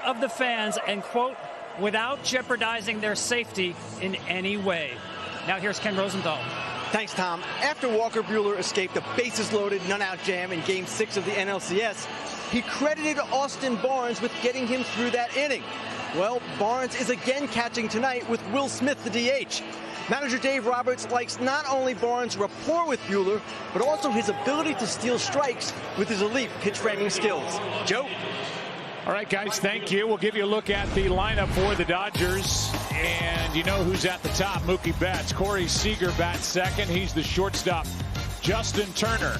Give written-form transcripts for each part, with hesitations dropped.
of the fans and, quote, without jeopardizing their safety in any way. Now here's Ken Rosenthal. Thanks, Tom. After Walker Buehler escaped a bases-loaded, none-out jam in Game 6 of the NLCS, he credited Austin Barnes with getting him through that inning. Well, Barnes is again catching tonight with Will Smith, the DH. Manager Dave Roberts likes not only Barnes' rapport with Buehler, but also his ability to steal strikes with his elite pitch framing skills. Joe? All right, guys, thank you. We'll give you a look at the lineup for the Dodgers. And you know who's at the top, Mookie Betts. Corey Seager bats second. He's the shortstop. Justin Turner,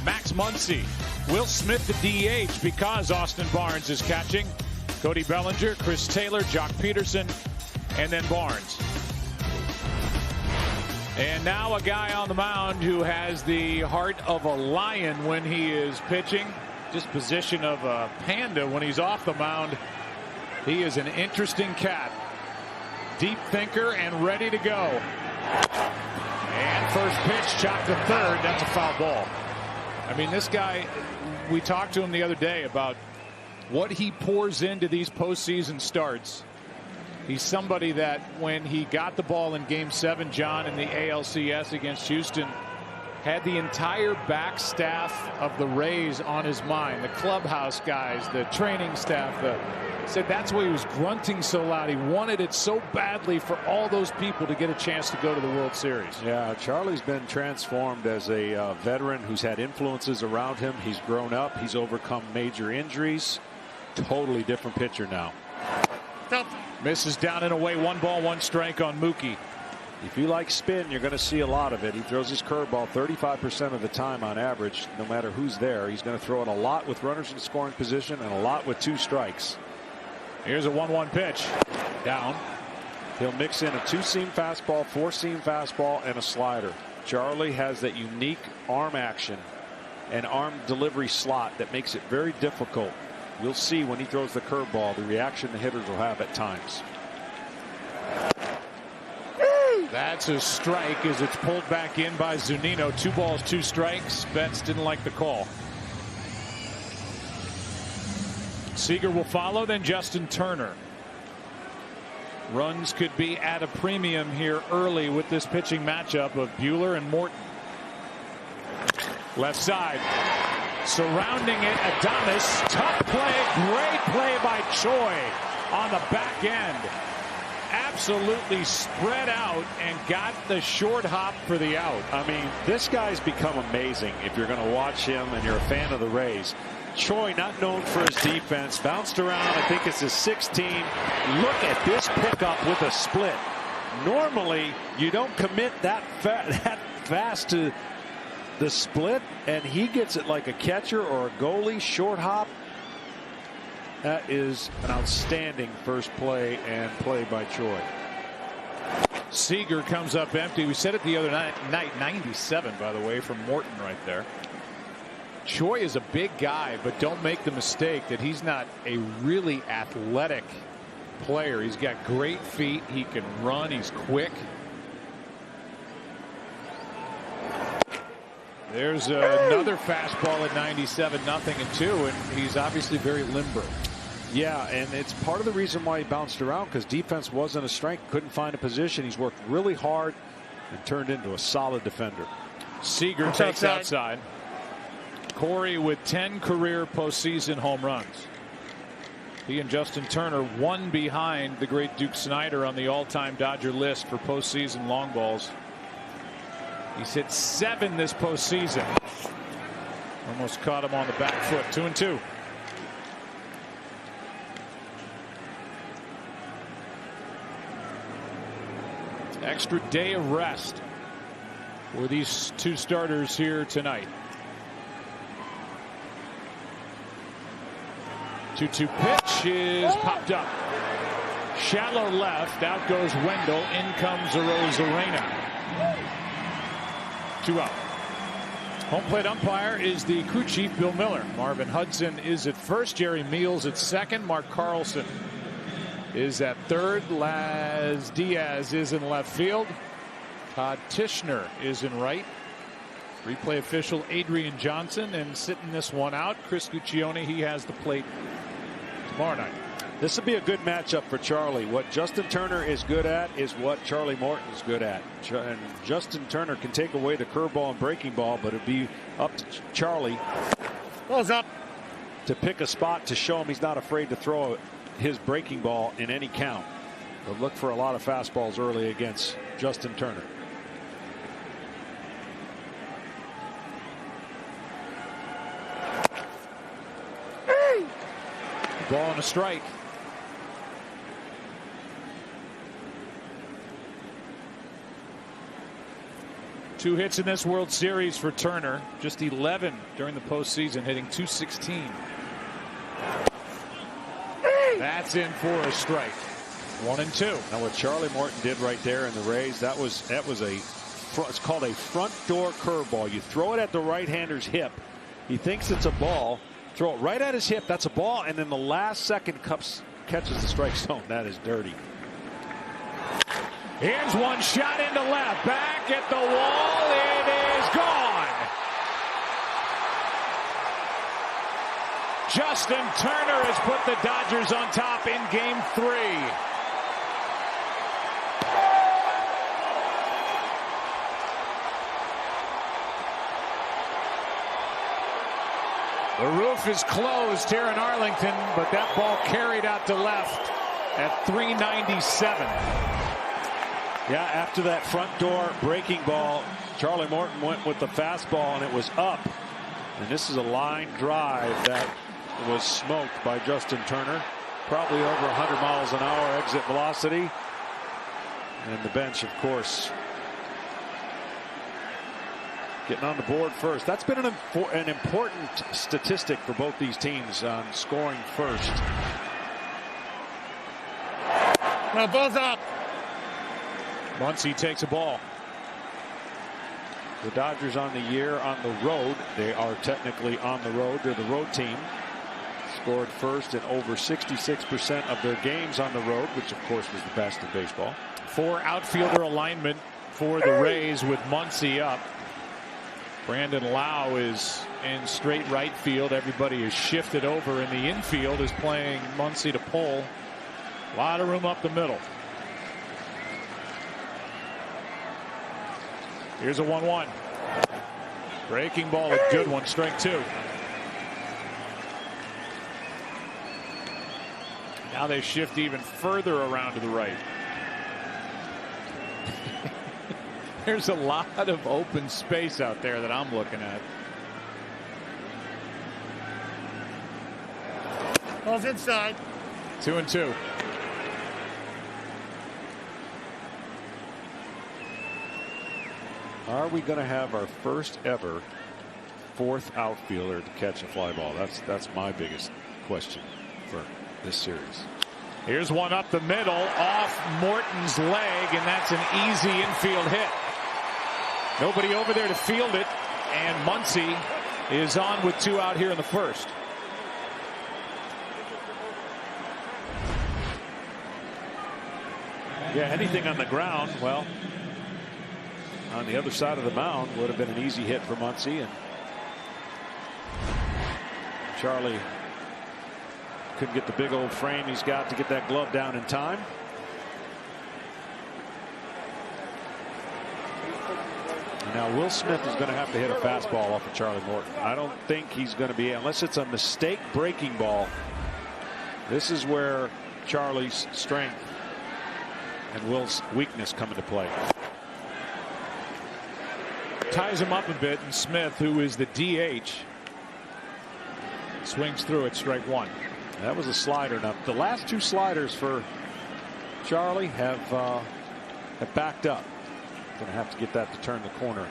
Max Muncy, Will Smith, the DH, because Austin Barnes is catching. Cody Bellinger, Chris Taylor, Jock Peterson, and then Barnes. And now a guy on the mound who has the heart of a lion when he is pitching. Disposition of a panda when he's off the mound. He is an interesting cat. Deep thinker and ready to go. And first pitch, chopped to third. That's a foul ball. I mean, this guy, we talked to him the other day about what he pours into these postseason starts. He's somebody that when he got the ball in Game 7, John, in the ALCS against Houston, had the entire back staff of the Rays on his mind. The clubhouse guys, the training staff, said that's why he was grunting so loud. He wanted it so badly for all those people to get a chance to go to the World Series. Yeah, Charlie's been transformed as a veteran who's had influences around him. He's grown up. He's overcome major injuries. Totally different pitcher now. Misses down and away. 1 ball, 1 strike on Mookie. If you like spin, you're going to see a lot of it. He throws his curveball 35% of the time on average, no matter who's there. He's going to throw it a lot with runners in scoring position and a lot with 2 strikes. Here's a 1-1 pitch. Down. He'll mix in a 2-seam fastball, 4-seam fastball, and a slider. Charlie has that unique arm action and arm delivery slot that makes it very difficult. We'll see when he throws the curveball the reaction the hitters will have at times. That's a strike as it's pulled back in by Zunino. 2 balls, 2 strikes. Betts didn't like the call. Seager will follow, then Justin Turner. Runs could be at a premium here early with this pitching matchup of Buehler and Morton. Left side. Surrounding it, Adames. Tough play. Great play by Choi on the back end. Absolutely spread out and got the short hop for the out. I mean, this guy's become amazing if you're going to watch him and you're a fan of the Rays. Choi, not known for his defense, bounced around. I think it's his 16. Look at this pickup with a split. Normally, you don't commit that fast to the split, and he gets it like a catcher or a goalie. Short hop. That is an outstanding first play and play by Choi. Seager comes up empty. We said it the other night. 97, by the way, from Morton right there. Choi is a big guy, but don't make the mistake that he's not a really athletic player. He's got great feet. He can run. He's quick. There's another fastball at 97, 0-2, and he's obviously very limber. Yeah, and it's part of the reason why he bounced around, because defense wasn't a strength. Couldn't find a position. He's worked really hard and turned into a solid defender. Seager takes outside. Corey with 10 career postseason home runs. He and Justin Turner, 1 behind the great Duke Snider on the all-time Dodger list for postseason long balls. He's hit 7 this postseason. Almost caught him on the back foot. 2-2. Extra day of rest for these 2 starters here tonight. 2-2 pitch is popped up. Shallow left. Out goes Wendell. In comes Arozarena. 2 out. Home plate umpire is the crew chief, Bill Miller. Marvin Hudson is at first. Jerry Meals at second. Mark Carlson is at third. Laz Diaz is in left field. Todd Tishner is in right. Replay official Adrian Johnson, and sitting this one out, Chris Guccione. He has the plate tomorrow night. This would be a good matchup for Charlie. What Justin Turner is good at is what Charlie Morton is good at. And Justin Turner can take away the curveball and breaking ball, but it'd be up to Charlie. Ball's up. To pick a spot to show him he's not afraid to throw his breaking ball in any count. But look for a lot of fastballs early against Justin Turner. Ball and a strike. Two hits in this World Series for Turner. Just 11 during the postseason, hitting .216. That's in for a strike. 1-2. Now what Charlie Morton did right there in the Rays, that was it's called a front door curveball. You throw it at the right-hander's hip. He thinks it's a ball. Throw it right at his hip. That's a ball. And then the last second catches the strike zone. That is dirty. Here's one shot into left. Back at the wall. It is gone. Justin Turner has put the Dodgers on top in Game 3. The roof is closed here in Arlington, but that ball carried out to left at 397. Yeah, after that front door breaking ball, Charlie Morton went with the fastball and it was up. And this is a line drive that was smoked by Justin Turner. Probably over 100 miles an hour exit velocity. And the bench, of course, getting on the board first. That's been an important statistic for both these teams on scoring first. Well, ball's up. Muncy takes a ball. The Dodgers on the year on the road. They are technically on the road. They're the road team. Scored first in over 66% of their games on the road, which of course was the best in baseball. 4 outfielder alignment for the Rays with Muncy up. Brandon Lau is in straight right field. Everybody is shifted over, and the infield is playing Muncy to pull. A lot of room up the middle. Here's a 1-1. Breaking ball, a good one. Strike 2. Now they shift even further around to the right. There's a lot of open space out there that I'm looking at. Ball's inside. 2-2. Are we going to have our first ever 4th outfielder to catch a fly ball? That's my biggest question for this series. Here's one up the middle off Morton's leg, and that's an easy infield hit. Nobody over there to field it, and Muncy is on with 2 out here in the first. Yeah, anything on the ground, well, on the other side of the mound would have been an easy hit for Muncy, and Charlie couldn't get the big old frame he's got to get that glove down in time. And now Will Smith is going to have to hit a fastball off of Charlie Morton. I don't think he's going to be, unless it's a mistake breaking ball. This is where Charlie's strength and Will's weakness come into play. Ties him up a bit, and Smith, who is the DH, swings through it. Strike 1. That was a slider. Now the last 2 sliders for Charlie have backed up. Going to have to get that to turn the corner.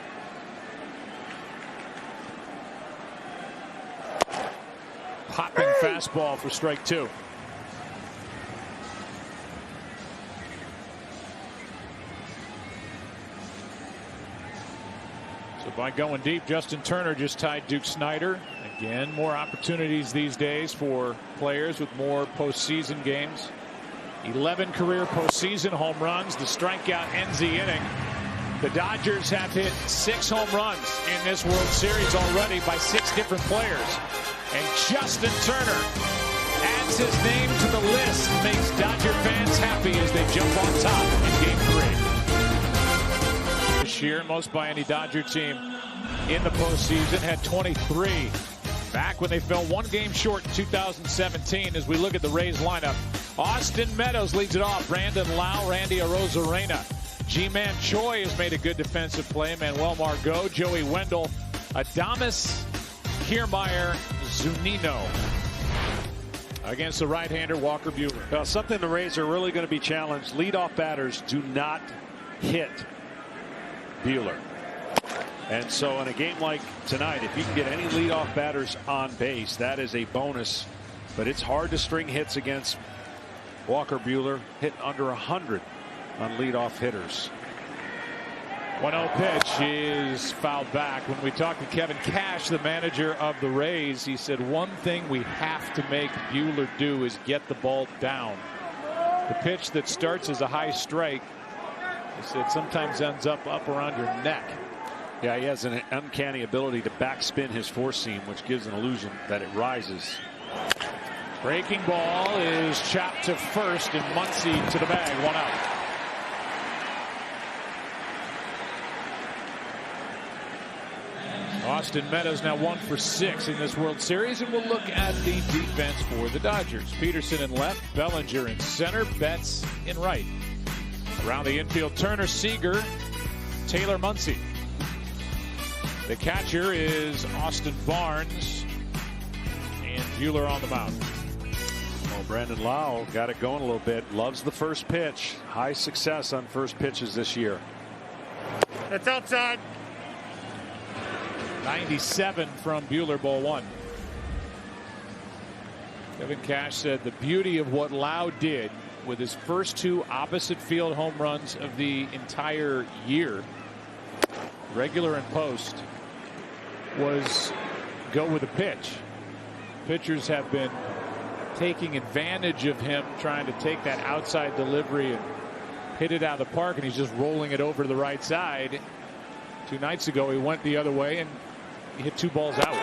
Popping fastball for strike 2. So by going deep, Justin Turner just tied Duke Snider. Again, more opportunities these days for players with more postseason games. 11 career postseason home runs. The strikeout ends the inning. The Dodgers have hit 6 home runs in this World Series already by 6 different players. And Justin Turner adds his name to the list this year, most by any Dodger team in the postseason. Had 23 back when they fell one game short in 2017. As we look at the Rays lineup, Austin Meadows leads it off. Brandon Lau, Randy Arozarena. Ji-Man Choi has made a good defensive play. Manuel Margot, Joey Wendell, Adames Kiermaier, Zunino. Against the right-hander, Walker Buehler. Well, something the Rays are really going to be challenged. Leadoff batters do not hit Buehler. And so in a game like tonight, if you can get any leadoff batters on base, that is a bonus. But it's hard to string hits against Walker Buehler, hitting under 100 on leadoff hitters. 1-0 pitch is fouled back. When we talked to Kevin Cash, the manager of the Rays, he said one thing we have to make Buehler do is get the ball down. The pitch that starts as a high strike, he said, sometimes ends up around your neck. Yeah, he has an uncanny ability to backspin his four seam, which gives an illusion that it rises. Breaking ball is chopped to first, and Muncy to the bag. 1 out. Austin Meadows now 1 for 6 in this World Series, and we'll look at the defense for the Dodgers. Peterson in left, Bellinger in center, Betts in right. Around the infield, Turner, Seager, Taylor, Muncy. The catcher is Austin Barnes, and Buehler on the mound. Well, Brandon Lau got it going a little bit. Loves the first pitch. High success on first pitches this year. It's outside. 97 from Buehler, ball 1. Kevin Cash said the beauty of what Lau did with his first 2 opposite field home runs of the entire year, regular and post, was go with a pitch. Pitchers have been taking advantage of him, trying to take that outside delivery and hit it out of the park, and he's just rolling it over to the right side. 2 nights ago, he went the other way and he hit 2 balls out.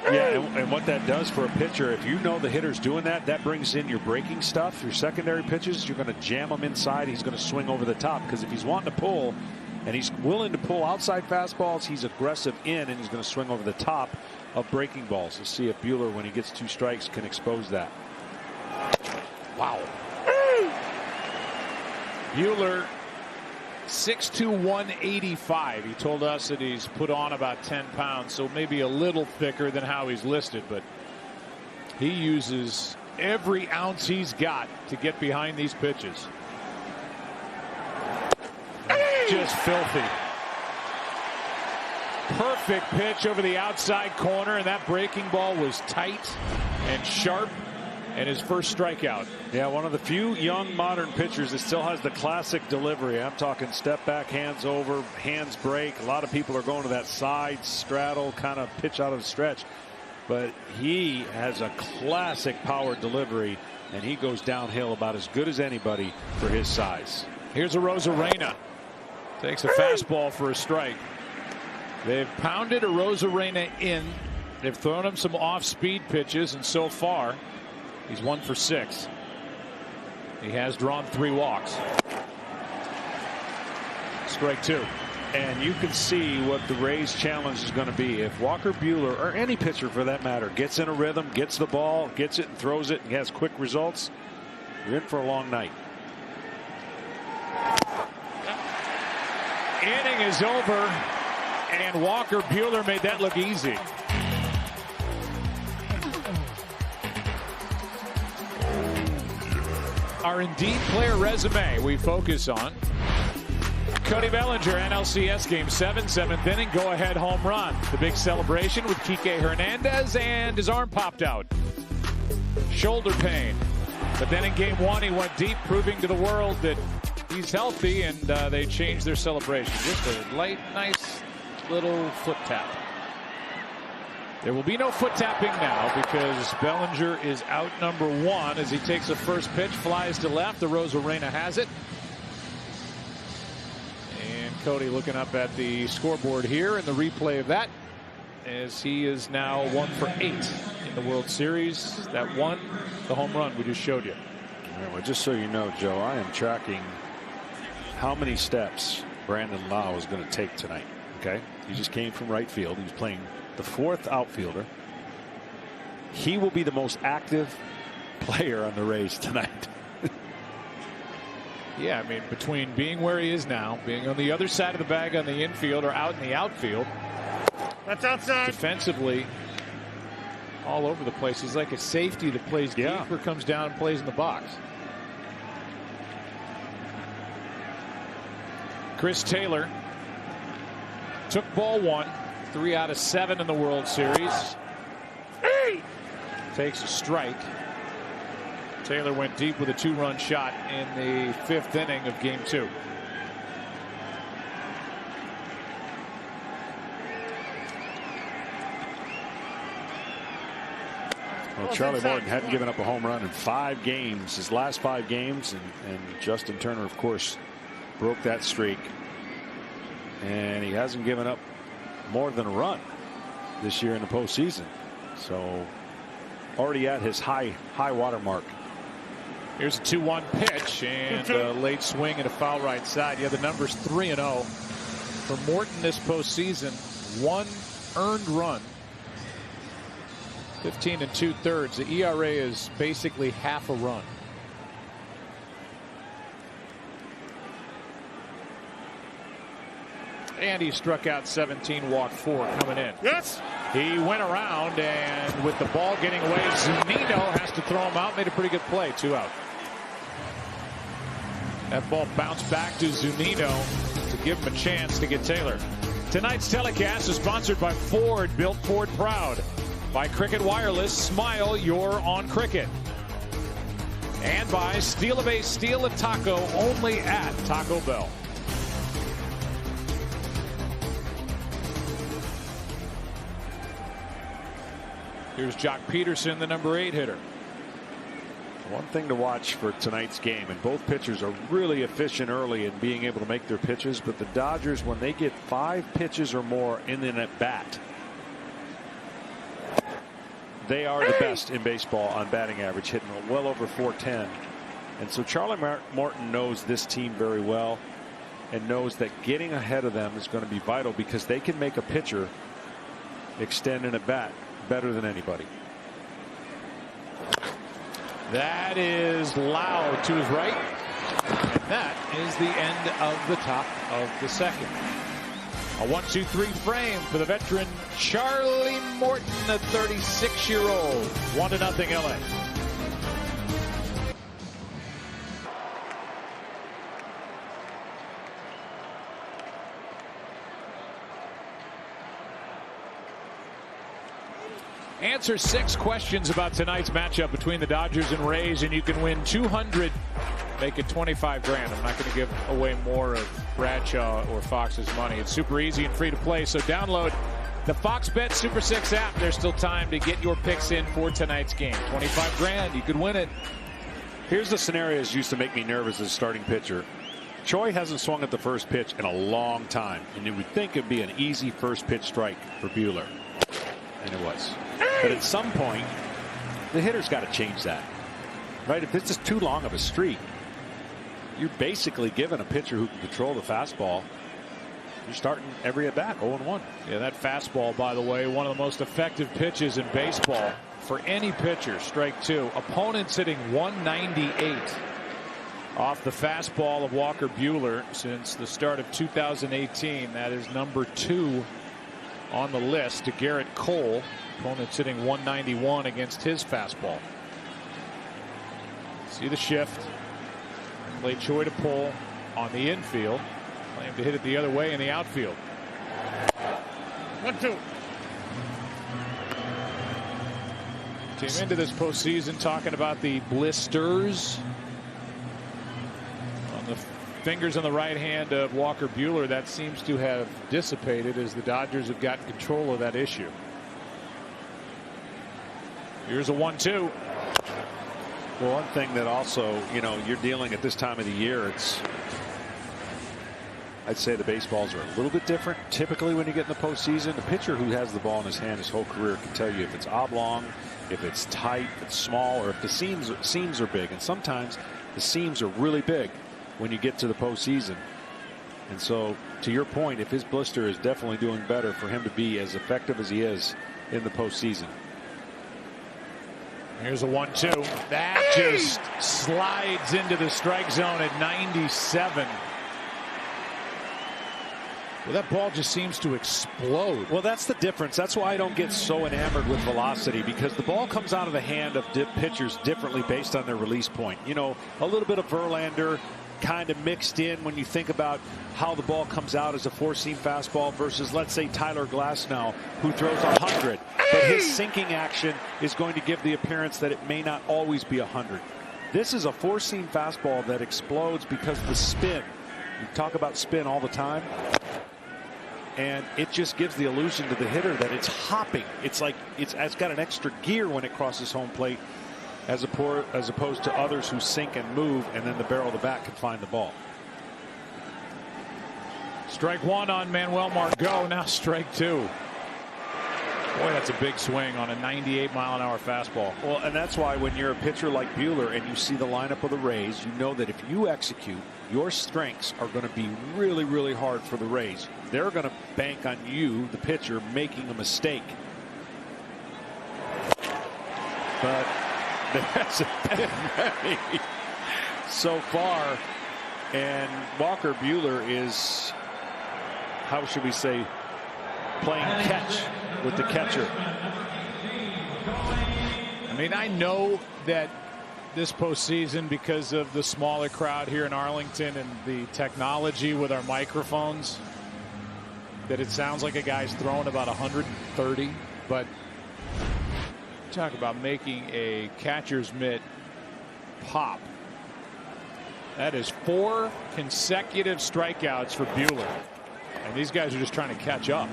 Yeah, and what that does for a pitcher, if you know the hitter's doing that, that brings in your breaking stuff, your secondary pitches. You're going to jam him inside. He's going to swing over the top, because if he's wanting to pull and he's willing to pull outside fastballs, he's aggressive in, and he's going to swing over the top of breaking balls. Let's see if Buehler, when he gets 2 strikes, can expose that. Wow. Buehler, 6'2", 185. He told us that he's put on about 10 pounds, so maybe a little thicker than how he's listed, but he uses every ounce he's got to get behind these pitches. Just filthy. Perfect pitch over the outside corner, and that breaking ball was tight and sharp, and his first strikeout. Yeah, one of the few young modern pitchers that still has the classic delivery. I'm talking step back, hands over, hands break. A lot of people are going to that side straddle kind of pitch out of the stretch, but he has a classic power delivery, and he goes downhill about as good as anybody for his size. Here's Arozarena. Takes a fastball for a strike. They've pounded Arozarena in. They've thrown him some off-speed pitches, and so far, he's 1 for 6. He has drawn 3 walks. Strike 2. And you can see what the Rays' challenge is going to be. If Walker Buehler, or any pitcher for that matter, gets in a rhythm, gets the ball, gets it and throws it, and has quick results, you're in for a long night. Inning is over, and Walker Buehler made that look easy. Our Indeed player resume we focus on. Cody Bellinger, NLCS Game 7, 7th inning, go-ahead home run. The big celebration with Kike Hernandez, and his arm popped out. Shoulder pain. But then in Game 1, he went deep, proving to the world that he's healthy, and they changed their celebration. Just a light, nice little foot tap. There will be no foot tapping now because Bellinger is out number 1 as he takes a first pitch, flies to left. Arozarena has it. And Cody looking up at the scoreboard here and the replay of that as he is now 1 for 8 in the World Series. That one, the home run we just showed you. Yeah, well, just so you know, Joe, I am tracking how many steps Brandon Lau is going to take tonight. Okay, he just came from right field. He was playing the fourth outfielder. He will be the most active player on the Rays tonight. Yeah, I mean, between being where he is now, being on the other side of the bag on the infield or out in the outfield, That's outside. defensively, all over the place. He's like a safety that plays deep or comes down and plays in the box. Chris Taylor took ball one, 3 out of 7 in the World Series. Takes a strike. Taylor went deep with a 2-run shot in the 5th inning of Game 2. Well, Charlie Morton hadn't given up a home run in 5 games, his last 5 games, and Justin Turner, of course, broke that streak. And he hasn't given up more than a run this year in the postseason. So already at his high water mark. Here's a 2-1 pitch and a late swing and a foul right side. Yeah, the number's 3-0 for Morton this postseason. 1 earned run, 15 2/3. The ERA is basically half a run. And he struck out 17, walked 4 coming in. Yes. He went around, and with the ball getting away, Zunino has to throw him out. Made a pretty good play. 2 out. That ball bounced back to Zunino to give him a chance to get Taylor. Tonight's telecast is sponsored by Ford, built Ford proud. By Cricket Wireless, smile, you're on Cricket. And by Steal a Base, Steal a Taco, only at Taco Bell. Here's Jock Peterson, the number 8 hitter. One thing to watch for tonight's game, and both pitchers are really efficient early in being able to make their pitches, but the Dodgers, when they get 5 pitches or more in an at bat, they are the best in baseball on batting average, hitting well over .410. And so Charlie Morton knows this team very well and knows that getting ahead of them is going to be vital, because they can make a pitcher extend an at bat better than anybody. That is loud to his right. And that is the end of the top of the second. A 1-2-3 frame for the veteran Charlie Morton, the 36-year-old. 1-0 LA. Answer 6 questions about tonight's matchup between the Dodgers and Rays, and you can win 200. Make it 25 grand. I'm not going to give away more of Bradshaw or Fox's money. It's super easy and free to play, so download the Fox Bet Super 6 app. There's still time to get your picks in for tonight's game. 25 grand. You could win it. Here's the scenarios used to make me nervous as a starting pitcher. Choi hasn't swung at the first pitch in a long time, and you would think it'd be an easy first pitch strike for Buehler. And it was. But at some point, the hitter's got to change that. Right? If this is too long of a streak, you're basically giving a pitcher who can control the fastball. You're starting every at bat 0-1. Yeah, that fastball, by the way, one of the most effective pitches in baseball for any pitcher. Strike 2. Opponents hitting 198 off the fastball of Walker Buehler since the start of 2018. That is number 2 on the list to Garrett Cole. Opponents hitting 191 against his fastball. See the shift. Play Choi to pull on the infield. Play him to hit it the other way in the outfield. 1-2. Came into this postseason talking about the blisters on the fingers on the right hand of Walker Buehler. That seems to have dissipated as the Dodgers have gotten control of that issue. Here's a 1-2. Well, one thing that also, you're dealing at this time of the year, I'd say the baseballs are a little bit different. Typically when you get in the postseason, the pitcher who has the ball in his hand his whole career can tell you if it's oblong, if it's tight, if it's small, or if the seams are big. And sometimes the seams are really big when you get to the postseason. And so, to your point, if his blister is definitely doing better for him to be as effective as he is in the postseason. Here's a 1-2. That just slides into the strike zone at 97. Well, that ball just seems to explode. Well, that's the difference. That's why I don't get so enamored with velocity, because the ball comes out of the hand of pitchers differently based on their release point. You know, a little bit of Verlander kind of mixed in when you think about how the ball comes out as a four-seam fastball versus, let's say, Tyler Glasnow, who throws 100. But his sinking action is going to give the appearance that it may not always be 100. This is a four-seam fastball that explodes because the spin. We talk about spin all the time. And it just gives the illusion to the hitter that it's hopping. It's like it's got an extra gear when it crosses home plate, as opposed to others who sink and move, and then the barrel of the bat can find the ball. Strike one on Manuel Margot. Now strike two. Boy, that's a big swing on a 98-mile-an-hour fastball. Well, and that's why when you're a pitcher like Buehler and you see the lineup of the Rays, you know that if you execute, your strengths are going to be really, really hard for the Rays. They're going to bank on you, the pitcher, making a mistake. But there hasn't been many so far. And Walker Buehler is, how should we say, playing catch with the catcher. I mean, I know that this postseason, because of the smaller crowd here in Arlington and the technology with our microphones, that it sounds like a guy's throwing about 130. But talk about making a catcher's mitt pop. That is 4 consecutive strikeouts for Buehler. And these guys are just trying to catch up.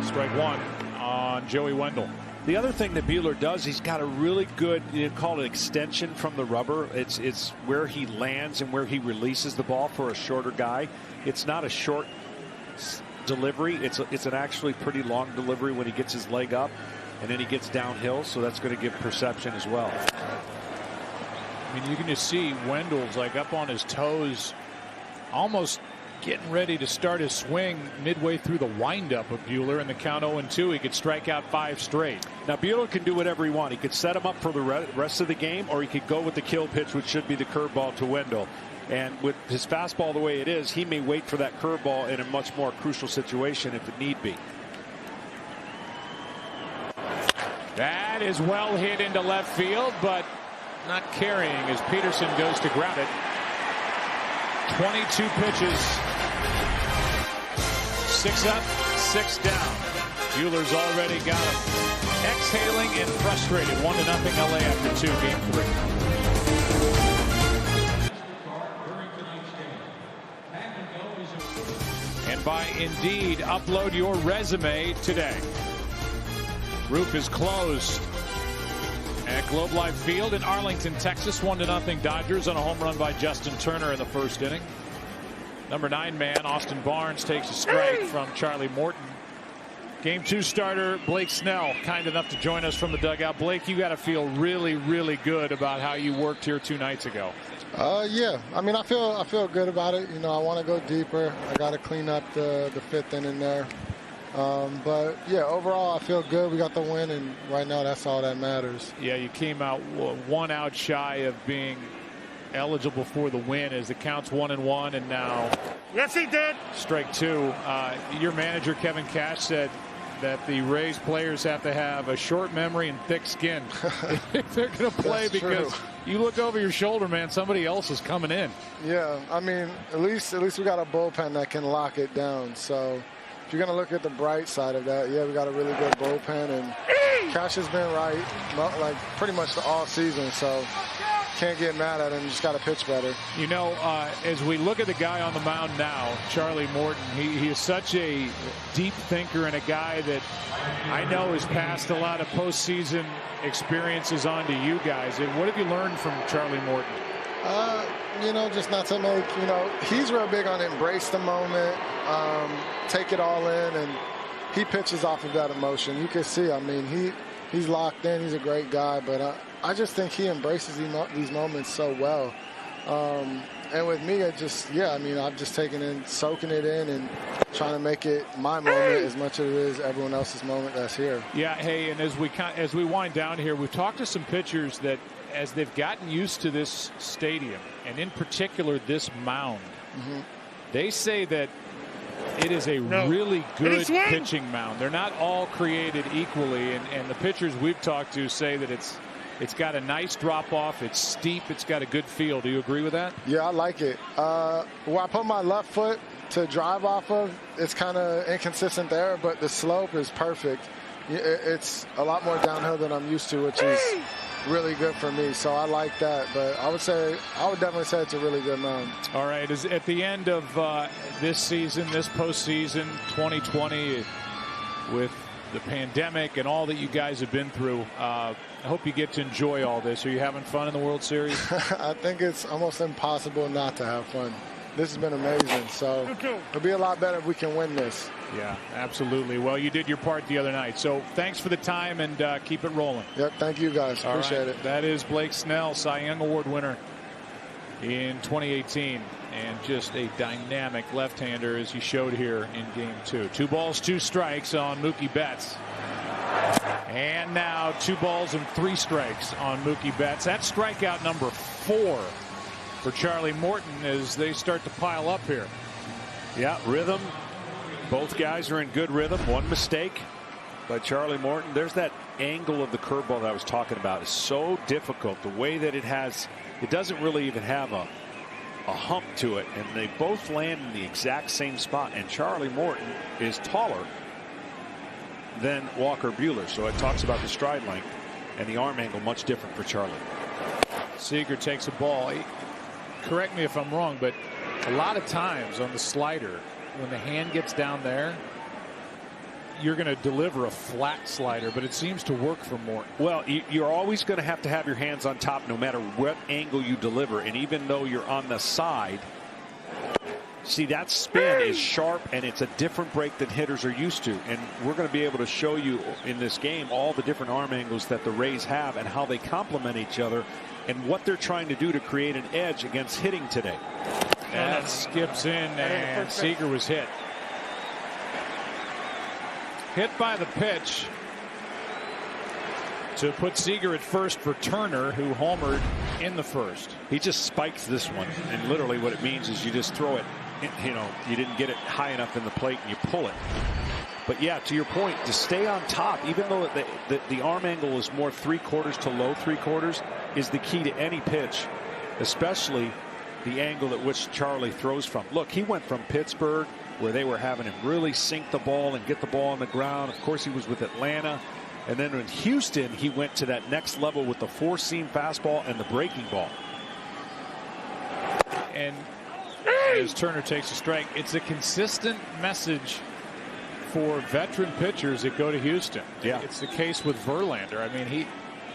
Strike one on Joey Wendell. The other thing that Buehler does, he's got a really good, you call it extension from the rubber. It's where he lands and where he releases the ball for a shorter guy. It's not a short delivery. It's an actually pretty long delivery when he gets his leg up, and then he gets downhill. So that's going to give perception as well. I mean, you can just see Wendell's like up on his toes, almost getting ready to start his swing midway through the windup of Buehler, and the count 0-2. He could strike out 5 straight. Now Buehler can do whatever he wants. He could set him up for the rest of the game, or he could go with the kill pitch, which should be the curveball to Wendell. And with his fastball the way it is, he may wait for that curveball in a much more crucial situation if it need be. That is well hit into left field, but not carrying as Peterson goes to grab it. 22 pitches. 6 up, 6 down. Buehler's already got him exhaling and frustrated. 1-0 LA after 2, game 3. And by Indeed, upload your resume today. Roof is closed at Globe Life Field in Arlington, Texas. 1-0 Dodgers on a home run by Justin Turner in the first inning. Number 9 man Austin Barnes takes a strike from Charlie Morton. Game 2 starter Blake Snell, kind enough to join us from the dugout. Blake, you got to feel really, really good about how you worked here 2 nights ago. Yeah, I mean, I feel good about it. You know, I want to go deeper. I got to clean up the 5th inning there. But yeah, overall I feel good. We got the win, and right now that's all that matters. Yeah, you came out 1 out shy of being eligible for the win as the count's 1-1, and now Yes, he did. strike 2. Your manager Kevin Cash said that the Rays players have to have a short memory and thick skin if they're going to play. That's because true. You look over your shoulder, man, somebody else is coming in. Yeah, I mean, at least we got a bullpen that can lock it down. So if you're going to look at the bright side of that, yeah, we got a really good bullpen, and Cash has been right like pretty much all season. So can't get mad at him. Just got to pitch better. You know, as we look at the guy on the mound now, Charlie Morton, he is such a deep thinker and a guy that I know has passed a lot of postseason experiences on to you guys. And what have you learned from Charlie Morton? You know, just not to make, you know, he's real big on embrace the moment, take it all in, and he pitches off of that emotion. You can see, I mean, he's locked in. He's a great guy, but I just think he embraces these moments so well. And with me, I mean, I've just taken in, soaking it in, and trying to make it my moment as much as it is everyone else's moment that's here. Yeah, hey, and as we wind down here, we've talked to some pitchers that, as they've gotten used to this stadium, and in particular this mound, they say that it is a really good pitching mound. They're not all created equally, and the pitchers we've talked to say that it's got a nice drop off. It's steep. It's got a good feel. Do you agree with that? Yeah, I like it. Where I put my left foot to drive off of, it's kind of inconsistent there, but the slope is perfect. It's a lot more downhill than I'm used to, which is really good for me. So I like that. But I would definitely say it's a really good mound. All right. At the end of this season, this postseason, 2020, with the pandemic and all that you guys have been through, I hope you get to enjoy all this. Are you having fun in the World Series? I think it's almost impossible not to have fun. This has been amazing. So it'll be a lot better if we can win this. Yeah, absolutely. Well, you did your part the other night. So thanks for the time, and keep it rolling. Yep, thank you guys. Appreciate it. That is Blake Snell, Cy Young Award winner in 2018. And just a dynamic left-hander, as he showed here in Game 2. 2 balls, 2 strikes on Mookie Betts. And now 2 balls and 3 strikes on Mookie Betts. That's strikeout number 4 for Charlie Morton as they start to pile up here. Yeah, rhythm. Both guys are in good rhythm. One mistake by Charlie Morton. There's that angle of the curveball that I was talking about. It's so difficult. The way that it doesn't really even have a hump to it, and they both land in the exact same spot, and Charlie Morton is taller than Walker Buehler, so it talks about the stride length and the arm angle much different for Charlie. Seager takes a ball. Correct me if I'm wrong, but a lot of times on the slider, when the hand gets down there, you're going to deliver a flat slider, but it seems to work for Morton. Well, you're always going to have your hands on top no matter what angle you deliver. And even though you're on the side, see, that spin is sharp, and it's a different break than hitters are used to. And we're going to be able to show you in this game all the different arm angles that the Rays have and how they complement each other and what they're trying to do to create an edge against hitting today. That skips in, and Seager was hit. Hit by the pitch to put Seager at first for Turner, who homered in the first. He just spikes this one, and literally what it means is you just throw it, you didn't get it high enough in the plate and you pull it. But yeah, to your point, to stay on top, even though the arm angle is more 3/4 to low 3/4, is the key to any pitch, especially the angle at which Charlie throws from. Look, he went from Pittsburgh, where they were having him really sink the ball and get the ball on the ground. Of course, he was with Atlanta. And then in Houston, he went to that next level with the 4-seam fastball and the breaking ball. And as Turner takes a strike, it's a consistent message for veteran pitchers that go to Houston. Yeah. It's the case with Verlander. I mean,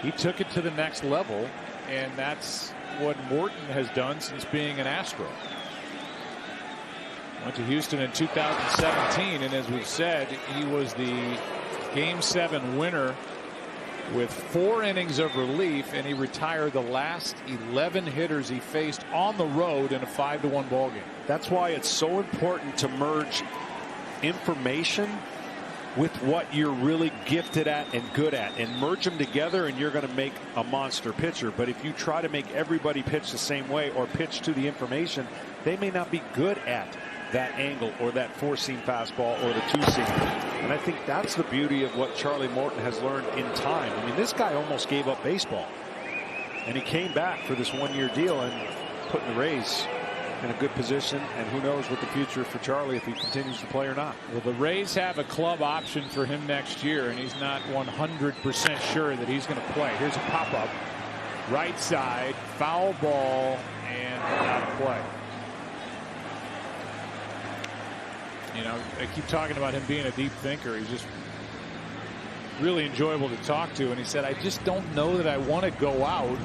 he took it to the next level, and that's what Morton has done since being an Astro. Went to Houston in 2017, and as we said, he was the Game 7 winner with 4 innings of relief, and he retired the last 11 hitters he faced on the road in a 5-1 ball game. That's why it's so important to merge information with what you're really gifted at and good at, and merge them together, and you're going to make a monster pitcher. But if you try to make everybody pitch the same way or pitch to the information, they may not be good at that angle or that 4-seam fastball or the 2-seam. And I think that's the beauty of what Charlie Morton has learned in time. I mean, this guy almost gave up baseball, and he came back for this 1-year deal and put the Rays in a good position. And who knows what the future for Charlie, if he continues to play or not. Well, the Rays have a club option for him next year, and he's not 100% sure that he's going to play. Here's a pop-up. Right side, foul ball, and out of play. You know, I keep talking about him being a deep thinker. He's just really enjoyable to talk to. And he said, I just don't know that I want to go out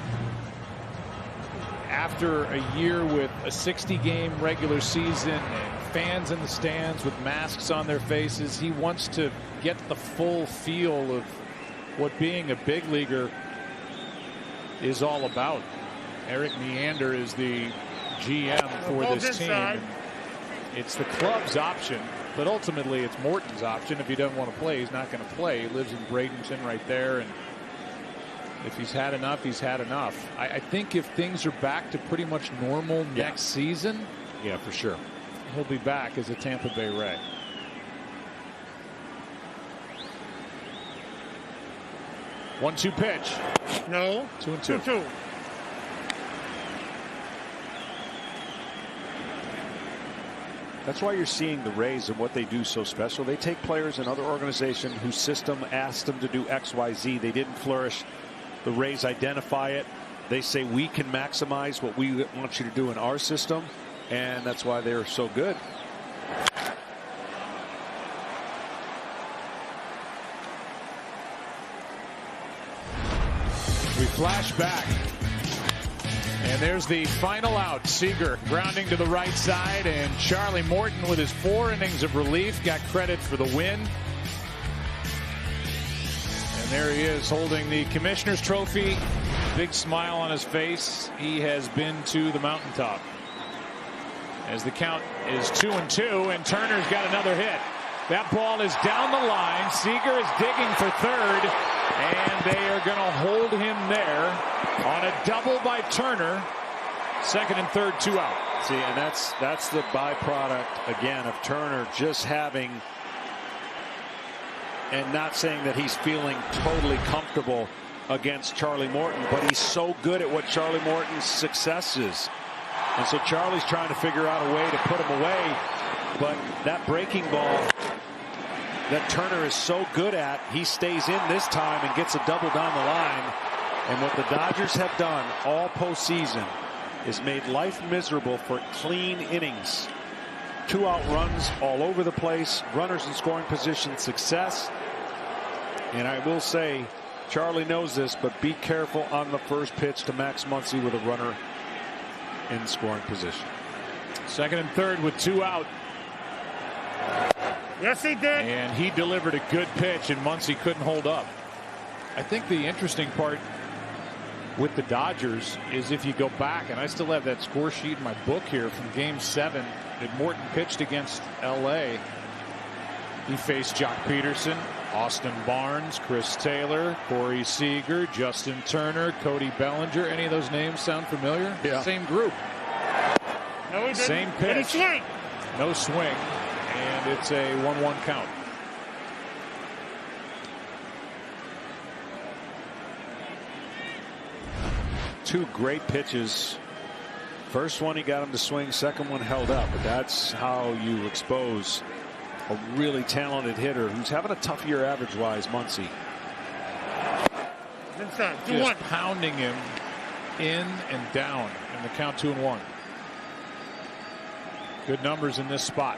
after a year with a 60-game regular season and fans in the stands with masks on their faces. He wants to get the full feel of what being a big leaguer is all about. Eric Neander is the GM for this team. And it's the club's option, but ultimately it's Morton's option. If he doesn't want to play, he's not going to play. He lives in Bradenton right there, and if he's had enough, he's had enough. I think if things are back to pretty much normal next season, yeah, for sure, he'll be back as a Tampa Bay Ray. One-two pitch. No. 2-2. 2-2. That's why you're seeing the Rays and what they do so special. They take players in other organizations whose system asked them to do X, Y, Z. They didn't flourish. The Rays identify it. They say we can maximize what we want you to do in our system, and that's why they're so good. We flash back. And there's the final out. Seager grounding to the right side, and Charlie Morton with his 4 innings of relief got credit for the win. And there he is holding the Commissioner's Trophy. Big smile on his face. He has been to the mountaintop. As the count is 2-2, and Turner's got another hit. That ball is down the line. Seager is digging for third, and they are going to hold him there on a double by Turner. Second and third, 2 out. See, and that's the byproduct again of Turner just having, and not saying that he's feeling totally comfortable against Charlie Morton, but he's so good at what Charlie Morton's success is. And so Charlie's trying to figure out a way to put him away. But that breaking ball that Turner is so good at, he stays in this time and gets a double down the line. And what the Dodgers have done all postseason is made life miserable for clean innings. 2-out runs all over the place, runners in scoring position, success. And I will say, Charlie knows this, but be careful on the first pitch to Max Muncy with a runner in scoring position. Second and third with 2 out. Yes, he did. And he delivered a good pitch, and Muncy couldn't hold up. I think the interesting part with the Dodgers is if you go back, and I still have that score sheet in my book here from Game 7 that Morton pitched against L.A. He faced Jock Peterson, Austin Barnes, Chris Taylor, Corey Seager, Justin Turner, Cody Bellinger. Any of those names sound familiar? Yeah. Same group. No, he didn't. Same pitch. Did he swing? No swing. And it's a 1-1 count. Two great pitches. First one he got him to swing, second one held up. But that's how you expose a really talented hitter who's having a tough year average wise, Muncy. Inside. 2-1. Just pounding him in and down, and the count 2-1. Good numbers in this spot.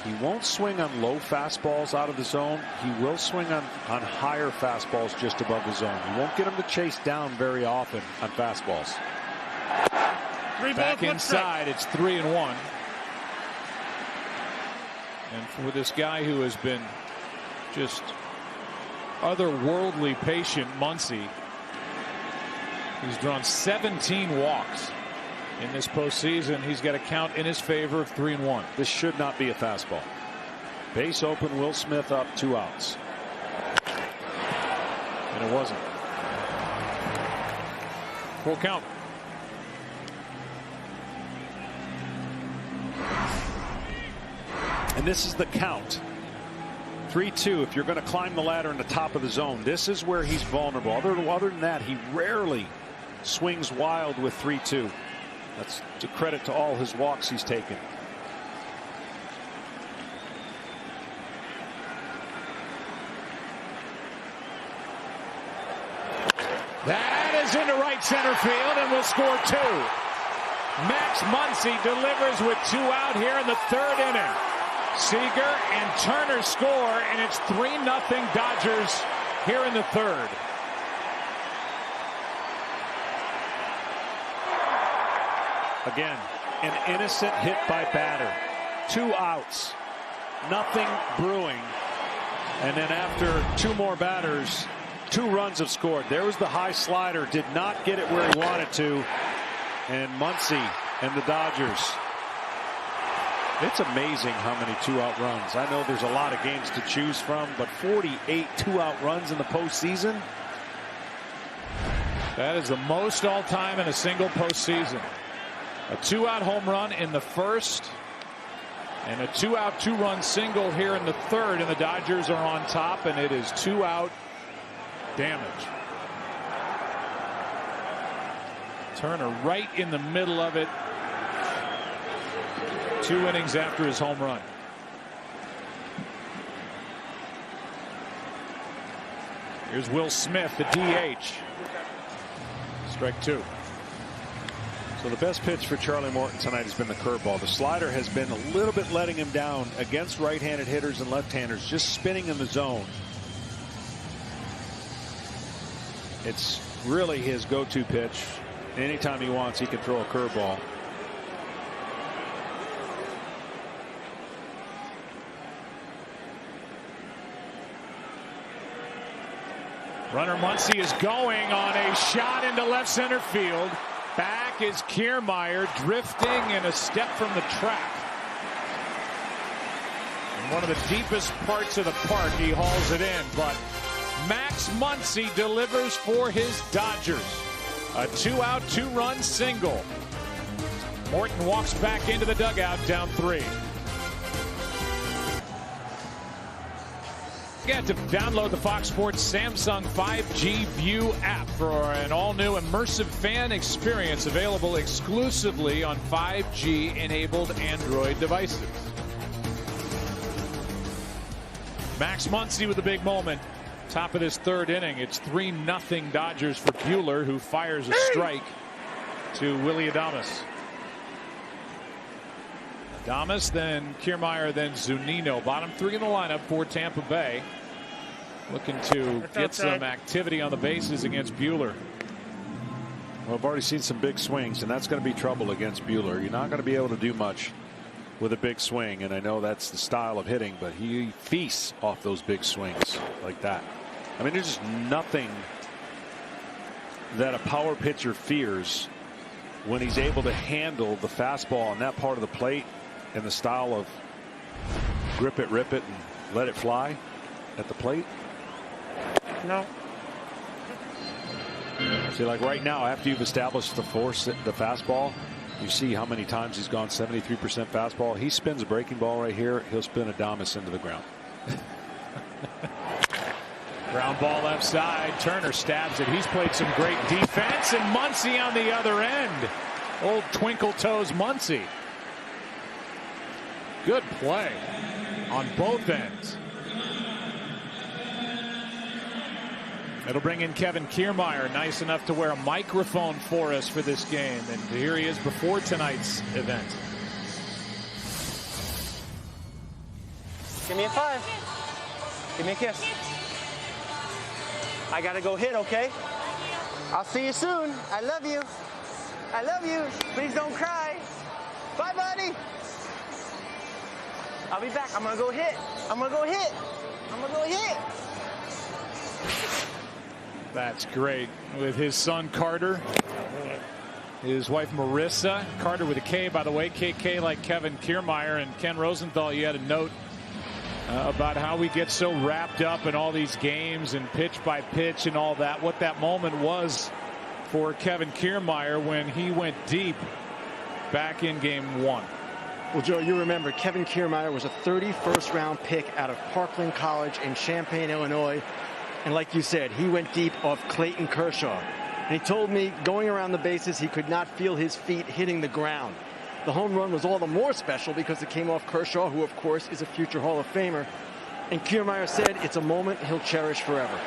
He won't swing on low fastballs out of the zone. He will swing on higher fastballs just above the zone. You won't get him to chase down very often on fastballs. Back inside, it's 3-1. And for this guy who has been just otherworldly patient, Muncy, he's drawn 17 walks in this postseason. He's got a count in his favor of 3-1. This should not be a fastball. Base open, Will Smith up, 2 outs. And it wasn't. Full count. And this is the count. 3-2. If you're going to climb the ladder in the top of the zone, this is where he's vulnerable. Other than that, he rarely swings wild with 3-2. That's a credit to all his walks he's taken. That is into right center field and will score 2. Max Muncy delivers with 2 out here in the 3rd inning. Seager and Turner score, and it's 3-0 Dodgers here in the 3rd. Again, an innocent hit by batter. 2 outs. Nothing brewing. And then after 2 more batters, 2 runs have scored. There was the high slider, did not get it where he wanted to. And Muncy and the Dodgers. It's amazing how many 2-out runs. I know there's a lot of games to choose from, but 48 2-out runs in the postseason. That is the most all-time in a single postseason. A 2-out home run in the first, and a 2-out 2-run single here in the third, and the Dodgers are on top, and it is 2-out damage. Turner right in the middle of it. 2 innings after his home run. Here's Will Smith, the DH. Strike 2. So the best pitch for Charlie Morton tonight has been the curveball. The slider has been a little bit letting him down against right-handed hitters and left-handers, just spinning in the zone. It's really his go-to pitch. Anytime he wants, he can throw a curveball. Runner Muncy is going on a shot into left center field. Back is Kiermaier, drifting and a step from the track. In one of the deepest parts of the park, he hauls it in, but Max Muncy delivers for his Dodgers. A 2-out 2-run single. Morton walks back into the dugout, down 3. Get to download the Fox Sports Samsung 5G View app for an all-new immersive fan experience available exclusively on 5G-enabled Android devices. Max Muncy with a big moment. Top of this third inning. It's 3-0 Dodgers for Buehler, who fires a strike to Willy Adames. Adames, then Kiermaier, then Zunino. Bottom 3 in the lineup for Tampa Bay. Looking to get some activity on the bases against Buehler. Well, I've already seen some big swings, and that's going to be trouble against Buehler. You're not going to be able to do much with a big swing, and I know that's the style of hitting, but he feasts off those big swings like that. I mean, there's just nothing that a power pitcher fears when he's able to handle the fastball on that part of the plate in the style of grip it, rip it, and let it fly at the plate. No. See, like right now, after you've established the force, the fastball, you see how many times he's gone 73% fastball. He spins a breaking ball right here. He'll spin Adames into the ground. Ground ball left side. Turner stabs it. He's played some great defense, and Muncy on the other end. Old twinkle toes Muncy. Good play on both ends. It'll bring in Kevin Kiermaier, nice enough to wear a microphone for us for this game. And here he is before tonight's event. Give me a 5. Give me a kiss. I gotta go hit, okay? I'll see you soon. I love you. I love you. Please don't cry. Bye, buddy. I'll be back. I'm gonna go hit. I'm gonna go hit. I'm gonna go hit. That's great. With his son Carter, his wife Marissa. Carter with a K, by the way. KK like Kevin Kiermaier. And Ken Rosenthal, you had a note about how we get so wrapped up in all these games and pitch by pitch and all that. What that moment was for Kevin Kiermaier when he went deep back in game 1. Well, Joe, you remember Kevin Kiermaier was a 31st round pick out of Parkland College in Champaign, Illinois. And like you said, he went deep off Clayton Kershaw. And he told me going around the bases, he could not feel his feet hitting the ground. The home run was all the more special because it came off Kershaw, who, of course, is a future Hall of Famer. And Kiermaier said it's a moment he'll cherish forever.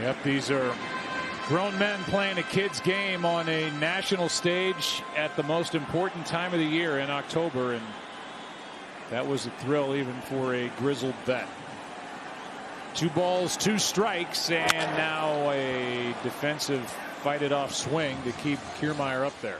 Yep, these are grown men playing a kid's game on a national stage at the most important time of the year in October. And that was a thrill even for a grizzled vet. 2 balls, 2 strikes, and now a defensive fight-it-off swing to keep Kiermaier up there.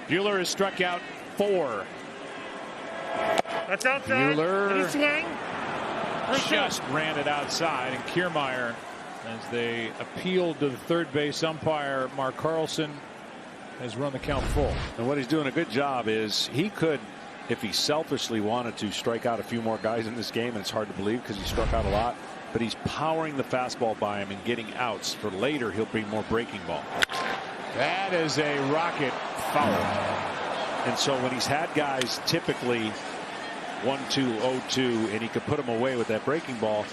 Buehler has struck out 4. That's outside. Buehler Did he swing? just ran it outside, and Kiermaier, as they appealed to the third base umpire, Mark Carlson, has run the count full. And what he's doing a good job is he could, if he selfishly wanted to, strike out a few more guys in this game, and it's hard to believe because he struck out a lot, but he's powering the fastball by him and getting outs. For later, he'll bring more breaking ball. That is a rocket foul. And so when he's had guys typically 1-2, 0-2, and he could put them away with that breaking ball,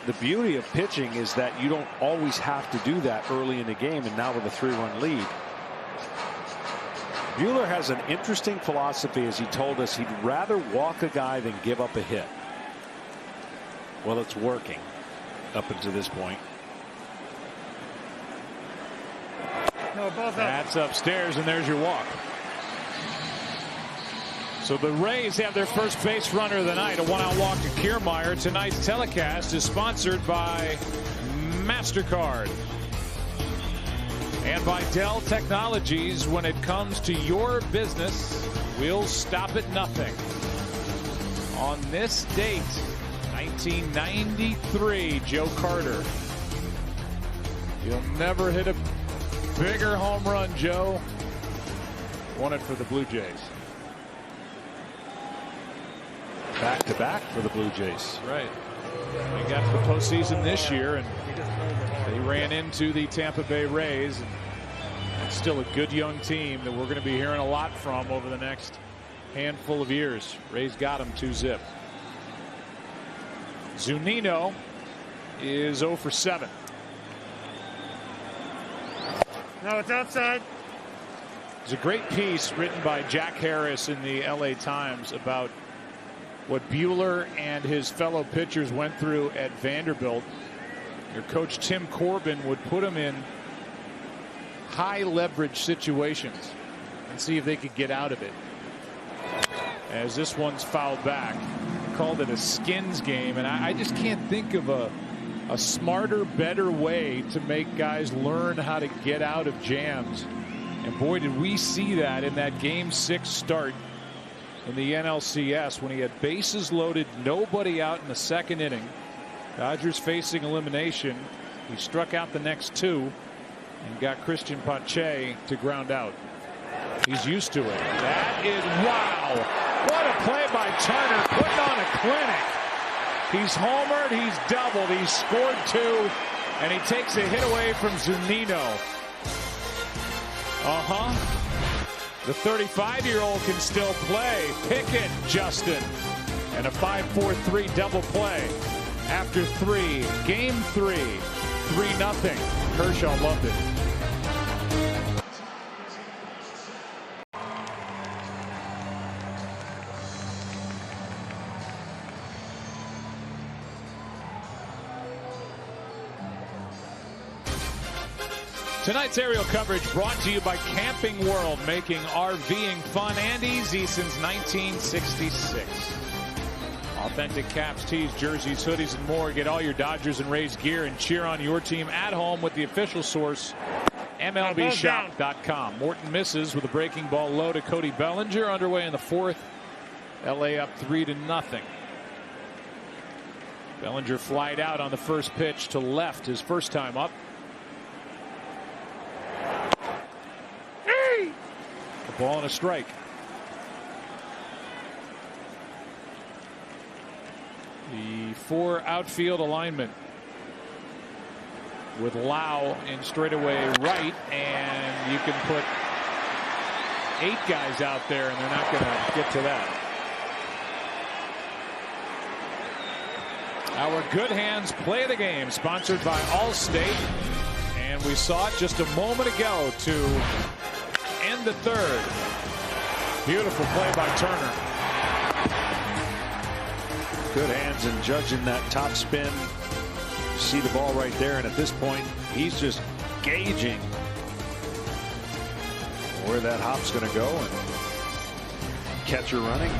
the beauty of pitching is that you don't always have to do that early in the game, and now with a 3-run lead. Buehler has an interesting philosophy, as he told us he'd rather walk a guy than give up a hit. Well, it's working up until this point. No, both up. That's upstairs, and there's your walk. So the Rays have their first base runner of the night, a 1-out walk to Kiermaier. Tonight's telecast is sponsored by MasterCard and by Dell Technologies. When it comes to your business, we'll stop at nothing. On this date, 1993, Joe Carter. You'll never hit a bigger home run, Joe. Won it for the Blue Jays. Back-to-back for the Blue Jays. Right. They got to the postseason this year, and they ran into the Tampa Bay Rays. And it's still a good young team that we're going to be hearing a lot from over the next handful of years. Rays got them 2-zip. Zunino is 0 for 7. No, it's outside. There's a great piece written by Jack Harris in the LA Times about what Buehler and his fellow pitchers went through at Vanderbilt. Your coach Tim Corbin would put them in high leverage situations and see if they could get out of it. As this one's fouled back, called it a skins game, and I just can't think of a smarter, better way to make guys learn how to get out of jams. And boy, did we see that in that Game 6 start in the NLCS when he had bases loaded, nobody out in the second inning. Dodgers facing elimination. He struck out the next 2 and got Christian Pache to ground out. He's used to it. That is, wow, what a play by Turner, putting on a clinic. He's homered, he's doubled, he's scored 2, and he takes a hit away from Zunino. The 35-year-old can still play. Pickett, Justin, and a 5-4-3 double play. After 3, Game 3, 3-0. Kershaw loved it. Tonight's aerial coverage brought to you by Camping World, making RVing fun and easy since 1966. Authentic caps, tees, jerseys, hoodies, and more. Get all your Dodgers and Rays gear and cheer on your team at home with the official source, MLBshop.com. Morton misses with a breaking ball low to Cody Bellinger. Underway in the 4th. LA up 3-0. Bellinger flied out on the first pitch to left his first time up. A ball and a strike. The 4 outfield alignment with Lau in straightaway right, and you can put 8 guys out there and they're not going to get to that. Our Good Hands play of the game, sponsored by Allstate, and we saw it just a moment ago to end the 3rd. Beautiful play by Turner. Good hands in judging that top spin. You see the ball right there, and at this point he's just gauging where that hop's going to go, and catcher running.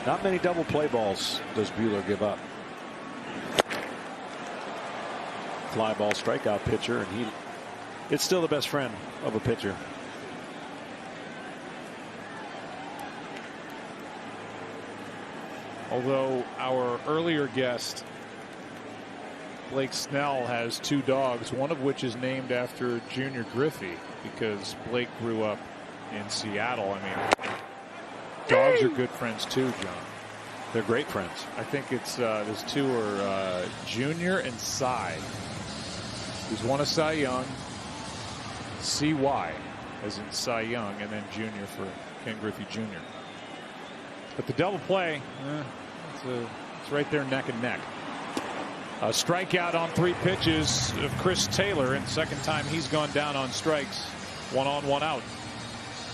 Not many double play balls does Buehler give up. Fly ball strikeout pitcher, and it's still the best friend of a pitcher. Although our earlier guest, Blake Snell, has 2 dogs, one of which is named after Junior Griffey because Blake grew up in Seattle. I mean, dogs are good friends too, John. They're great friends. I think it's those 2 are Junior and Cy. He's won a Cy Young. CY as in Cy Young, and then Junior for Ken Griffey Jr. But the double play, it's right there neck and neck. A strikeout on 3 pitches of Chris Taylor, and second time he's gone down on strikes. 1 on, 1 out.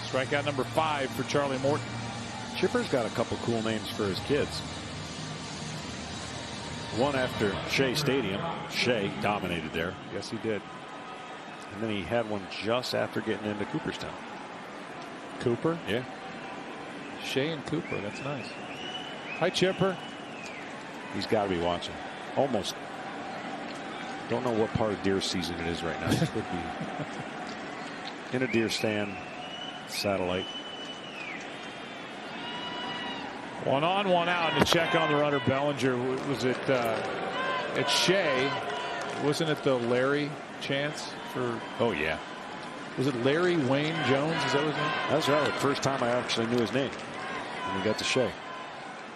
Strikeout number 5 for Charlie Morton. Chipper's got a couple cool names for his kids. One after Shea Stadium. Shea dominated there. Yes, he did. And then he had one just after getting into Cooperstown. Cooper? Yeah. Shea and Cooper. That's nice. Hi, Chipper. He's got to be watching. Almost. Don't know what part of deer season it is right now. It could be in a deer stand, satellite. 1 on, 1 out to check on the runner. Bellinger. Was it it's Shea? Wasn't it the Larry chance for? Oh yeah. Was it Larry Wayne Jones? Is that his name? That's right. The first time I actually knew his name. And we got to Shea.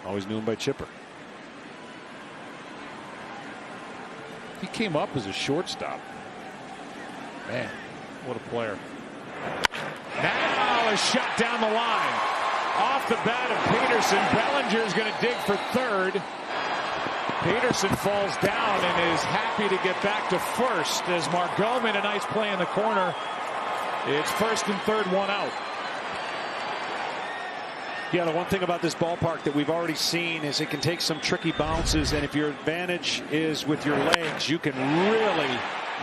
Always knew him by Chipper. He came up as a shortstop. Man, what a player. Now a shot down the line. Off the bat of Peterson. Bellinger is going to dig for third. Peterson falls down and is happy to get back to first as Margot made a nice play in the corner. It's first and third, 1 out. Yeah, the one thing about this ballpark that we've already seen is it can take some tricky bounces, and if your advantage is with your legs, you can really,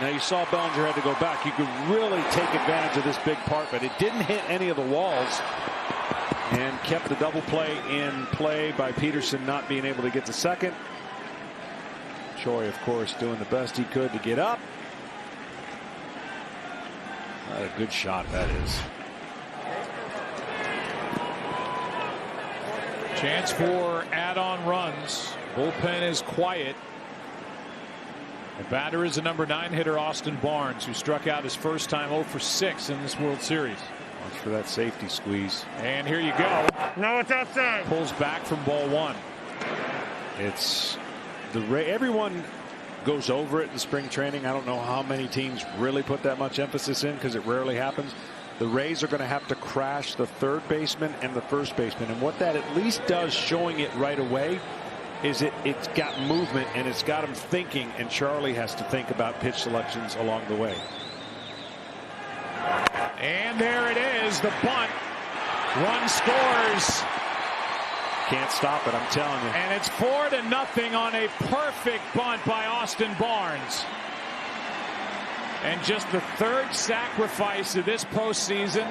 now you saw Bellinger had to go back, you could really take advantage of this big part, but it didn't hit any of the walls and kept the double play in play by Peterson not being able to get to second. Choi, of course, doing the best he could to get up. What a good shot that is. Chance for add-on runs. Bullpen is quiet. The batter is the number 9 hitter, Austin Barnes, who struck out his first time 0 for 6 in this World Series. Watch for that safety squeeze. And here you go. No, it's outside. Pulls back from ball 1. It's everyone goes over it in spring training. I don't know how many teams really put that much emphasis in because it rarely happens. The Rays are going to have to crash the third baseman and the first baseman. And what that at least does, showing it right away, is it's got movement and it's got him thinking. And Charlie has to think about pitch selections along the way. And there it is, the bunt. Run scores. Can't stop it, I'm telling you. And it's 4-0 on a perfect bunt by Austin Barnes. And just the third sacrifice of this postseason.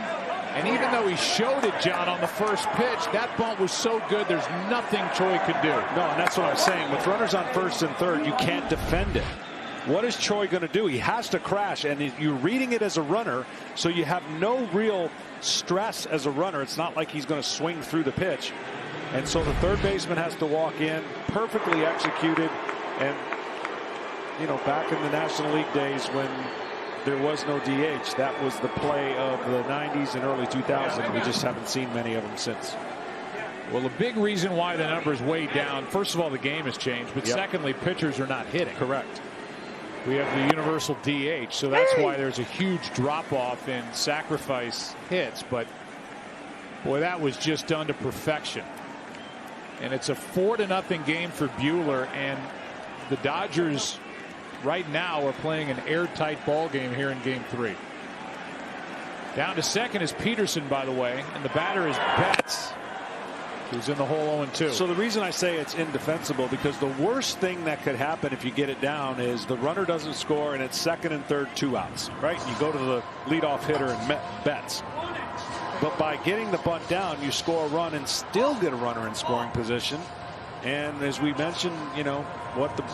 And even though he showed it, John, on the first pitch, that bunt was so good, there's nothing Choi could do. No, and that's what I'm saying. With runners on first and third, you can't defend it. What is Choi going to do? He has to crash, and you're reading it as a runner, so you have no real stress as a runner. It's not like he's going to swing through the pitch. And so the third baseman has to walk in, perfectly executed. And, you know, back in the National League days when there was no DH, that was the play of the 90s and early 2000s. We just haven't seen many of them since. Well, a big reason why the number is way down, first of all, the game has changed, but secondly, pitchers are not hitting. Correct. We have the universal DH, so that's why there's a huge drop-off in sacrifice hits. But, boy, that was just done to perfection. And it's a 4-0 game for Buehler, and the Dodgers right now are playing an airtight ball game here in Game 3. Down to second is Peterson, by the way, and the batter is Betts, who's in the hole 0-2. So the reason I say it's indefensible, because the worst thing that could happen if you get it down is the runner doesn't score and it's second and third, 2 outs, right? You go to the leadoff hitter and Betts. But by getting the bunt down, you score a run and still get a runner in scoring position. And as we mentioned, you know, what the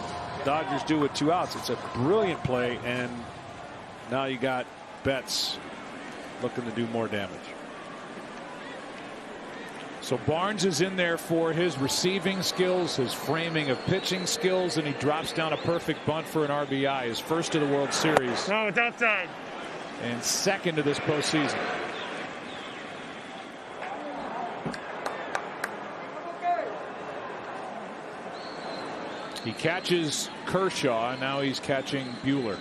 Dodgers do with 2 outs, it's a brilliant play. And now you got Betts looking to do more damage. So Barnes is in there for his receiving skills, his framing of pitching skills, and he drops down a perfect bunt for an RBI. His first of the World Series. No, it's outside. And second of this postseason. He catches Kershaw, and now he's catching Buehler.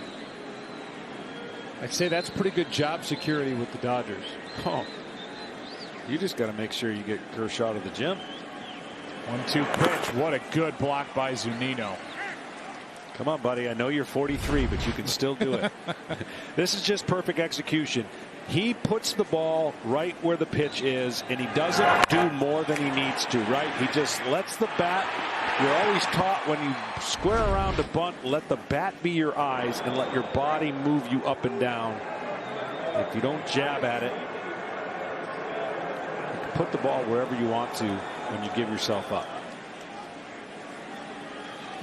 I'd say that's pretty good job security with the Dodgers. Oh, you just got to make sure you get Kershaw to the gym. 1-2 pitch. What a good block by Zunino. Come on, buddy. I know you're 43, but you can still do it. This is just perfect execution. He puts the ball right where the pitch is, and he doesn't do more than he needs to, right? He just lets the bat. You're always taught when you square around a bunt, let the bat be your eyes and let your body move you up and down. If you don't jab at it, you can put the ball wherever you want to when you give yourself up.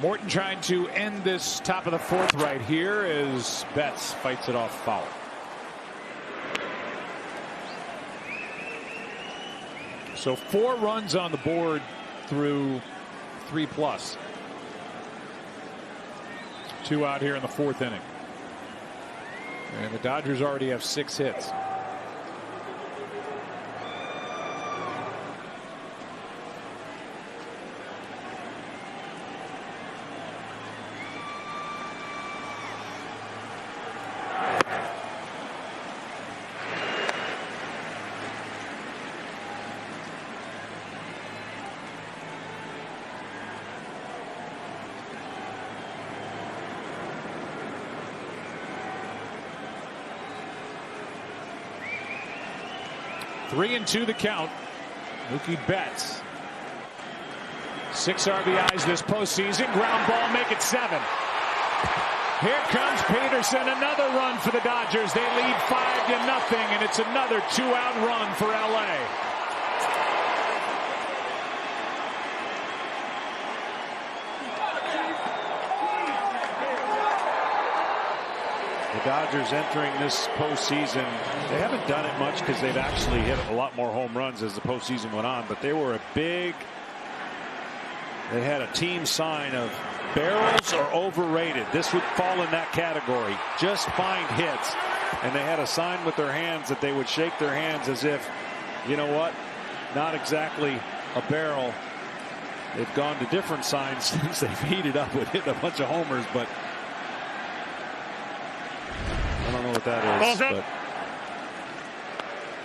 Morton trying to end this top of the fourth right here as Betts fights it off foul. So 4 runs on the board through 3+. 2 out here in the 4th inning. And the Dodgers already have 6 hits. Three and 2 the count. Mookie Betts. 6 RBIs this postseason. Ground ball, make it 7. Here comes Peterson. Another run for the Dodgers. They lead 5-0, and it's another 2-out run for LA. The Dodgers entering this postseason, they haven't done it much because they've actually hit a lot more home runs as the postseason went on, but they were they had a team sign of barrels are overrated. This would fall in that category. Just find hits. And they had a sign with their hands that they would shake their hands as if, you know what, not exactly a barrel. They've gone to different signs since they've heated up with hitting a bunch of homers, but I don't know what that is, but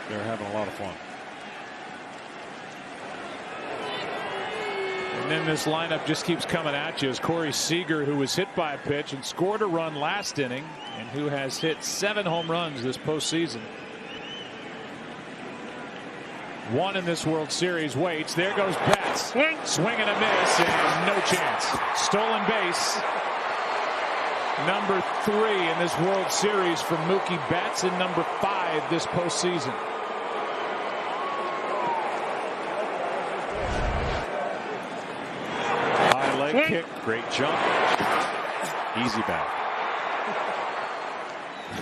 they're having a lot of fun. And then this lineup just keeps coming at you as Corey Seager, who was hit by a pitch and scored a run last inning, and who has hit 7 home runs this postseason. 1 in this World Series waits. There goes Betts. Swing and a miss, and no chance. Stolen base. Number 3 in this World Series for Mookie Betts, and number 5 this postseason. High leg kick, great jump, easy back.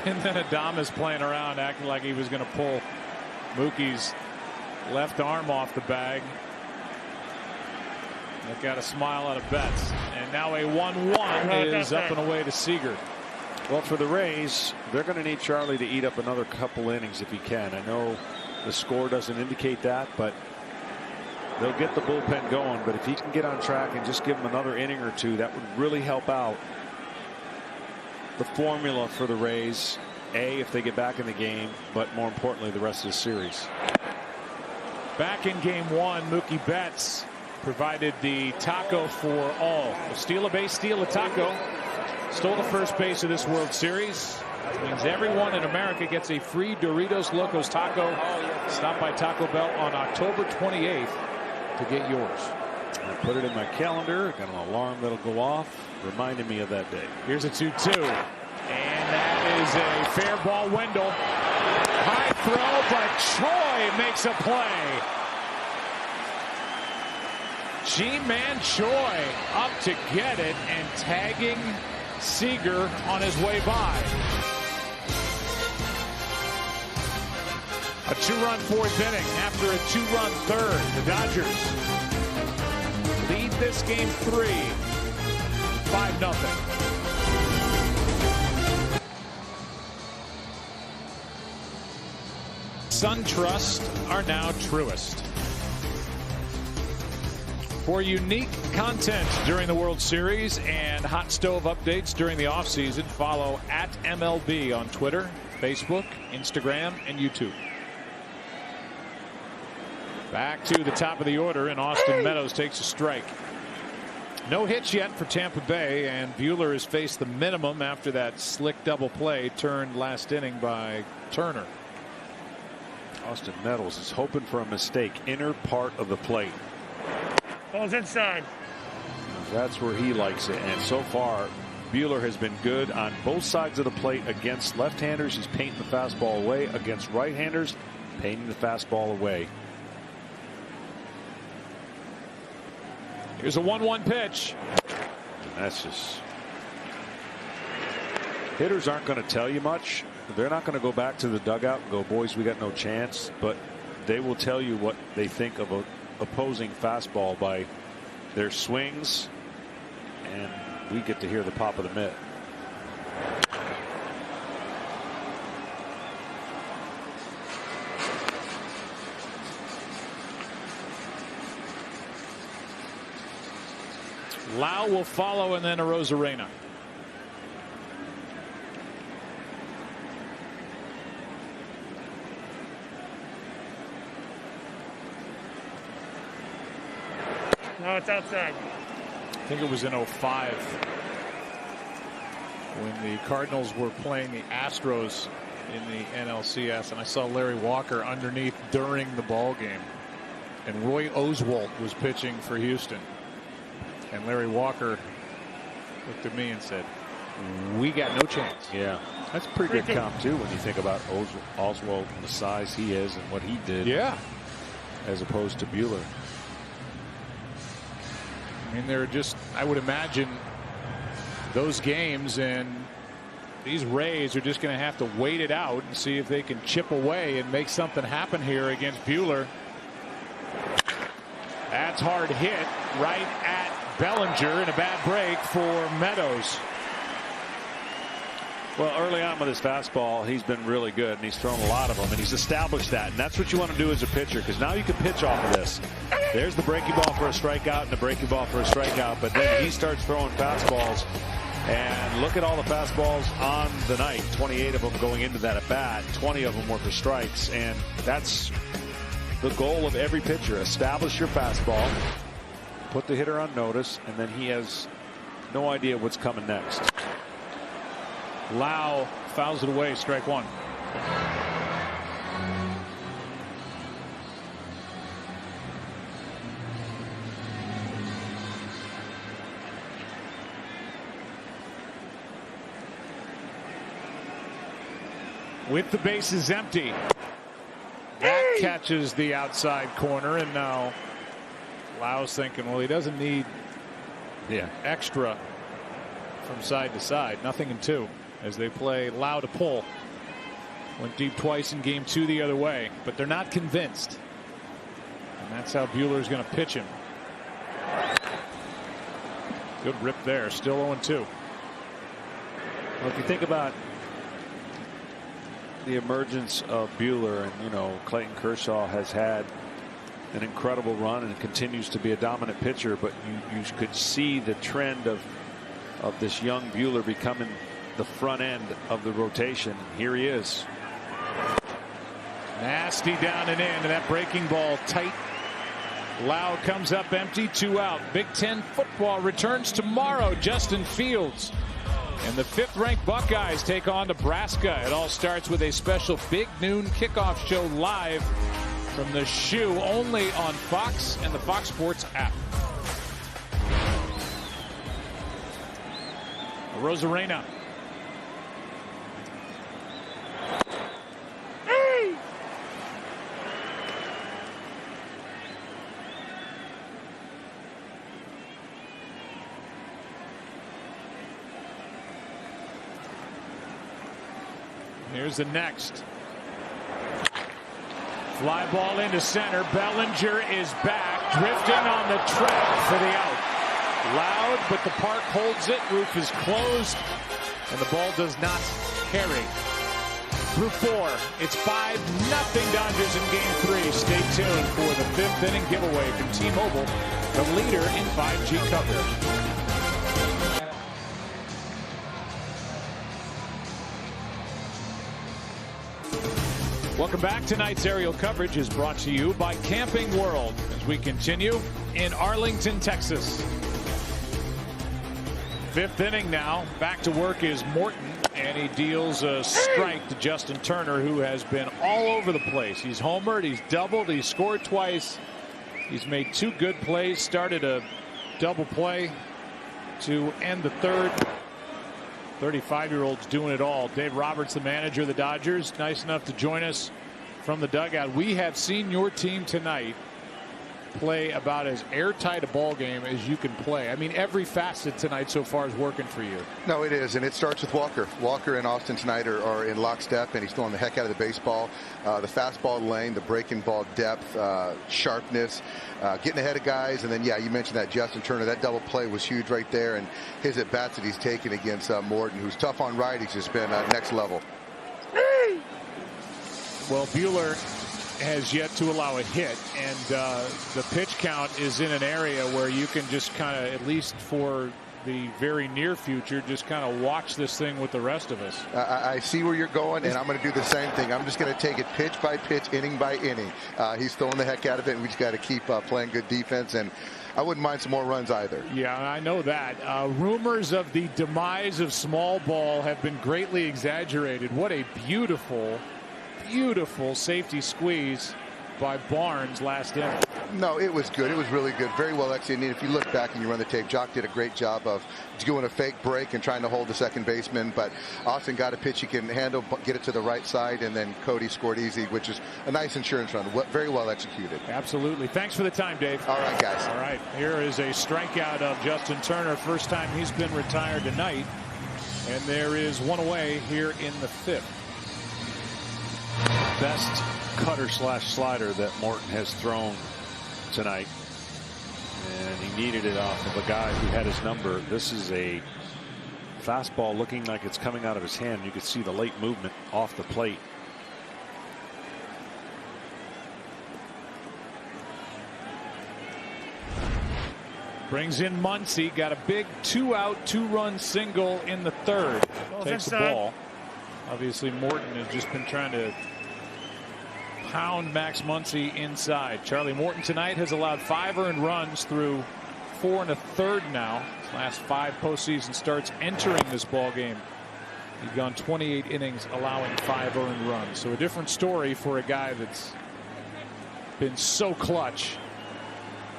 And then Adames playing around, acting like he was going to pull Mookie's left arm off the bag. That got a smile out of Betts. And now a 1-1 is up and away to Seager. Well, for the Rays, they're going to need Charlie to eat up another couple innings if he can. I know the score doesn't indicate that, but they'll get the bullpen going. But if he can get on track and just give him another inning or 2, that would really help out the formula for the Rays. If they get back in the game, but more importantly, the rest of the series. Back in game 1, Mookie Betts provided the taco for all. Steal a base, steal a taco. Stole the first base of this World Series. Which means everyone in America gets a free Doritos Locos taco. Stop by Taco Bell on October 28th to get yours. I put it in my calendar. Got an alarm that'll go off, reminding me of that day. Here's a 2-2. And that is a fair ball. Wendell. High throw, but Choi makes a play. G-Man Choi up to get it and tagging Seager on his way by. A 2-run fourth inning after a 2-run third. The Dodgers lead this game 5-0. SunTrust are now Truist. For unique content during the World Series and hot stove updates during the offseason, follow @MLB on Twitter, Facebook, Instagram, and YouTube. Back to the top of the order, and Austin Meadows takes a strike. No hits yet for Tampa Bay, and Buehler has faced the minimum after that slick double play turned last inning by Turner. Austin Meadows is hoping for a mistake, inner part of the plate. Ball's inside. That's where he likes it, and so far Buehler has been good on both sides of the plate. Against left-handers, he's painting the fastball away. Against right-handers, painting the fastball away. Here's a 1-1 pitch. And that's just, hitters aren't going to tell you much. They're not going to go back to the dugout and go, boys, we got no chance. But they will tell you what they think of an opposing fastball by their swings, and we get to hear the pop of the mitt. Lau will follow, and then Arozarena. No, it's outside. I think it was in 05 when the Cardinals were playing the Astros in the NLCS, and I saw Larry Walker underneath during the ball game, and Roy Oswalt was pitching for Houston, and Larry Walker looked at me and said, we got no chance. Yeah, that's a pretty good comp too when you think about Oswalt and the size he is and what he did. Yeah, as opposed to Buehler. I mean, they're just, I would imagine those games, and these Rays are just going to have to wait it out and see if they can chip away and make something happen here against Buehler. That's hard hit right at Bellinger, and a bad break for Meadows. Well, early on with his fastball, he's been really good, and he's thrown a lot of them, and he's established that, and that's what you want to do as a pitcher, because now you can pitch off of this. There's the breaking ball for a strikeout and the breaking ball for a strikeout, but then he starts throwing fastballs, and look at all the fastballs on the night. 28 of them going into that at bat, 20 of them were for strikes, and that's the goal of every pitcher. Establish your fastball, put the hitter on notice, and then he has no idea what's coming next. Lau fouls it away, strike one. With the bases empty, that catches the outside corner, and now Lau's thinking, well, he doesn't need extra from side to side. Nothing in two as they play Lau to pull. Went deep twice in game 2 the other way, but they're not convinced. And that's how Buehler's going to pitch him. Good rip there. Still 0-2. Well, if you think about the emergence of Buehler, and you know, Clayton Kershaw has had an incredible run and continues to be a dominant pitcher, but you could see the trend of this young Buehler becoming the front end of the rotation. Here he is. Nasty down and in, and that breaking ball tight. Lau comes up empty, 2 out. Big Ten football returns tomorrow. Justin Fields and the 5th-ranked Buckeyes take on Nebraska. It all starts with a special big noon kickoff show live from the Shoe, only on Fox and the Fox Sports app. Arozarena. Here's the next. Fly ball into center. Bellinger is back, drifting on the track for the out. Loud, but the park holds it. Roof is closed, and the ball does not carry. Through 4, it's 5-0 Dodgers in Game 3. Stay tuned for the 5th inning giveaway from T-Mobile, the leader in 5G coverage. Welcome back. Tonight's aerial coverage is brought to you by Camping World as we continue in Arlington, Texas. 5th inning now. Back to work is Morton, and he deals a strike to Justin Turner, who has been all over the place. He's homered, he's doubled, he's scored twice. He's made 2 good plays, started a double play to end the 3rd. 35-year-old's doing it all. Dave Roberts, the manager of the Dodgers, nice enough to join us from the dugout. We have seen your team tonight play about as airtight a ball game as you can play. I mean, every facet tonight so far is working for you. No, it is, and it starts with Walker. Walker and Austin tonight are in lockstep, and he's throwing the heck out of the baseball. The fastball lane, the breaking ball depth, sharpness, getting ahead of guys, and then, yeah, you mentioned that Justin Turner. That double play was huge right there, and his at-bats that he's taken against Morton, who's tough on righties, has been next level. Well, Buehler has yet to allow a hit, and the pitch count is in an area where you can just kind of, at least for the very near future, just kind of watch this thing with the rest of us. I see where you're going, and I'm going to do the same thing. I'm just going to take it pitch by pitch, inning by inning. He's throwing the heck out of it, and we just got to keep playing good defense, and I wouldn't mind some more runs either. Yeah, I know that. Rumors of the demise of small ball have been greatly exaggerated. What a beautiful safety squeeze by Barnes last inning. No, it was good. It was really good. Very well executed. If you look back and you run the tape, Jock did a great job of doing a fake break and trying to hold the second baseman, but Austin got a pitch he can handle, get it to the right side, and then Cody scored easy, which is a nice insurance run. Very well executed. Absolutely. Thanks for the time, Dave. All right, guys. All right. Here is a strikeout of Justin Turner. First time he's been retired tonight. And there is one away here in the 5th. Best cutter slash slider that Morton has thrown tonight, and he needed it off of a guy who had his number. This is a fastball looking like it's coming out of his hand. You could see the late movement off the plate. Brings in Muncy, got a big 2-out 2-run single in the 3rd. Takes the ball. Obviously Morton has just been trying to pound Max Muncy inside. Charlie Morton tonight has allowed 5 earned runs through 4 1/3 now. His last 5 postseason starts entering this ball game. He's gone 28 innings allowing 5 earned runs. So a different story for a guy that's been so clutch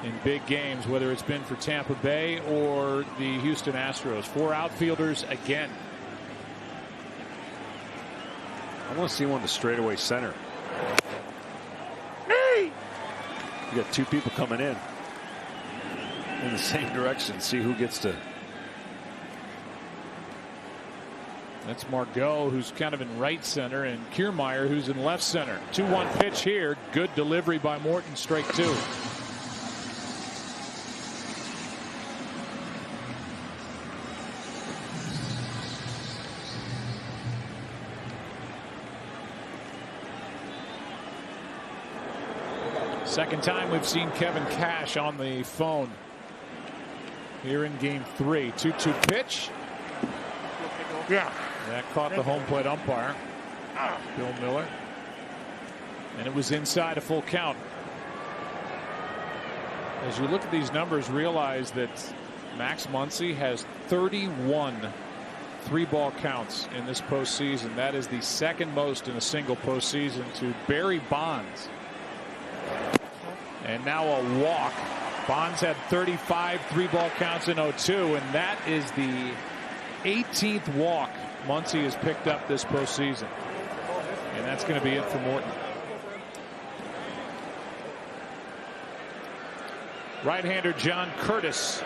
in big games, whether it's been for Tampa Bay or the Houston Astros. 4 outfielders again. I want to see one to straightaway center. You got 2 people coming in the same direction. See who gets to. That's Margot, who's kind of in right center, and Kiermaier, who's in left center. 2-1 pitch here. Good delivery by Morton. Strike 2. Second time we've seen Kevin Cash on the phone here in game 3. 2-2 pitch. Yeah. That caught the home plate umpire, Bill Miller. And it was inside a full count. As you look at these numbers, realize that Max Muncy has 31 3-ball counts in this postseason. That is the 2nd most in a single postseason to Barry Bonds. And now a walk. Bonds had 35 3-ball counts in 2002, and that is the 18th walk Muncy has picked up this postseason. And that's going to be it for Morton. Right-hander John Curtis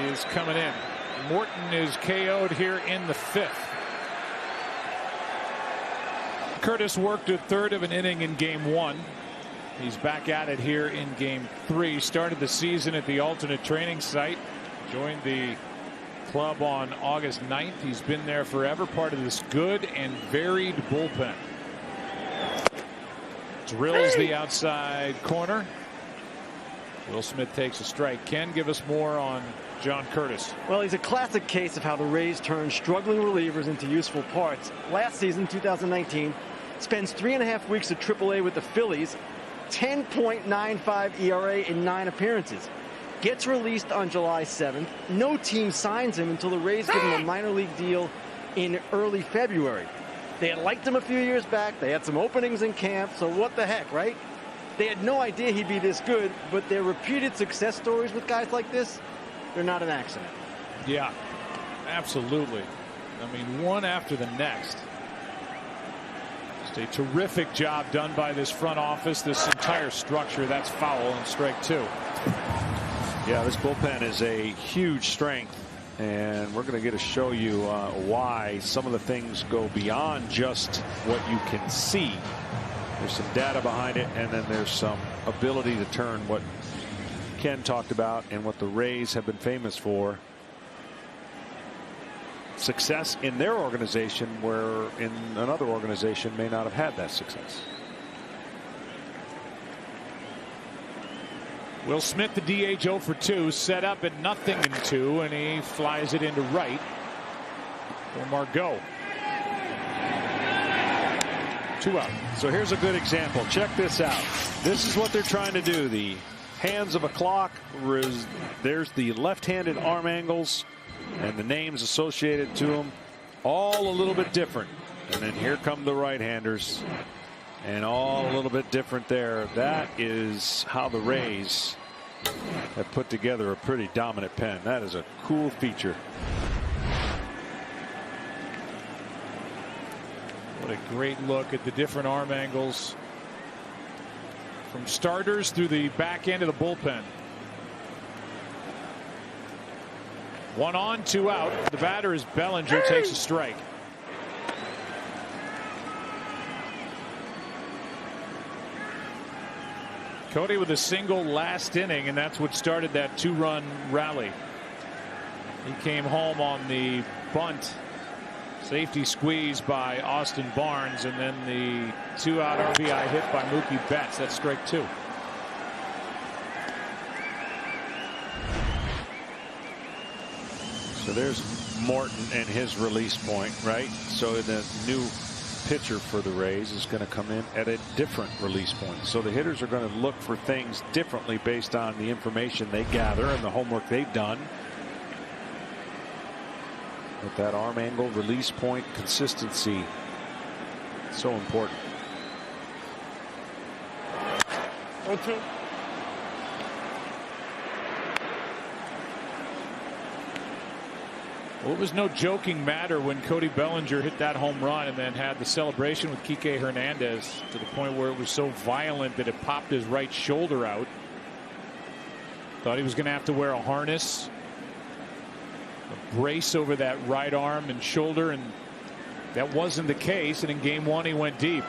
is coming in. Morton is KO'd here in the 5th. Curtis worked a third of an inning in game 1. He's back at it here in game 3. Started the season at the alternate training site. Joined the club on August 9th. He's been there forever, part of this good and varied bullpen. Drills the outside corner. Will Smith takes a strike. Ken, give us more on John Curtis. Well, he's a classic case of how the Rays turn struggling relievers into useful parts. Last season, 2019, spends 3.5 weeks at AAA with the Phillies, 10.95 ERA in 9 appearances. Gets released on July 7th. No team signs him until the Rays give him a minor league deal in early February. They had liked him a few years back. They had some openings in camp, so what the heck, right? They had no idea he'd be this good, but their repeated success stories with guys like this, they're not an accident. Yeah, absolutely. I mean, one after the next. Just a terrific job done by this front office, this entire structure. That's foul and strike 2. Yeah, this bullpen is a huge strength, and we're going to get to show you why some of the things go beyond just what you can see. There's some data behind it, and then there's some ability to turn what Ken talked about and what the Rays have been famous for. Success in their organization, where in another organization may not have had that success. Will Smith, the DH, 0 for 2, set up at 0-2, and he flies it into right for Margot. 2 out. So here's a good example. Check this out. This is what they're trying to do. The hands of a clock. There's the left-handed arm angles and the names associated to them. All a little bit different. And then here come the right-handers. And all a little bit different there. That is how the Rays have put together a pretty dominant pen. That is a cool feature. What a great look at the different arm angles from starters through the back end of the bullpen. 1 on, 2 out. The batter is Bellinger, takes a strike. Cody with a single last inning, and that's what started that 2-run rally. He came home on the bunt. Safety squeeze by Austin Barnes, and then the 2-out RBI hit by Mookie Betts. That's strike 2. So there's Morton and his release point, right? So the new pitcher for the Rays is going to come in at a different release point. So the hitters are going to look for things differently based on the information they gather and the homework they've done. With that arm angle, release point, consistency, so important. 0-2. Well, it was no joking matter when Cody Bellinger hit that home run and then had the celebration with Kike Hernandez, to the point where it was so violent that it popped his right shoulder out. Thought he was going to have to wear a harness, a brace over that right arm and shoulder, and that wasn't the case. And in game 1 he went deep.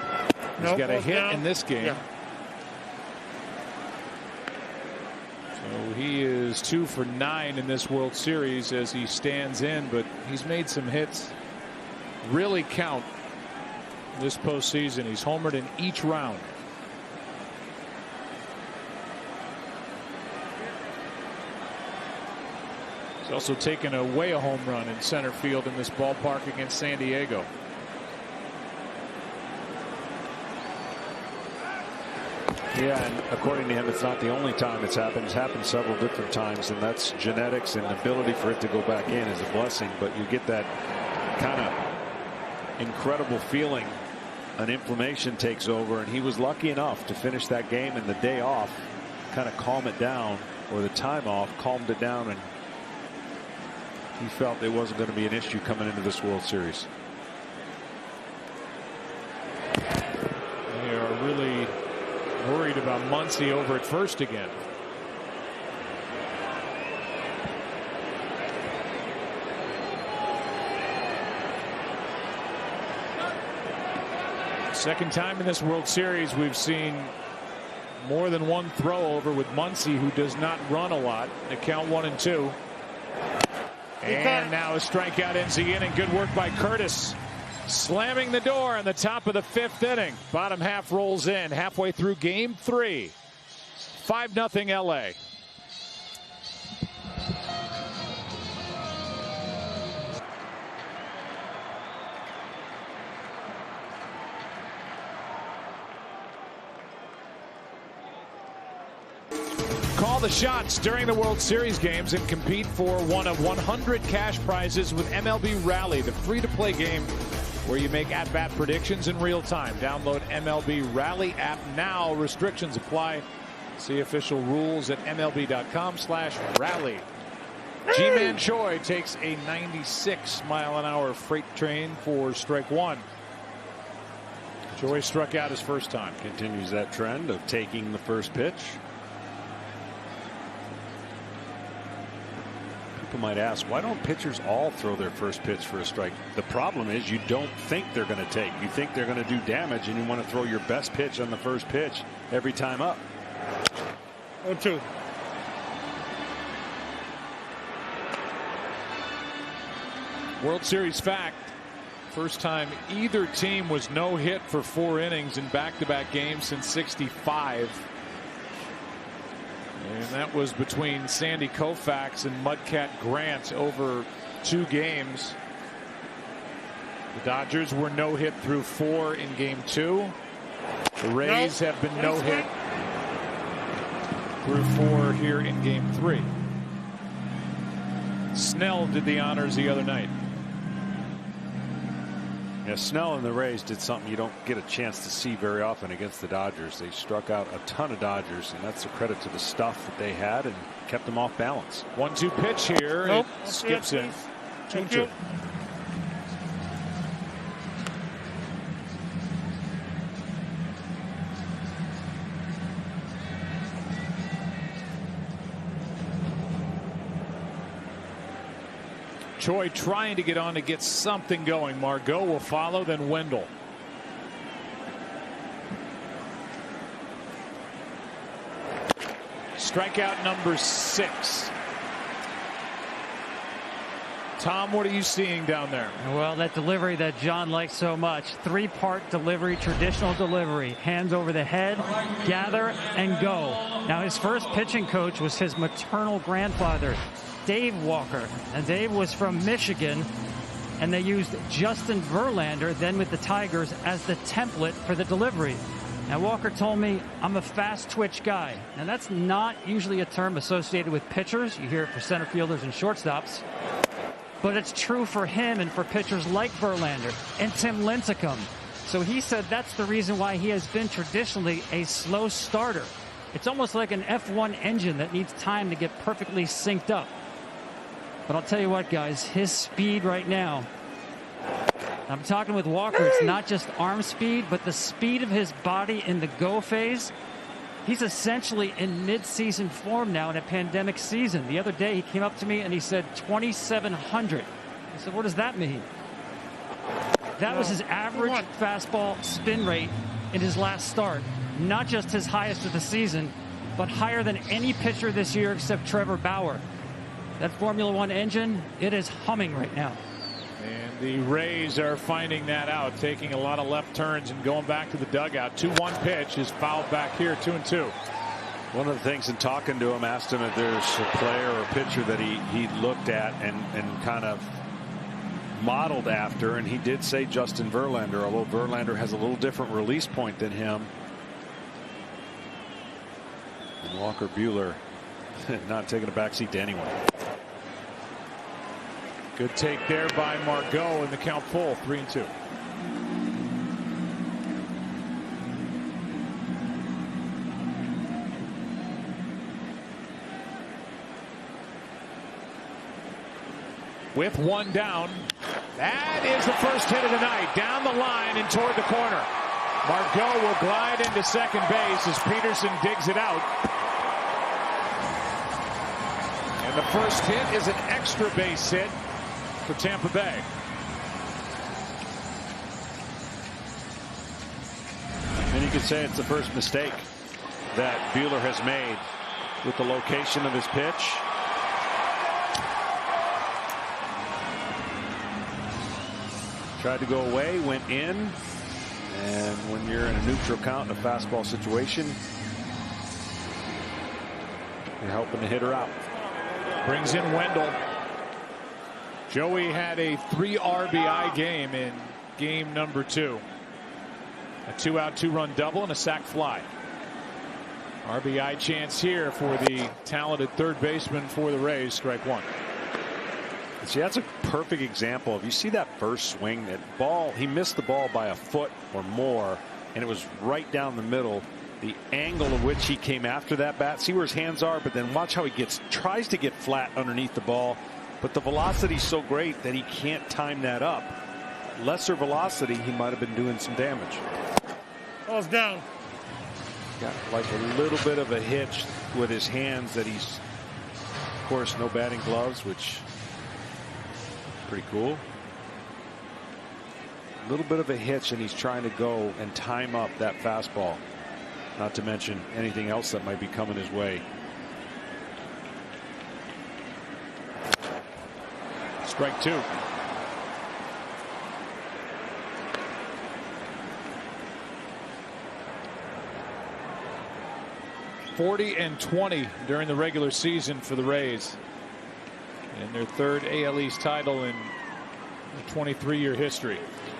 He's got a hit in this game. Yeah. So he is 2 for 9 in this World Series as he stands in, but he's made some hits really count this postseason. He's homered in each round. He's also taken away a home run in center field in this ballpark against San Diego. Yeah, and according to him, it's not the only time it's happened. It's happened several different times, and that's genetics, and the ability for it to go back in is a blessing. But you get that kind of incredible feeling. An inflammation takes over, and he was lucky enough to finish that game, and the day off kind of calm it down, or the time off calmed it down, and he felt it wasn't going to be an issue coming into this World Series. They are really worried about Muncy over at first again. Second time in this World Series we've seen more than one throw over with Muncy, who does not run a lot. They count 1-2. And now a strikeout ends the inning. Good work by Curtis. Slamming the door on the top of the 5th inning. Bottom half rolls in halfway through game 3. 5-0 LA. Call the shots during the World Series games and compete for one of 100 cash prizes with MLB Rally, the free-to-play game where you make at-bat predictions in real time. Download MLB Rally app now. Restrictions apply. See official rules at MLB.com/rally. Ji-Man Choi takes a 96-mile-an-hour freight train for strike 1. Choi struck out his first time. Continues that trend of taking the first pitch. People might ask, why don't pitchers all throw their first pitch for a strike? The problem is you don't think they're going to take. You think they're going to do damage, and you want to throw your best pitch on the first pitch every time up. 0-2. World Series fact. First time either team was no hit for 4 innings in back-to-back games since '65. And that was between Sandy Koufax and Mudcat Grant over 2 games. The Dodgers were no hit through 4 in game 2. The Rays have been no hit through 4 here in game 3. Snell did the honors the other night. Yeah, Snell and the Rays did something you don't get a chance to see very often against the Dodgers. They struck out a ton of Dodgers, and that's a credit to the stuff that they had and kept them off balance. 1-2 pitch here. Nope. It skips in. 2-2. Choi trying to get on to get something going. Margot will follow, then Wendell. Strikeout number 6. Tom, what are you seeing down there? Well, that delivery that John likes so much. 3-part delivery, traditional delivery. Hands over the head, gather, and go. Now, his first pitching coach was his maternal grandfather, Dave Walker. And Dave was from Michigan, and they used Justin Verlander, then with the Tigers, as the template for the delivery. Now, Walker told me, I'm a fast twitch guy. Now, that's not usually a term associated with pitchers. You hear it for center fielders and shortstops. But it's true for him and for pitchers like Verlander and Tim Lincecum. So he said that's the reason why he has been traditionally a slow starter. It's almost like an F1 engine that needs time to get perfectly synced up. But I'll tell you what, guys, his speed right now, I'm talking with Walker, it's not just arm speed, but the speed of his body in the go phase. He's essentially in mid-season form now in a pandemic season. The other day he came up to me and he said 2,700. I said, what does that mean? That was his average fastball spin rate in his last start. Not just his highest of the season, but higher than any pitcher this year except Trevor Bauer. That Formula One engine, it is humming right now. And the Rays are finding that out, taking a lot of left turns and going back to the dugout. 2-1 pitch is fouled back here, 2-2. One of the things in talking to him, asked him if there's a player or a pitcher that he looked at and kind of modeled after, and he did say Justin Verlander, although Verlander has a little different release point than him. And Walker Buehler not taking a backseat to anyone. Good take there by Margot, and the count full, 3-2. With 1 down, that is the first hit of the night, down the line and toward the corner. Margot will glide into second base as Peterson digs it out. And the first hit is an extra base hit for Tampa Bay. could say it's the first mistake that Buehler has made with the location of his pitch. Tried to go away, went in, and when you're in a neutral count in a fastball situation, you're helping the hitter out. Brings in Wendell. Joey had a 3 RBI game in game number 2. A 2-out, 2-run double and a sac fly. RBI chance here for the talented third baseman for the Rays. Strike 1. See, that's a perfect example. If you see that first swing, that ball, he missed the ball by a foot or more, and it was right down the middle. The angle of which he came after that bat, see where his hands are, but then watch how he tries to get flat underneath the ball, but the velocity's so great that he can't time that up. Lesser velocity, he might have been doing some damage. Ball's down. Got like a little bit of a hitch with his hands that he's, of course, no batting gloves, which pretty cool. A little bit of a hitch, and he's trying to go and time up that fastball. Not to mention anything else that might be coming his way. Strike 2. .40-20 during the regular season for the Rays. And their third AL East title in a 23-year history.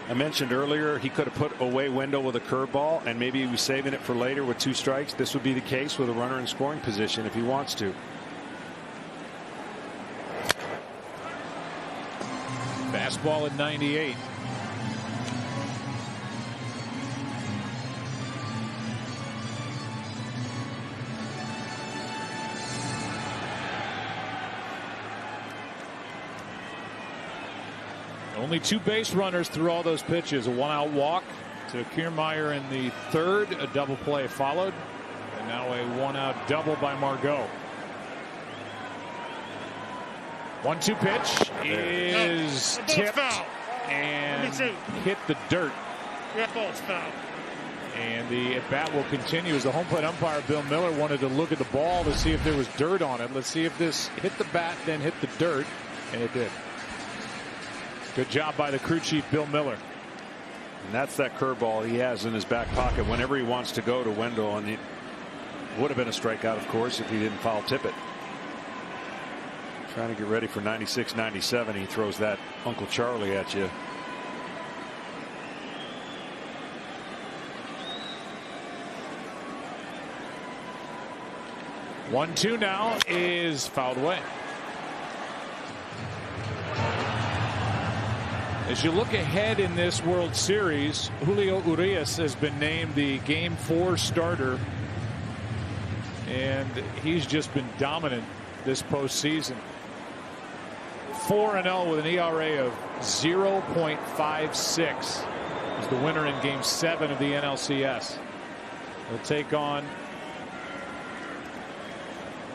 I mentioned earlier he could have put away Wendell with a curveball, and maybe he was saving it for later with 2 strikes. This would be the case with a runner in scoring position if he wants to. Fastball at 98. Only 2 base runners through all those pitches. A 1-out walk to Kiermaier in the 3rd. A double play followed. And now a 1-out double by Margot. 1-2 pitch is tipped and hit the dirt. That ball's foul. And the at bat will continue as the home plate umpire Bill Miller wanted to look at the ball to see if there was dirt on it. Let's see if this hit the bat, then hit the dirt, and it did. Good job by the crew chief Bill Miller. And that's that curveball he has in his back pocket whenever he wants to go to Wendell, and it would have been a strikeout, of course, if he didn't foul tip it. Trying to get ready for 96, 97. He throws that Uncle Charlie at you. One-two now is fouled away. As you look ahead in this World Series, Julio Urias has been named the Game 4 starter, and he's just been dominant this postseason. 4-0 with an ERA of 0.56. He's the winner in Game 7 of the NLCS. He'll take on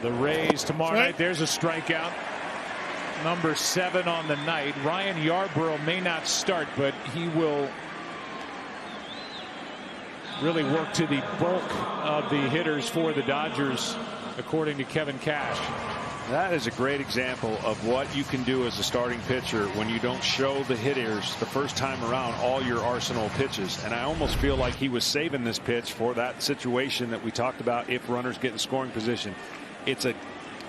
the Rays tomorrow night. There's a strikeout. Number 7 on the night. Ryan Yarbrough may not start, but he will really work to the bulk of the hitters for the Dodgers, according to Kevin Cash. That is a great example of what you can do as a starting pitcher when you don't show the hitters the first time around all your arsenal of pitches. And I almost feel like he was saving this pitch for that situation that we talked about if runners get in scoring position. It's a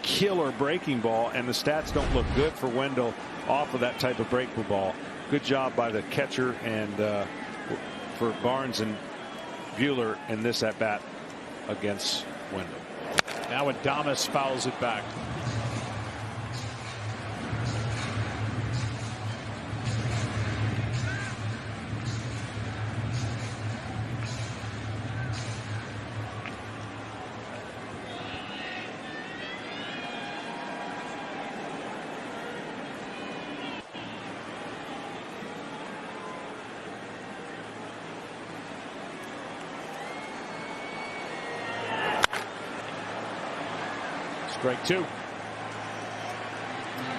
killer breaking ball, and the stats don't look good for Wendell off of that type of breakable ball. Good job by the catcher and for Barnes and Buehler in this at bat against Wendell. Now Adames fouls it back. Strike 2.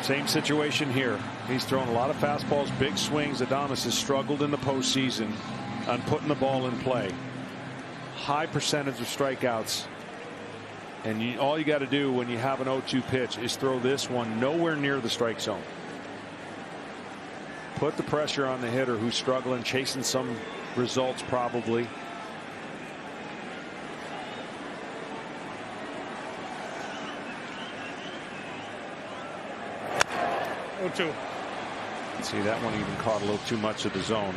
Same situation here. He's thrown a lot of fastballs, big swings. Adames has struggled in the postseason on putting the ball in play. high percentage of strikeouts. And all you got to do when you have an 0-2 pitch is throw this one nowhere near the strike zone. Put the pressure on the hitter who's struggling, chasing some results probably. See, that one even caught a little too much of the zone.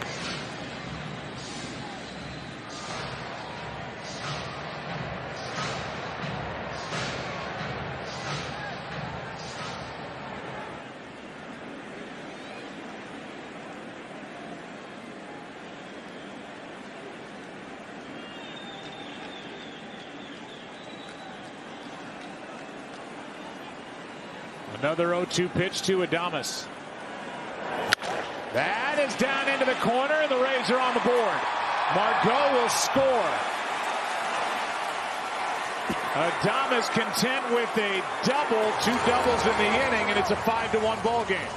Another 0-2 pitch to Adames. That is down into the corner, and the Rays are on the board. Margot will score. Adames content with a double, 2 doubles in the inning, and it's a 5-1 ball game.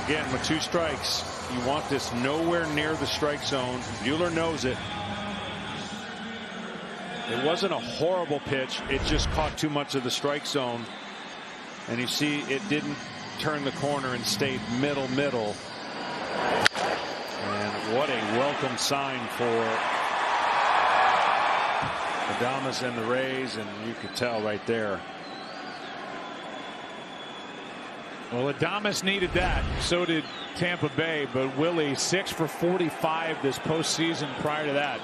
Again, with 2 strikes, you want this nowhere near the strike zone. Buehler knows it. It wasn't a horrible pitch. It just caught too much of the strike zone. And you see it didn't turn the corner and stayed middle. And what a welcome sign for Adames and the Rays. And you could tell right there. Well, Adames needed that. So did Tampa Bay. But Willie, 6 for 45 this postseason prior to that.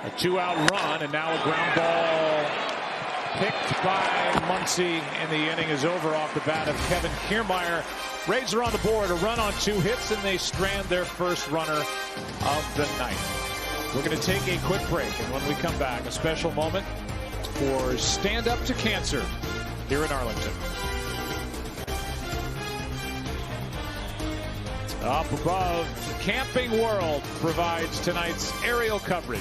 A 2-out run, and now a ground ball picked by Muncy, and the inning is over off the bat of Kevin Kiermaier. Rays are on the board, a run on 2 hits, and they strand their first runner of the night. We're going to take a quick break, and when we come back, a special moment for Stand Up to Cancer here in Arlington. Up above, Camping World provides tonight's aerial coverage.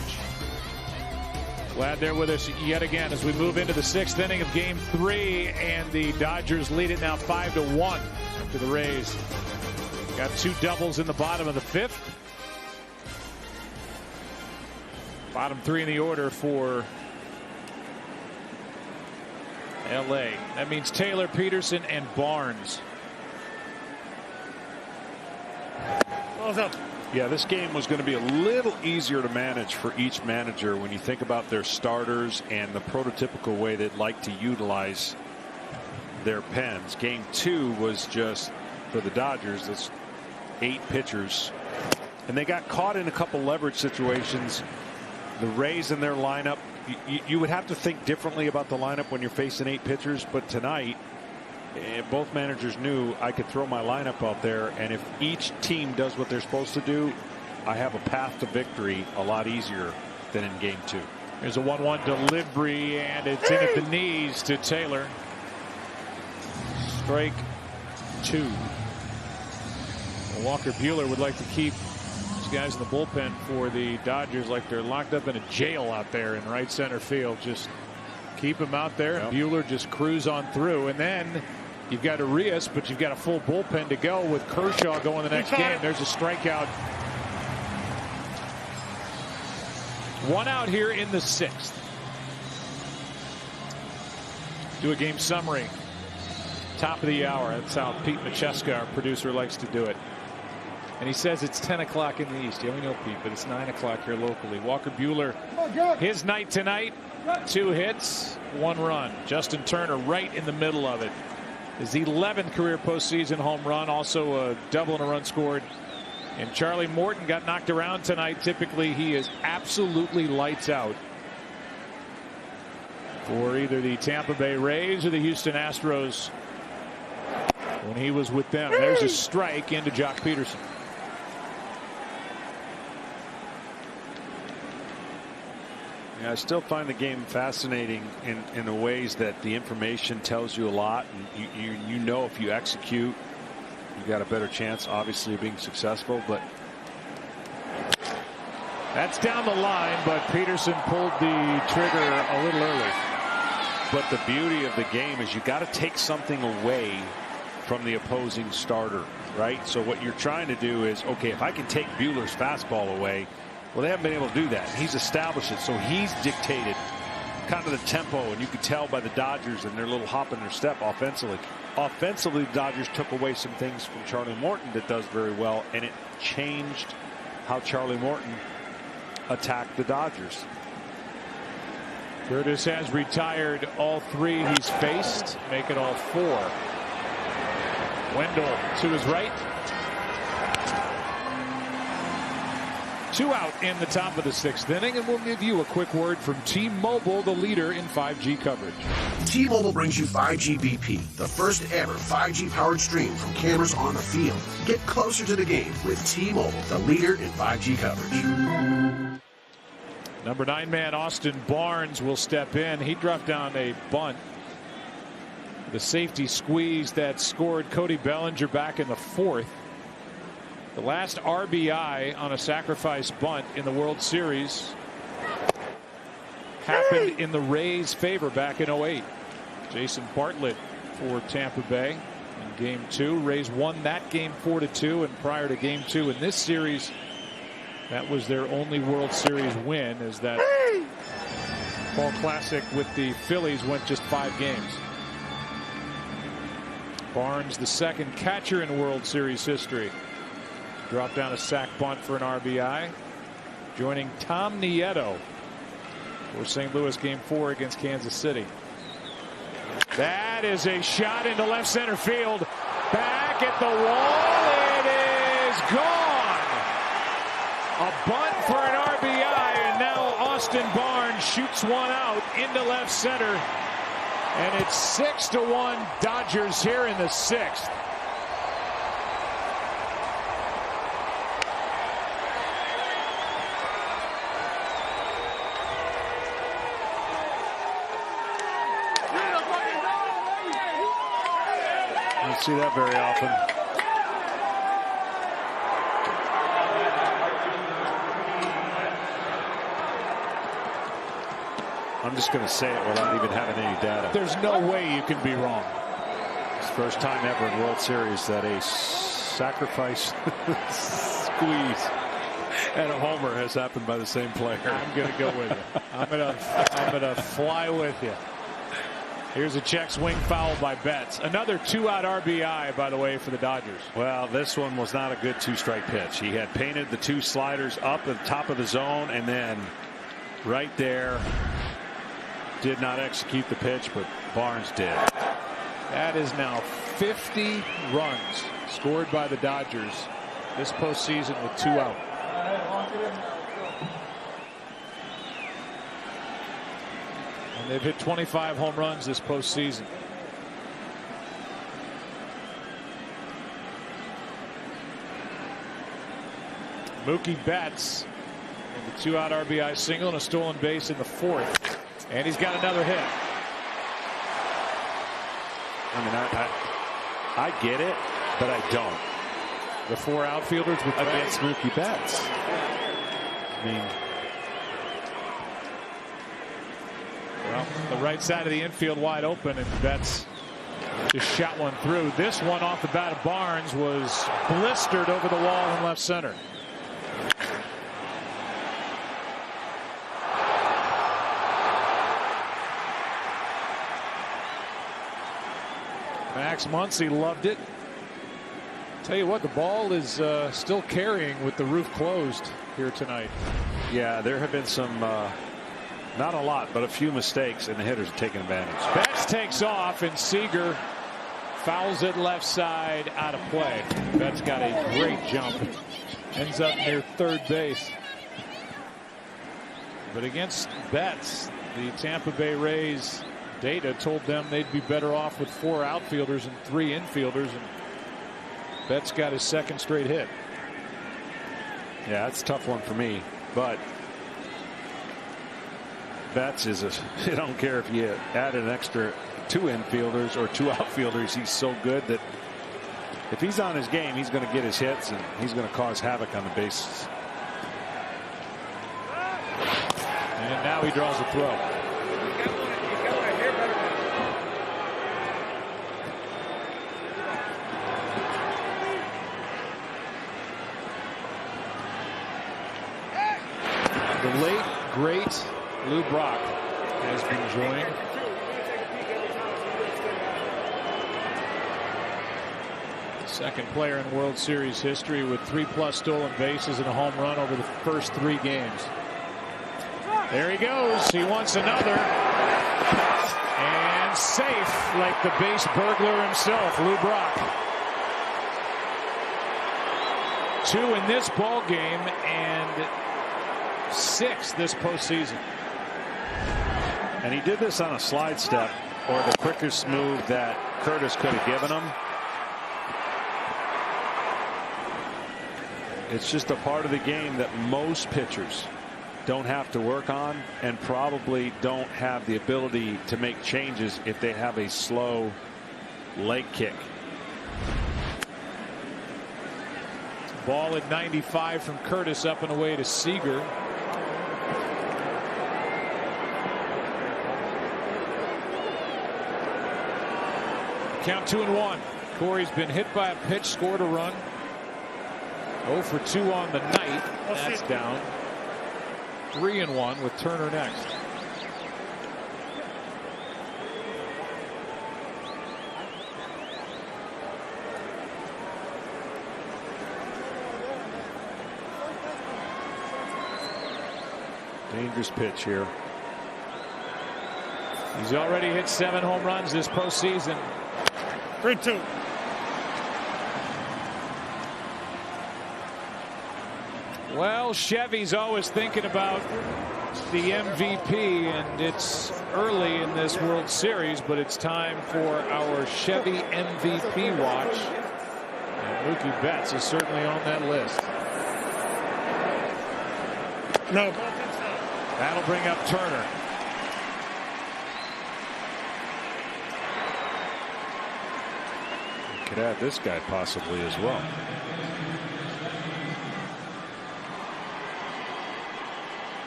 Glad they're with us yet again as we move into the 6th inning of Game 3, and the Dodgers lead it now 5-1 to the Rays. Got 2 doubles in the bottom of the 5th. Bottom 3 in the order for LA. That means Taylor, Peterson, and Barnes. Ball's up. Yeah, this game was going to be a little easier to manage for each manager when you think about their starters and the prototypical way they'd like to utilize their pens. Game 2 was just for the Dodgers. That's 8 pitchers, and they got caught in a couple leverage situations. The Rays in their lineup, you would have to think differently about the lineup when you're facing 8 pitchers, but tonight both managers knew I could throw my lineup out there, and if each team does what they're supposed to do, I have a path to victory a lot easier than in Game 2. There's a 1-1 delivery, and it's in at the knees to Taylor. Strike 2. Walker Buehler would like to keep these guys in the bullpen for the Dodgers like they're locked up in a jail out there in right center field. Just keep them out there, and Buehler just cruise on through. And then you've got Arias, but you've got a full bullpen to go with Kershaw going the next game. There's a strikeout. 1 out here in the 6th. Do a game summary. Top of the hour. That's how Pete Macheska, our producer, likes to do it. And he says it's 10 o'clock in the East. Yeah, we know, Pete, but it's 9 o'clock here locally. Walker Buehler, his night tonight. 2 hits, 1 run. Justin Turner right in the middle of it. His 11th career postseason home run, also a double and a run scored. And Charlie Morton got knocked around tonight. Typically, he is absolutely lights out for either the Tampa Bay Rays or the Houston Astros when he was with them. There's a strike into Jock Peterson. Yeah, I still find the game fascinating in the ways that the information tells you a lot, and you know if you execute, you got a better chance, obviously, of being successful. But that's down the line, but Peterson pulled the trigger a little early. But the beauty of the game is you got to take something away from the opposing starter. right? So what you're trying to do is, okay, if I can take Buehler's fastball away, well, they haven't been able to do that. He's established it, so he's dictated kind of the tempo, and you could tell by the Dodgers and their little hop in their step offensively. Offensively, the Dodgers took away some things from Charlie Morton that does very well, and it changed how Charlie Morton attacked the Dodgers. Curtis has retired all 3 he's faced, make it all 4. Wendell to his right. 2 out in the top of the 6th inning, and we'll give you a quick word from T-Mobile, the leader in 5G coverage. T-Mobile brings you 5G BP, the first ever 5G powered stream from cameras on the field. Get closer to the game with T-Mobile, the leader in 5G coverage. Number 9 man Austin Barnes will step in. He dropped down a bunt. The safety squeeze that scored Cody Bellinger back in the 4th. The last RBI on a sacrifice bunt in the World Series happened in the Rays' favor back in 08. Jason Bartlett for Tampa Bay in Game 2. Rays won that game 4-2, and prior to Game 2 in this series, that was their only World Series win, as that Fall Classic with the Phillies went just 5 games. Barnes, the second catcher in World Series history. Dropped down a sac bunt for an RBI. Joining Tom Nieto for St. Louis Game 4 against Kansas City. That is a shot into left center field. Back at the wall. It is gone. A bunt for an RBI, and now Austin Barnes shoots one out into left center. And it's 6-1 Dodgers here in the 6th. You don't see that very often. I'm just going to say it without even having any data. There's no way you can be wrong. It's the first time ever in World Series that a sacrifice squeeze and a homer has happened by the same player. I'm going to go with you. I'm going to fly with you. Here's a check swing foul by Betts. Another 2-out RBI, by the way, for the Dodgers. Well, this one was not a good 2-strike pitch. He had painted the 2 sliders up at the top of the zone, and then right there did not execute the pitch, but Barnes did. That is now 50 runs scored by the Dodgers this postseason with 2 out. And they've hit 25 home runs this postseason. Mookie Betts and the 2-out RBI single and a stolen base in the 4th. And he's got another hit. I mean, I get it, but I don't. The 4 outfielders with against Mookie Betts. I mean, well, the right side of the infield wide open, and Betts just shot one through. This one off the bat of Barnes was blistered over the wall in left center. Max Muncy loved it. Tell you what, the ball is still carrying with the roof closed here tonight. Yeah, there have been some, not a lot, but a few mistakes, and the hitters are taking advantage. Betts takes off, and Seager fouls it left side out of play. Betts got a great jump. Ends up near third base. But against Betts, the Tampa Bay Rays data told them they'd be better off with 4 outfielders and 3 infielders, and Betts got his 2nd straight hit. Yeah, that's a tough one for me, but Betts is I don't care if you add an extra 2 infielders or 2 outfielders, he's so good that if he's on his game, he's going to get his hits and he's going to cause havoc on the bases. And now he draws a throw. The late, great Lou Brock has been joined. Second player in World Series history with 3+ stolen bases and a home run over the first 3 games. There he goes. He wants another. And safe like the base burglar himself, Lou Brock. 2 in this ball game and 6 this postseason. And he did this on a slide step, or the quickest move that Curtis could have given him. It's just a part of the game that most pitchers don't have to work on, and probably don't have the ability to make changes if they have a slow leg kick. Ball at 95 from Curtis, up and away to Seager. Count 2-1. Corey's been hit by a pitch, scored a run. 0 for 2 on the night. That's down. 3-1 with Turner next. Dangerous pitch here. He's already hit 7 home runs this postseason. 3-2. Well, Chevy's always thinking about the MVP, and it's early in this World Series, but it's time for our Chevy MVP watch. And Mookie Betts is certainly on that list. No. That'll bring up Turner. Could add this guy possibly as well.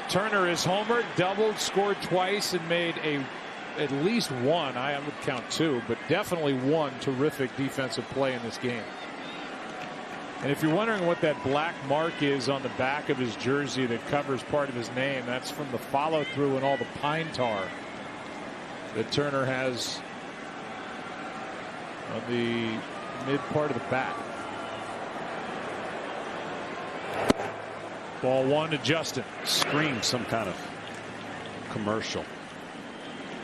Turner is homered, doubled, scored twice, and made at least one, I would count 2, but definitely one terrific defensive play in this game. And if you're wondering what that black mark is on the back of his jersey that covers part of his name, that's from the follow through and all the pine tar that Turner has on the mid part of the bat. Ball 1 to Justin. Screams some kind of commercial,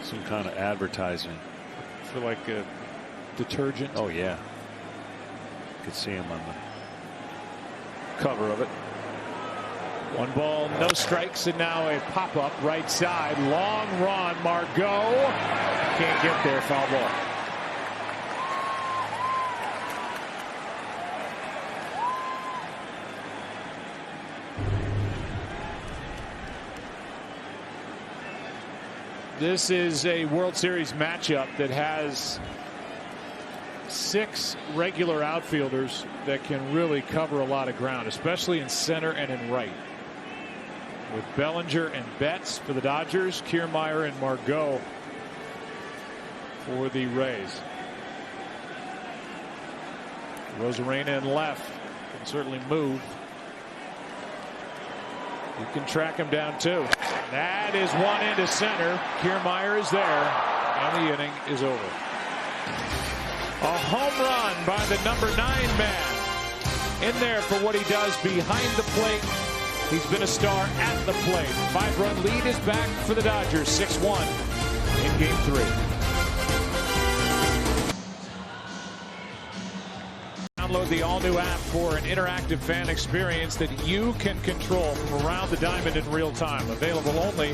some kind of advertisement for like a detergent. Oh yeah, you could see him on the cover of it. 1 ball, no strikes, and now a pop-up right side. Long run, Margot can't get there. Foul ball. This is a World Series matchup that has 6 regular outfielders that can really cover a lot of ground, especially in center and in right. With Bellinger and Betts for the Dodgers, Kiermaier and Margot for the Rays. Rosarena in left can certainly move. You can track him down too. That is one into center. Kiermaier is there, and the inning is over. A home run by the number 9 man. In there for what he does behind the plate. He's been a star at the plate. 5-run lead is back for the Dodgers. 6-1 in Game 3. Download the all-new app for an interactive fan experience that you can control from around the diamond in real time. Available only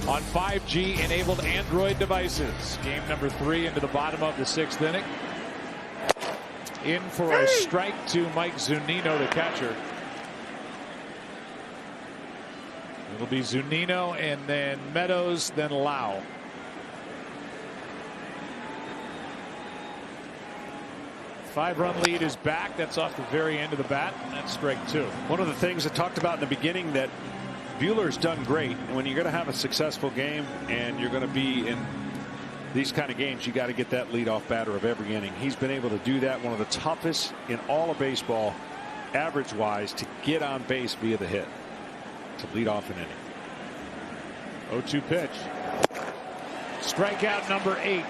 on 5G-enabled Android devices. Game number 3 into the bottom of the 6th inning. In for a strike to Mike Zunino, the catcher. It'll be Zunino and then Meadows, then Lau. Five-run lead is back. That's off the very end of the bat, and that's strike 2. One of the things I talked about in the beginning that Buehler's done great. And when you're going to have a successful game and you're going to be in these kind of games, you got to get that leadoff batter of every inning. He's been able to do that. One of the toughest in all of baseball, average-wise, to get on base via the hit, to lead off an inning. 0-2 pitch. Strikeout number 8.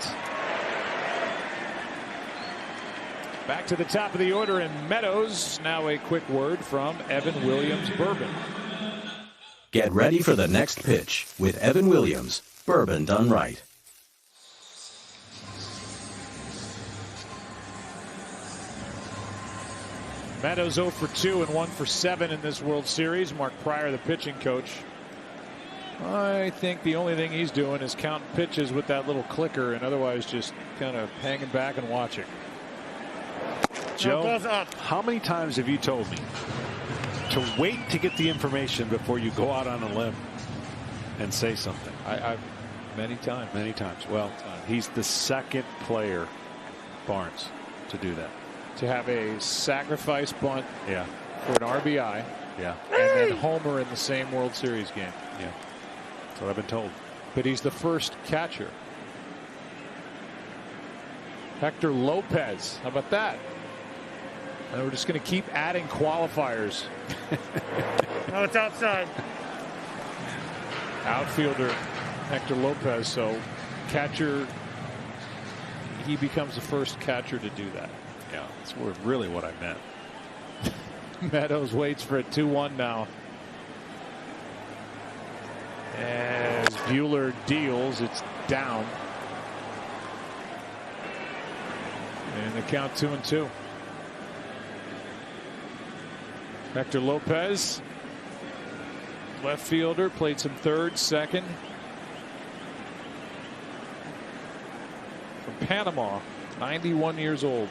Back to the top of the order in Meadows. Now a quick word from Evan Williams Bourbon. Get ready for the next pitch with Evan Williams, bourbon done right. Meadows 0 for 2 and 1 for 7 in this World Series. Mark Prior, the pitching coach. I think the only thing he's doing is counting pitches with that little clicker and otherwise just kind of hanging back and watching. Joe, how many times have you told me to wait to get the information before you go out on a limb and say something? Many times. Many times. Well, he's the second player, Barnes, to do that. To have a sacrifice bunt Yeah. for an RBI Yeah. and then homer in the same World Series game. Yeah. That's what I've been told. But he's the first catcher. Hector Lopez. How about that? And we're just going to keep adding qualifiers. No, it's outside. Outfielder Hector Lopez. So catcher, he becomes the first catcher to do that. Yeah, that's really what I meant. Meadows waits for a 2-1 now. As Buehler deals, it's down. And the count 2-2. Hector Lopez, left fielder, played some third, second. From Panama, 91 years old.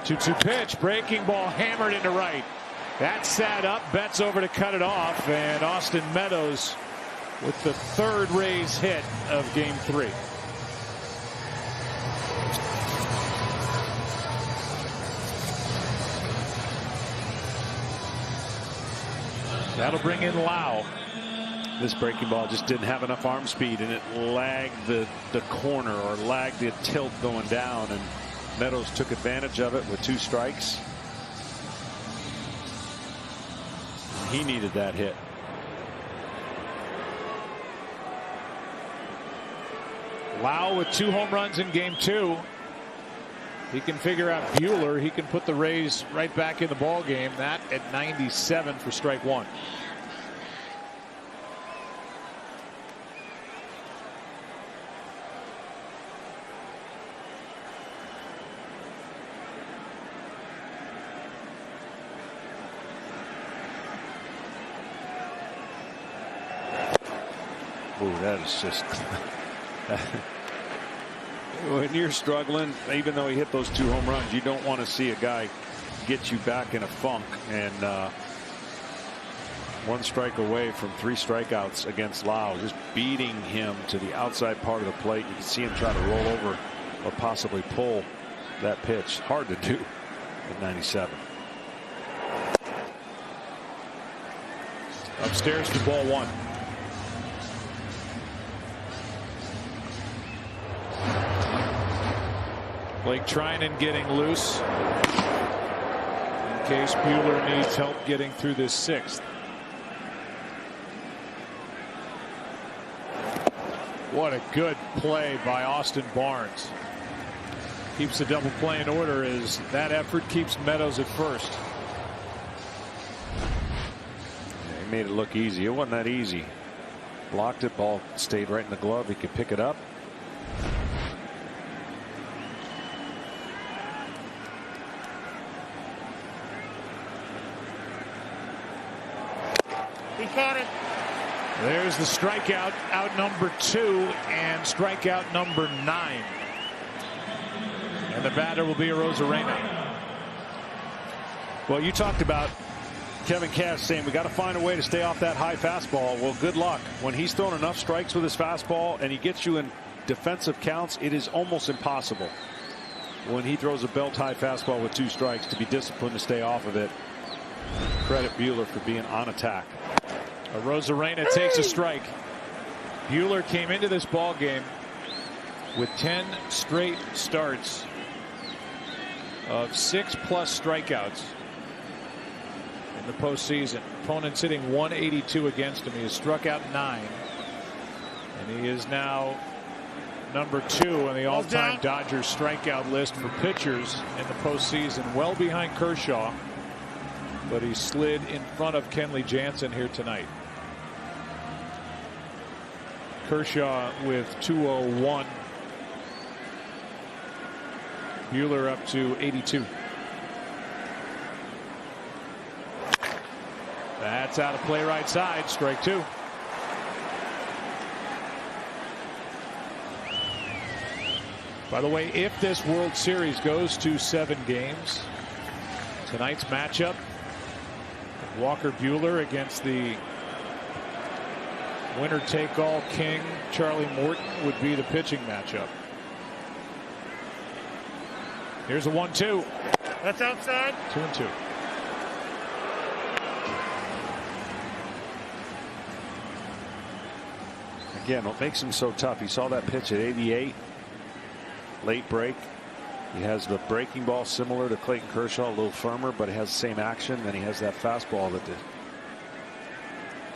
Two-two pitch, breaking ball hammered into right. That's sat up. Betts over to cut it off, and Austin Meadows with the third Rays hit of Game 3. That'll bring in Lau. This breaking ball just didn't have enough arm speed, and it lagged the corner or lagged the tilt going down, and Meadows took advantage of it with 2 strikes. He needed that hit. Lau with 2 home runs in Game 2. He can figure out Buehler. He can put the Rays right back in the ball game. That at 97 for strike 1. Ooh, that is just when you're struggling, even though he hit those 2 home runs, you don't want to see a guy get you back in a funk. And 1 strike away from 3 strikeouts against Lau, just beating him to the outside part of the plate. You can see him try to roll over or possibly pull that pitch. Hard to do at 97. Upstairs for ball 1. Blake Treinen getting loose in case Buehler needs help getting through this 6th. What a good play by Austin Barnes. Keeps the double play in order as that effort keeps Meadows at first. He made it look easy. It wasn't that easy. Blocked it. Ball stayed right in the glove. He could pick it up. He caught it. There's the strikeout, out number 2 and strikeout number 9. And the batter will be Arozarena. Well, you talked about Kevin Cash saying we got to find a way to stay off that high fastball. Well, good luck. When he's thrown enough strikes with his fastball and he gets you in defensive counts, it is almost impossible when he throws a belt high fastball with 2 strikes to be disciplined to stay off of it. Credit Buehler for being on attack. Arozarena takes a strike. Buehler came into this ball game with 10 straight starts of 6+ strikeouts. in the postseason. Opponents hitting 182 against him. He has struck out 9. And he is now number 2 on the all-time Dodgers strikeout list for pitchers in the postseason, well behind Kershaw. But he slid in front of Kenley Jansen here tonight. Kershaw with 201. Buehler up to 82. That's out of play right side. Strike 2. By the way, if this World Series goes to 7 games, tonight's matchup, Walker Buehler against the winner-take-all king Charlie Morton would be the pitching matchup. Here's a 1-2. That's outside. 2-2. Again, what makes him so tough, he saw that pitch at 88, late break. He has the breaking ball similar to Clayton Kershaw, a little firmer, but it has the same action. Then he has that fastball that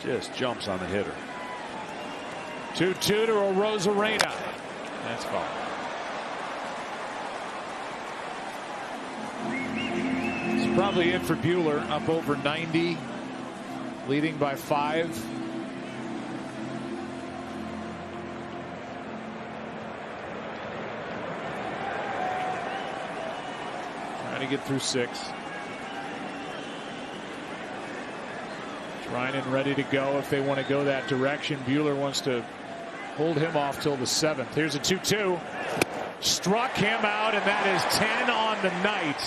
just jumps on the hitter. 2-2 to Arozarena. That's foul. It's probably it for Buehler. Up over 90, leading by 5. Trying to get through 6. Treinen ready to go if they want to go that direction. Buehler wants to hold him off till the 7th. Here's a 2-2. Struck him out, and that is 10 on the night.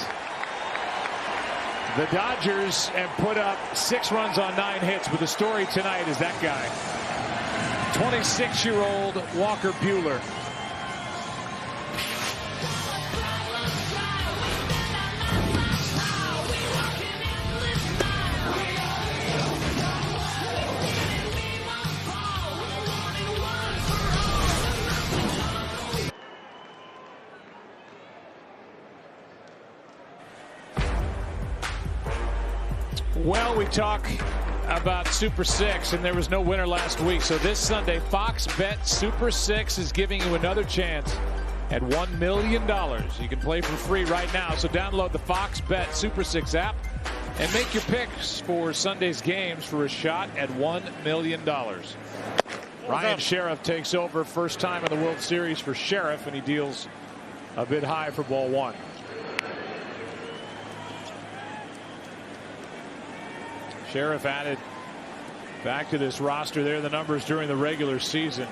The Dodgers have put up 6 runs on 9 hits, but the story tonight is that guy. 26-year-old Walker Buehler. Well, we talk about Super 6, and there was no winner last week. So this Sunday, Fox Bet Super 6 is giving you another chance at $1 million. You can play for free right now. So download the Fox Bet Super 6 app and make your picks for Sunday's games for a shot at $1 million. Ryan Sheriff takes over, first time in the World Series for Sheriff, and he deals a bit high for ball 1. Sheriff added back to this roster. There are the numbers during the regular season.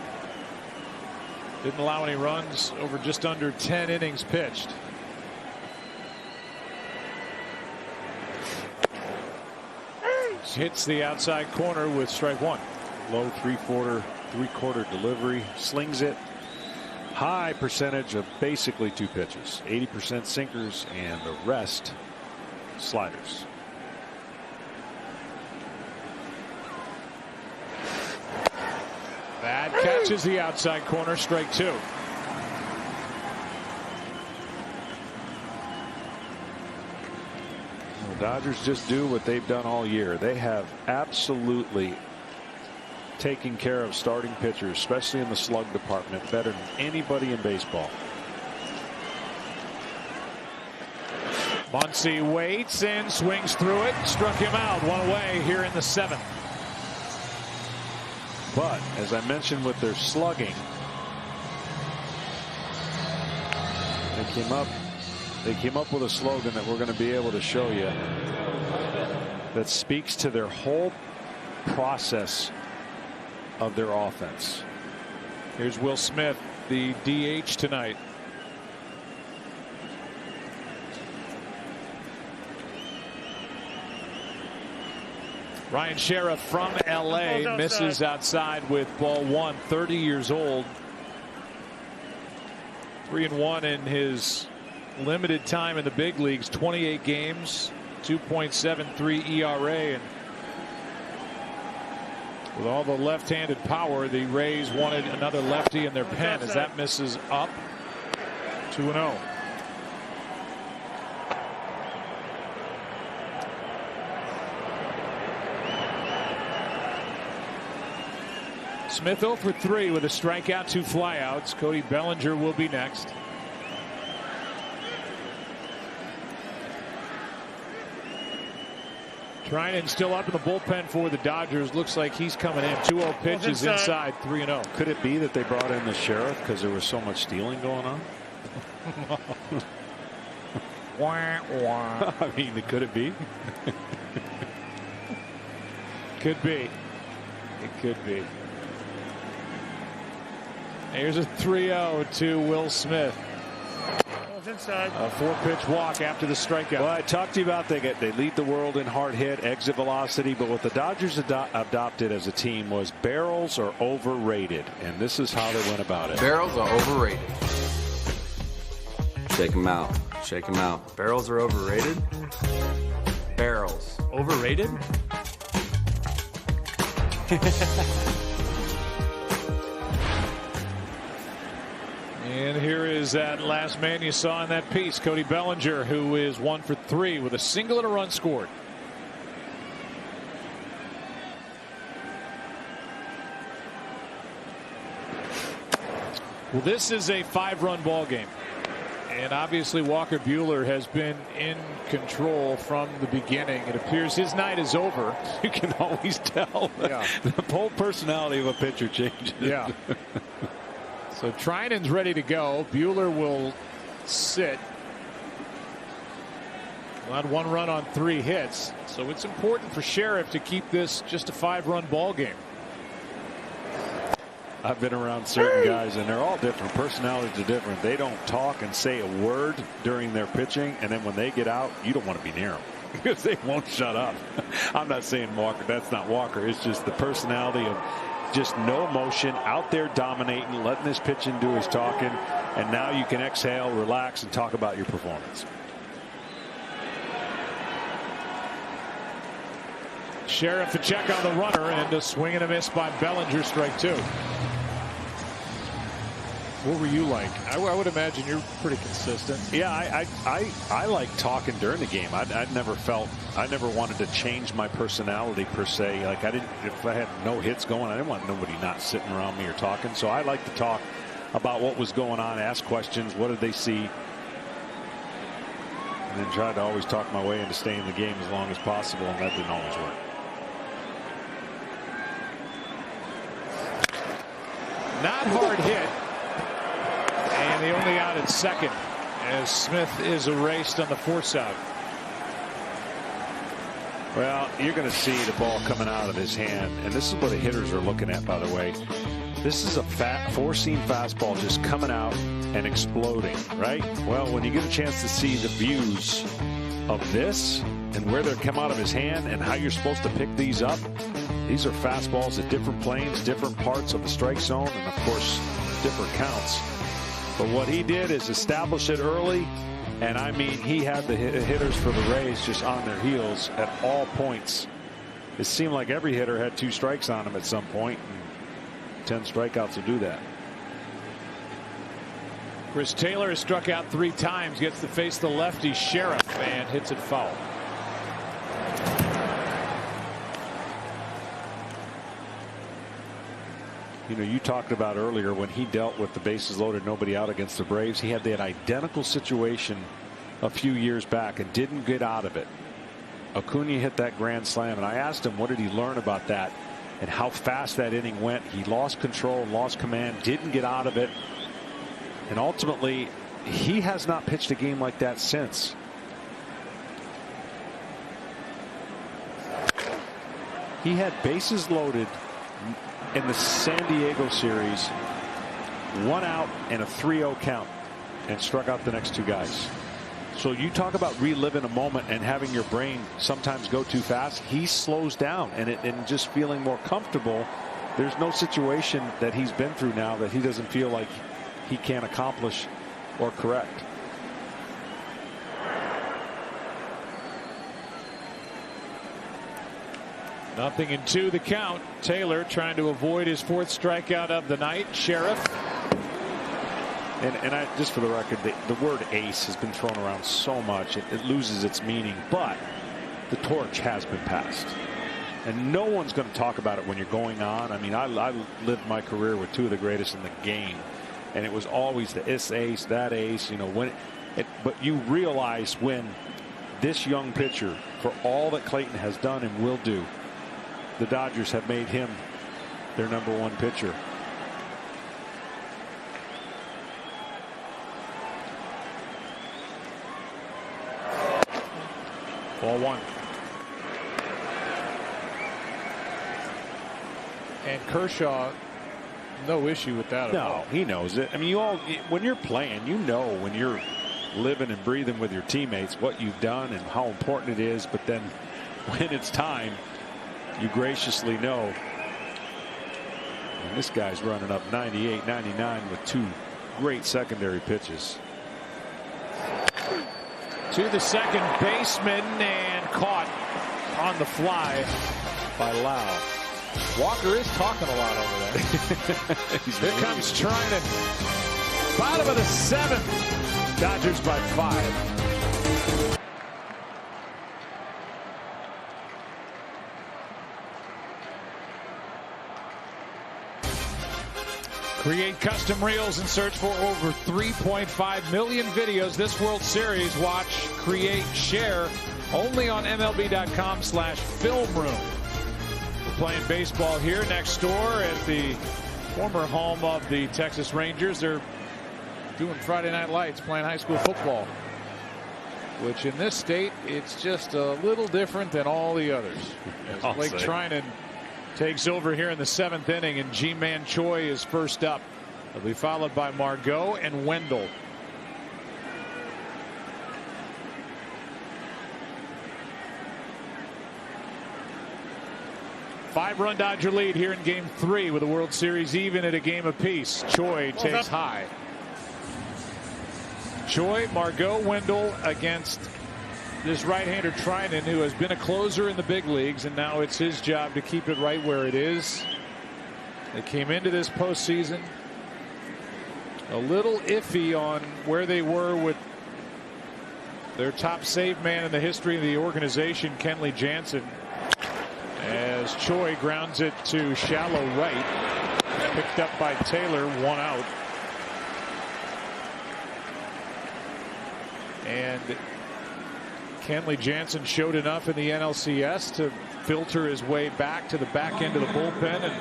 Didn't allow any runs over just under 10 innings pitched. Hits the outside corner with strike 1. Low three-quarter delivery. Slings it. High percentage of basically 2 pitches. 80% sinkers and the rest sliders. That catches the outside corner, strike 2. The Dodgers just do what they've done all year. They have absolutely taken care of starting pitchers, especially in the slug department, better than anybody in baseball. Muncy waits and swings through it. Struck him out, 1 away here in the 7th. But as I mentioned with their slugging, they came up with a slogan that we're going to be able to show you that speaks to their whole process of their offense. Here's Will Smith, the DH tonight. Ryan Sheriff from LA misses outside with ball 1, 30 years old. 3-1 in his limited time in the big leagues, 28 games, 2.73 ERA, and with all the left-handed power, the Rays wanted another lefty in their pen as that misses up. 2-0. Smith 0 for 3 with a strikeout, 2 flyouts. Cody Bellinger will be next. Treinen still up in the bullpen for the Dodgers. Looks like he's coming in. 2-0 pitch is inside, 3-0. Could it be that they brought in the sheriff because there was so much stealing going on? I mean, could it be? Could be. It could be. Here's a 3-0 to Will Smith. Inside. A 4-pitch walk after the strikeout. Well, I talked to you about they lead the world in hard hit, exit velocity, but what the Dodgers adopted as a team was barrels are overrated, and this is how they went about it. Barrels are overrated. Shake them out. Shake them out. Barrels are overrated. Barrels. Overrated? And here is that last man you saw in that piece, Cody Bellinger, who is 1 for 3 with a single and a run scored. Well, this is a 5-run ball game. And obviously Walker Buehler has been in control from the beginning. It appears his night is over. You can always tell. Yeah. The whole personality of a pitcher changes. Yeah. So Treinen's ready to go. Buehler will sit. Allowed 1 run on 3 hits. So it's important for Sheriff to keep this just a 5-run ball game. I've been around certain guys, and they're all different. Personalities are different. They don't talk and say a word during their pitching, and then when they get out, you don't want to be near them because they won't shut up. I'm not saying Walker. That's not Walker. It's just the personality of just no emotion, out there dominating, letting this pitching do his talking, and now you can exhale, relax, and talk about your performance. Sheriff a check on the runner, and a swing and a miss by Bellinger, strike 2. What were you like? I would imagine you're pretty consistent. Yeah, I like talking during the game. I never wanted to change my personality per se. Like if I had no hits going, I didn't want nobody not sitting around me or talking. So I like to talk about what was going on, ask questions, what did they see, and then try to always talk my way into staying in the game as long as possible, and that didn't always work. Not hard hit. And the only out at second as Smith is erased on the force out. Well, you're going to see the ball coming out of his hand, and this is what the hitters are looking at, by the way. This is a four-seam fastball just coming out and exploding, right? Well, when you get a chance to see the views of this and where they come out of his hand and how you're supposed to pick these up, these are fastballs at different planes, different parts of the strike zone, and of course, different counts. But what he did is establish it early, and I mean, he had the hitters for the Rays just on their heels at all points. It seemed like every hitter had 2 strikes on him at some point, and 10 strikeouts will do that. Chris Taylor has struck out 3 times, gets to face the lefty Sheriff, and hits it foul. You know, you talked about earlier when he dealt with the bases loaded, nobody out against the Braves. He had that identical situation a few years back and didn't get out of it. Acuna hit that grand slam, and I asked him what did he learn about that and how fast that inning went. He lost control, lost command, didn't get out of it, and ultimately he has not pitched a game like that since. He had bases loaded in the San Diego series, 1 out and a 3-0 count, and struck out the next 2 guys. So you talk about reliving a moment and having your brain sometimes go too fast. He slows down and just feeling more comfortable. There's no situation that he's been through now that he doesn't feel like he can't accomplish or correct. Nothing in 2 the count. Taylor trying to avoid his 4th strikeout of the night. Sheriff. And I, just for the record, the word ace has been thrown around so much it loses its meaning, but the torch has been passed. And no one's going to talk about it when you're going on. I mean, I lived my career with two of the greatest in the game, and it was always this ace, that ace, you know, but you realize when this young pitcher, for all that Clayton has done and will do, the Dodgers have made him their #1 pitcher. Ball 1. And Kershaw, no issue with that at all. No, he knows it. I mean, when you're playing, you know when you're living and breathing with your teammates what you've done and how important it is. But then when it's time, you graciously know. And this guy's running up 98, 99 with 2 great secondary pitches. To the second baseman and caught on the fly by Lau. Walker is talking a lot over there. Here comes Treinen. Bottom of the 7th. Dodgers by 5. Create custom reels and search for over 3.5 million videos this World Series. Watch, create, share only on MLB.com/filmroom. We're playing baseball here next door at the former home of the Texas Rangers. They're doing Friday Night Lights, playing high school football, which in this state, it's just a little different than all the others. As Blake Treinen takes over here in the 7th inning, and Ji-Man Choi is first up. He'll be followed by Margot and Wendell. Five-run Dodger lead here in Game 3 with the World Series even at a game apiece. Choi takes high. Choi, Margot, Wendell against this right-hander Treinen, who has been a closer in the big leagues, and now it's his job to keep it right where it is. They came into this postseason a little iffy on where they were with their top save man in the history of the organization, Kenley Jansen, as Choi grounds it to shallow right, picked up by Taylor, 1 out. And Kenley Jansen showed enough in the NLCS to filter his way back to the back end of the bullpen, and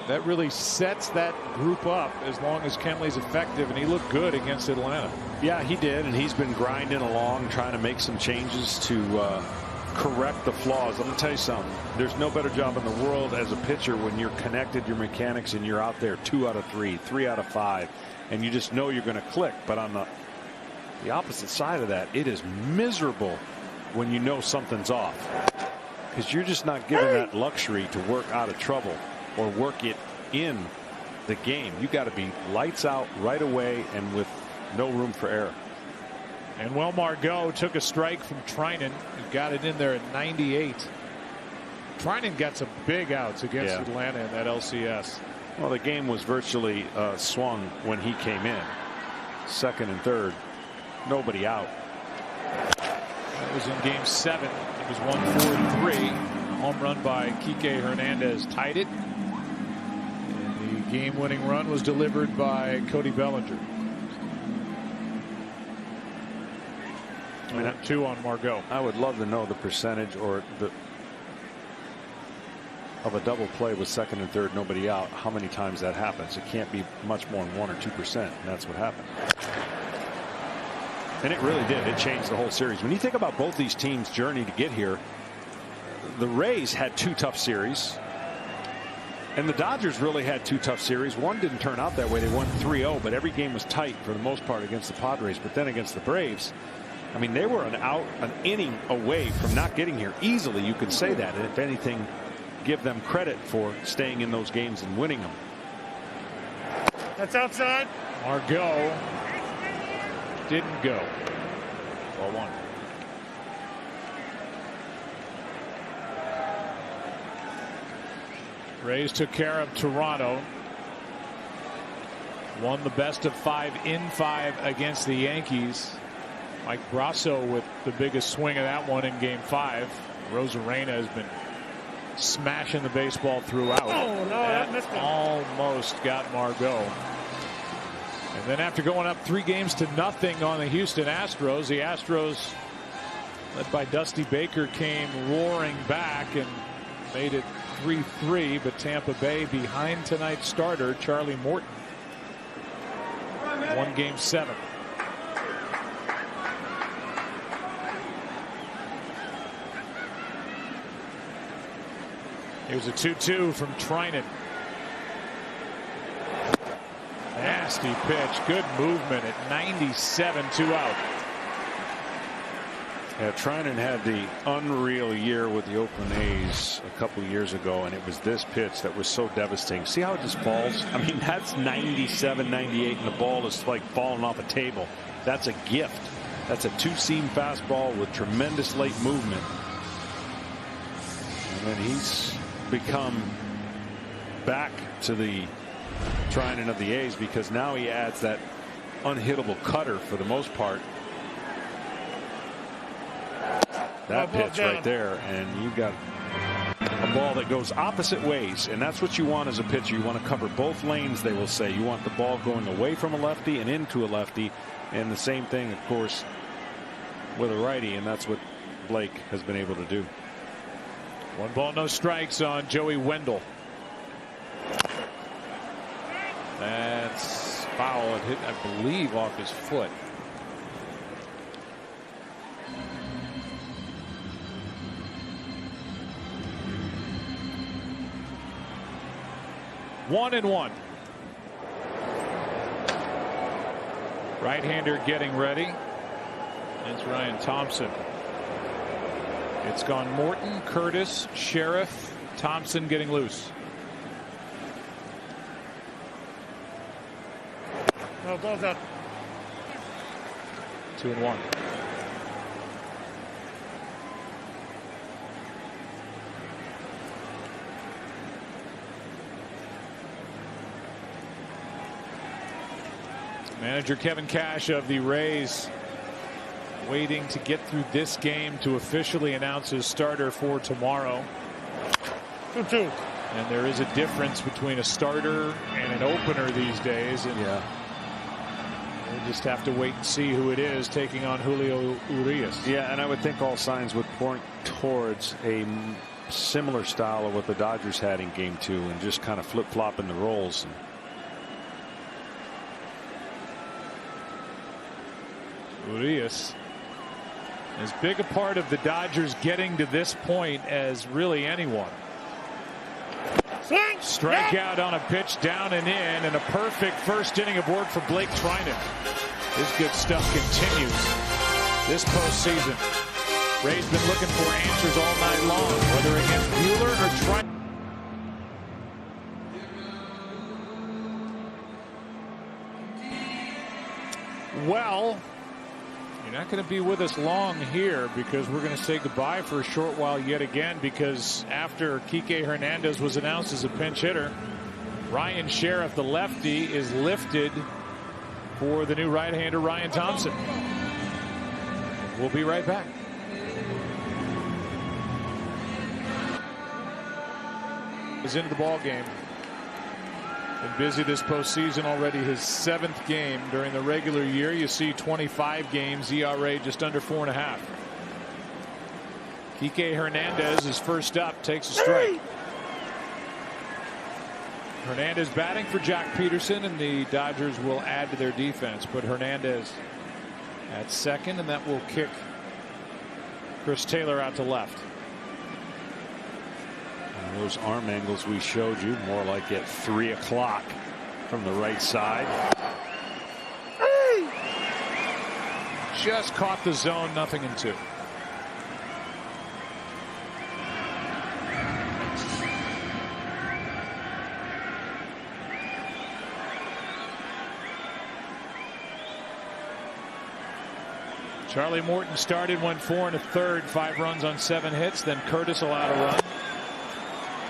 that really sets that group up as long as Kenley's effective, and he looked good against Atlanta. Yeah, he did, and he's been grinding along, trying to make some changes to correct the flaws. Let me tell you something. There's no better job in the world as a pitcher when you're connected, your mechanics, and you're out there 2 out of 3, 3 out of 5, and you just know you're going to click. But on the opposite side of that, it is miserable when you know something's off, because you're just not given that luxury to work out of trouble or work it in the game. You got to be lights out right away and with no room for error. And well, Margot took a strike from Treinen, who got it in there at 98. Treinen got some big outs against Atlanta in that LCS. Well, the game was virtually swung when he came in. 2nd and 3rd. Nobody out. That was in Game 7. It was 1-4-3. Home run by Kike Hernandez tied it. And the game-winning run was delivered by Cody Bellinger. I mean, 2 on Margot. I would love to know the percentage or of a double play with 2nd and 3rd, nobody out. How many times that happens? It can't be much more than 1 or 2%. And that's what happened. And it really did. It changed the whole series. When you think about both these teams' journey to get here, the Rays had 2 tough series, and the Dodgers really had 2 tough series. One didn't turn out that way. They won 3-0, but every game was tight for the most part against the Padres. But then against the Braves, I mean, they were an inning away from not getting here easily. You could say that, and if anything, give them credit for staying in those games and winning them. That's outside. Margot didn't go. 0-1. Rays took care of Toronto. Won the best of 5 in 5 against the Yankees. Mike Brasso with the biggest swing of that one in Game 5. Rosarena has been smashing the baseball throughout. Oh, no, that missed him. Almost got Margot. And then after going up 3-0 on the Houston Astros, the Astros, led by Dusty Baker, came roaring back and made it 3-3, but Tampa Bay behind tonight's starter, Charlie Morton. 1 Game 7. Here's a 2-2 from Treinen. Nasty pitch. Good movement at 97, 2 out. Yeah, Treinen had the unreal year with the Oakland A's a couple years ago, and it was this pitch that was so devastating. See how it just falls? I mean, that's 97, 98, and the ball is like falling off a table. That's a gift. That's a 2-seam fastball with tremendous late movement. And then he's become back to the Treinen of the A's because now he adds that unhittable cutter for the most part. That pitch right there, and you've got a ball that goes opposite ways, and that's what you want as a pitcher. You want to cover both lanes, they will say. You want the ball going away from a lefty and into a lefty, and the same thing, of course, with a righty, and that's what Blake has been able to do. 1 ball, no strikes on Joey Wendell. That's foul. It hit, I believe, off his foot. One and one. Right-hander getting ready. It's Ryan Thompson. It's gone Morton, Curtis, Sheriff, Thompson getting loose. No, ball's out. 2 and 1. Manager Kevin Cash of the Rays waiting to get through this game to officially announce his starter for tomorrow. 2-2. And there is a difference between a starter and an opener these days. And yeah, we'll just have to wait and see who it is taking on Julio Urias. Yeah, and I would think all signs would point towards a similar style of what the Dodgers had in Game 2 and just kind of flip-flopping the roles. Urias, as big a part of the Dodgers getting to this point as really anyone. Strikeout on a pitch down and in, and a perfect first inning aboard for Blake Treinen. His good stuff continues this postseason. Ray's been looking for answers all night long, whether against Buehler or Treinen. Well, you're not going to be with us long here because we're going to say goodbye for a short while yet again, because after Kike Hernandez was announced as a pinch hitter, Ryan Sheriff, the lefty, is lifted for the new right-hander Ryan Thompson. We'll be right back. Is into the ball game. Been busy this postseason already, his 7th game. During the regular year, you see 25 games, ERA just under 4.5. Kike Hernandez is first up, takes a strike. Hernandez batting for Jack Peterson, and the Dodgers will add to their defense. Put Hernandez at second, and that will kick Chris Taylor out to left. Those arm angles we showed you, more like at 3 o'clock from the right side. Just caught the zone, 0-2. Charlie Morton started, went 4 1/3, 5 runs on 7 hits. Then Curtis allowed a run.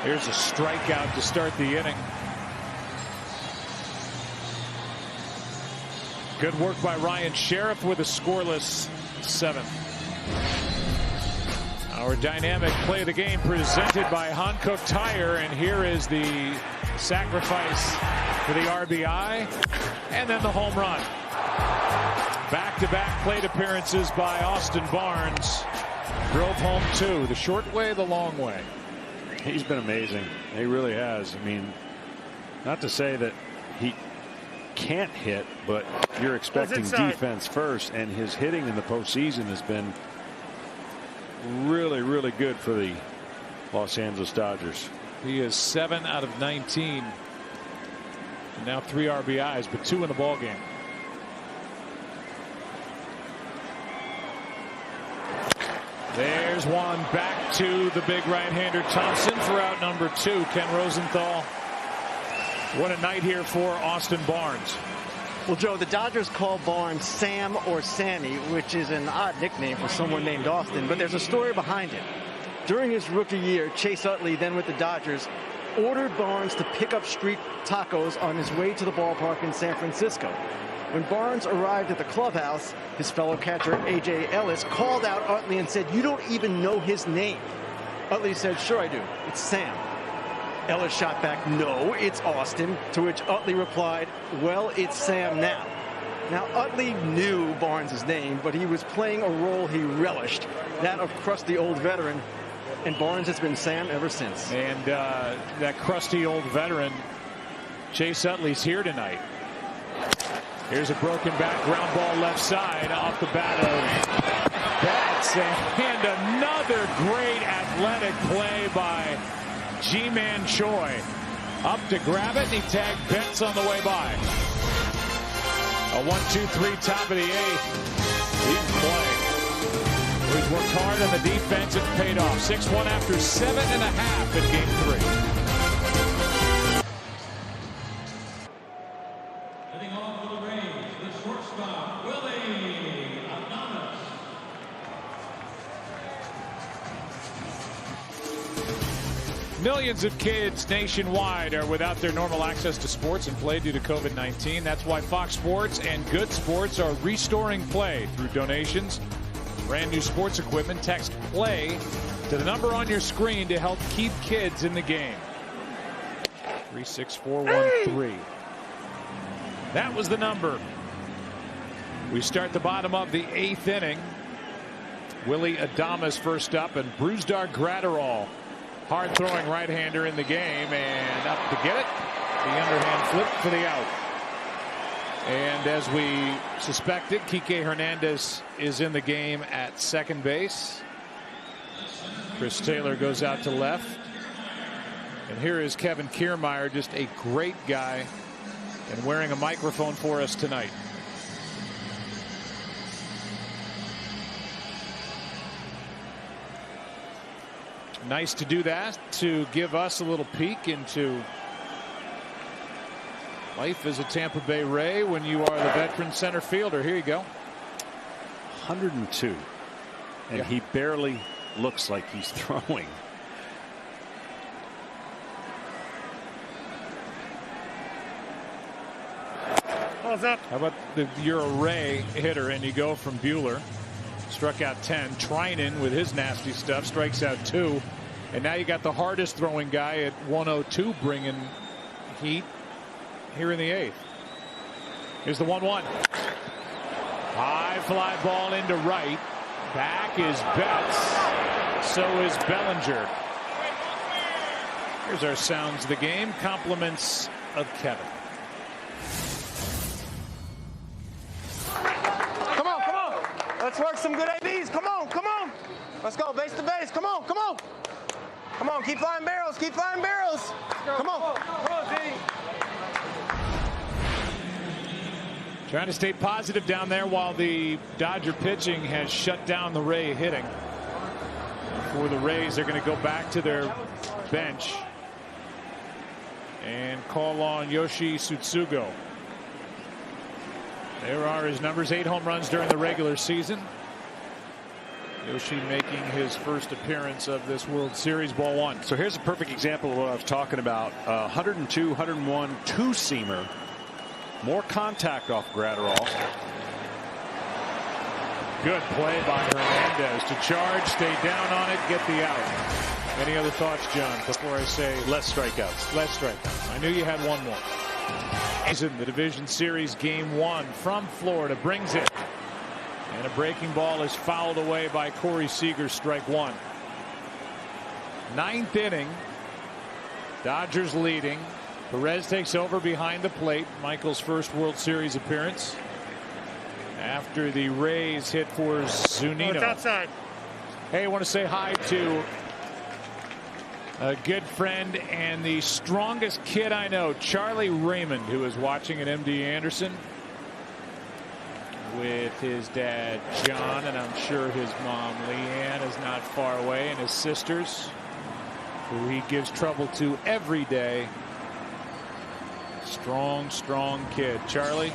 Here's a strikeout to start the inning. Good work by Ryan Sheriff with a scoreless 7th. Our dynamic play of the game presented by Hankook Tire, and here is the sacrifice for the RBI and then the home run. Back-to-back plate appearances by Austin Barnes. Drove home 2, the short way, the long way. He's been amazing. He really has. I mean, not to say that he can't hit, but you're expecting defense first, and his hitting in the postseason has been really, really good for the Los Angeles Dodgers. He is 7 out of 19. And now 3 RBIs, but 2 in the ball game. There's one back to the big right-hander Thompson for out number 2. Ken Rosenthal. What a night here for Austin Barnes. Well, Joe, the Dodgers call Barnes Sam or Sammy, which is an odd nickname for someone named Austin, but there's a story behind it. During his rookie year, Chase Utley, then with the Dodgers, ordered Barnes to pick up street tacos on his way to the ballpark in San Francisco. When Barnes arrived at the clubhouse, his fellow catcher, A.J. Ellis, called out Utley and said, "You don't even know his name." Utley said, "Sure I do. It's Sam." Ellis shot back, "No, it's Austin," to which Utley replied, "Well, it's Sam now." Now, Utley knew Barnes' name, but he was playing a role he relished, that of crusty old veteran, and Barnes has been Sam ever since. And that crusty old veteran, Chase Utley's here tonight. Here's a broken back ground ball left side off the bat of Betts, and another great athletic play by Ji-Man Choi. Up to grab it, and he tagged Betts on the way by. A 1-2-3 top of the 8th. He can play. He's worked hard on the defense. It's paid off. 6-1 after 7.5 in game 3. Millions of kids nationwide are without their normal access to sports and play due to COVID-19. That's why Fox Sports and Good Sports are restoring play through donations. Brand new sports equipment. Text PLAY to the number on your screen to help keep kids in the game. 36413. That was the number. We start the bottom of the 8th inning. Willie Adames first up, and Brusdar Graterol, hard throwing right-hander in the game, and up to get it. The underhand flip for the out. And as we suspected, Kike Hernandez is in the game at second base. Chris Taylor goes out to left. And here is Kevin Kiermaier, just a great guy, and wearing a microphone for us tonight. Nice to do that, to give us a little peek into life as a Tampa Bay Ray when you are the veteran center fielder. Here you go. 102. And he barely looks like he's throwing. How's that? How about you're a Ray hitter and you go from Buehler. Struck out 10. Treinen with his nasty stuff strikes out 2. And now you got the hardest throwing guy at 102 bringing heat here in the 8th. Here's the 1-1. High fly ball into right. Back is Betts. So is Bellinger. Here's our sounds of the game. Compliments of Kevin. Come on, come on. Let's work some good ABs. Come on, come on. Let's go base to base. Come on, come on. Come on, keep flying barrels. Keep flying barrels. Come on. Come on, D. Trying to stay positive down there while the Dodger pitching has shut down the Ray hitting. For the Rays, they're going to go back to their bench and call on Yoshi Tsutsugo. There are his numbers: 8 home runs during the regular season. Yoshi making his first appearance of this World Series, ball 1. So here's a perfect example of what I was talking about. 102, 101, two-seamer. More contact off Graterol. Good play by Hernandez to charge, stay down on it, get the out. Any other thoughts, John, before I say less strikeouts? Less strikeouts. I knew you had one more. The Division Series Game 1 from Florida brings it. And a breaking ball is fouled away by Corey Seager, strike one. 9th inning. Dodgers leading. Perez takes over behind the plate. Michael's first World Series appearance. After the Rays hit for Zunino. It's outside. Hey, I want to say hi to a good friend and the strongest kid I know, Charlie Raymond, who is watching at MD Anderson with his dad John, and I'm sure his mom Leanne is not far away, and his sisters, who he gives trouble to every day. Strong kid. Charlie,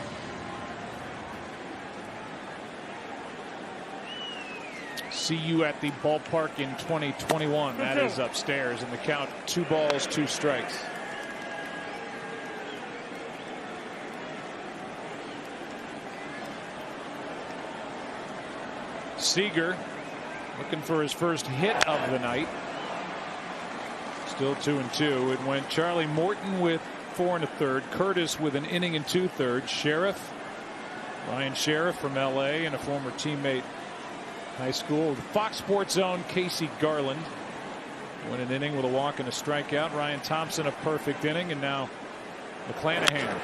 see you at the ballpark in 2021. That is upstairs, and the count 2 balls, 2 strikes. Seager looking for his first hit of the night. Still 2-2. It went Charlie Morton with 4 1/3, Curtis with an inning and 2/3, Sheriff, Ryan Sheriff from LA and a former teammate high school. Fox Sports Zone Casey Garland went an inning with a walk and a strikeout. Ryan Thompson a perfect inning, and now McClanahan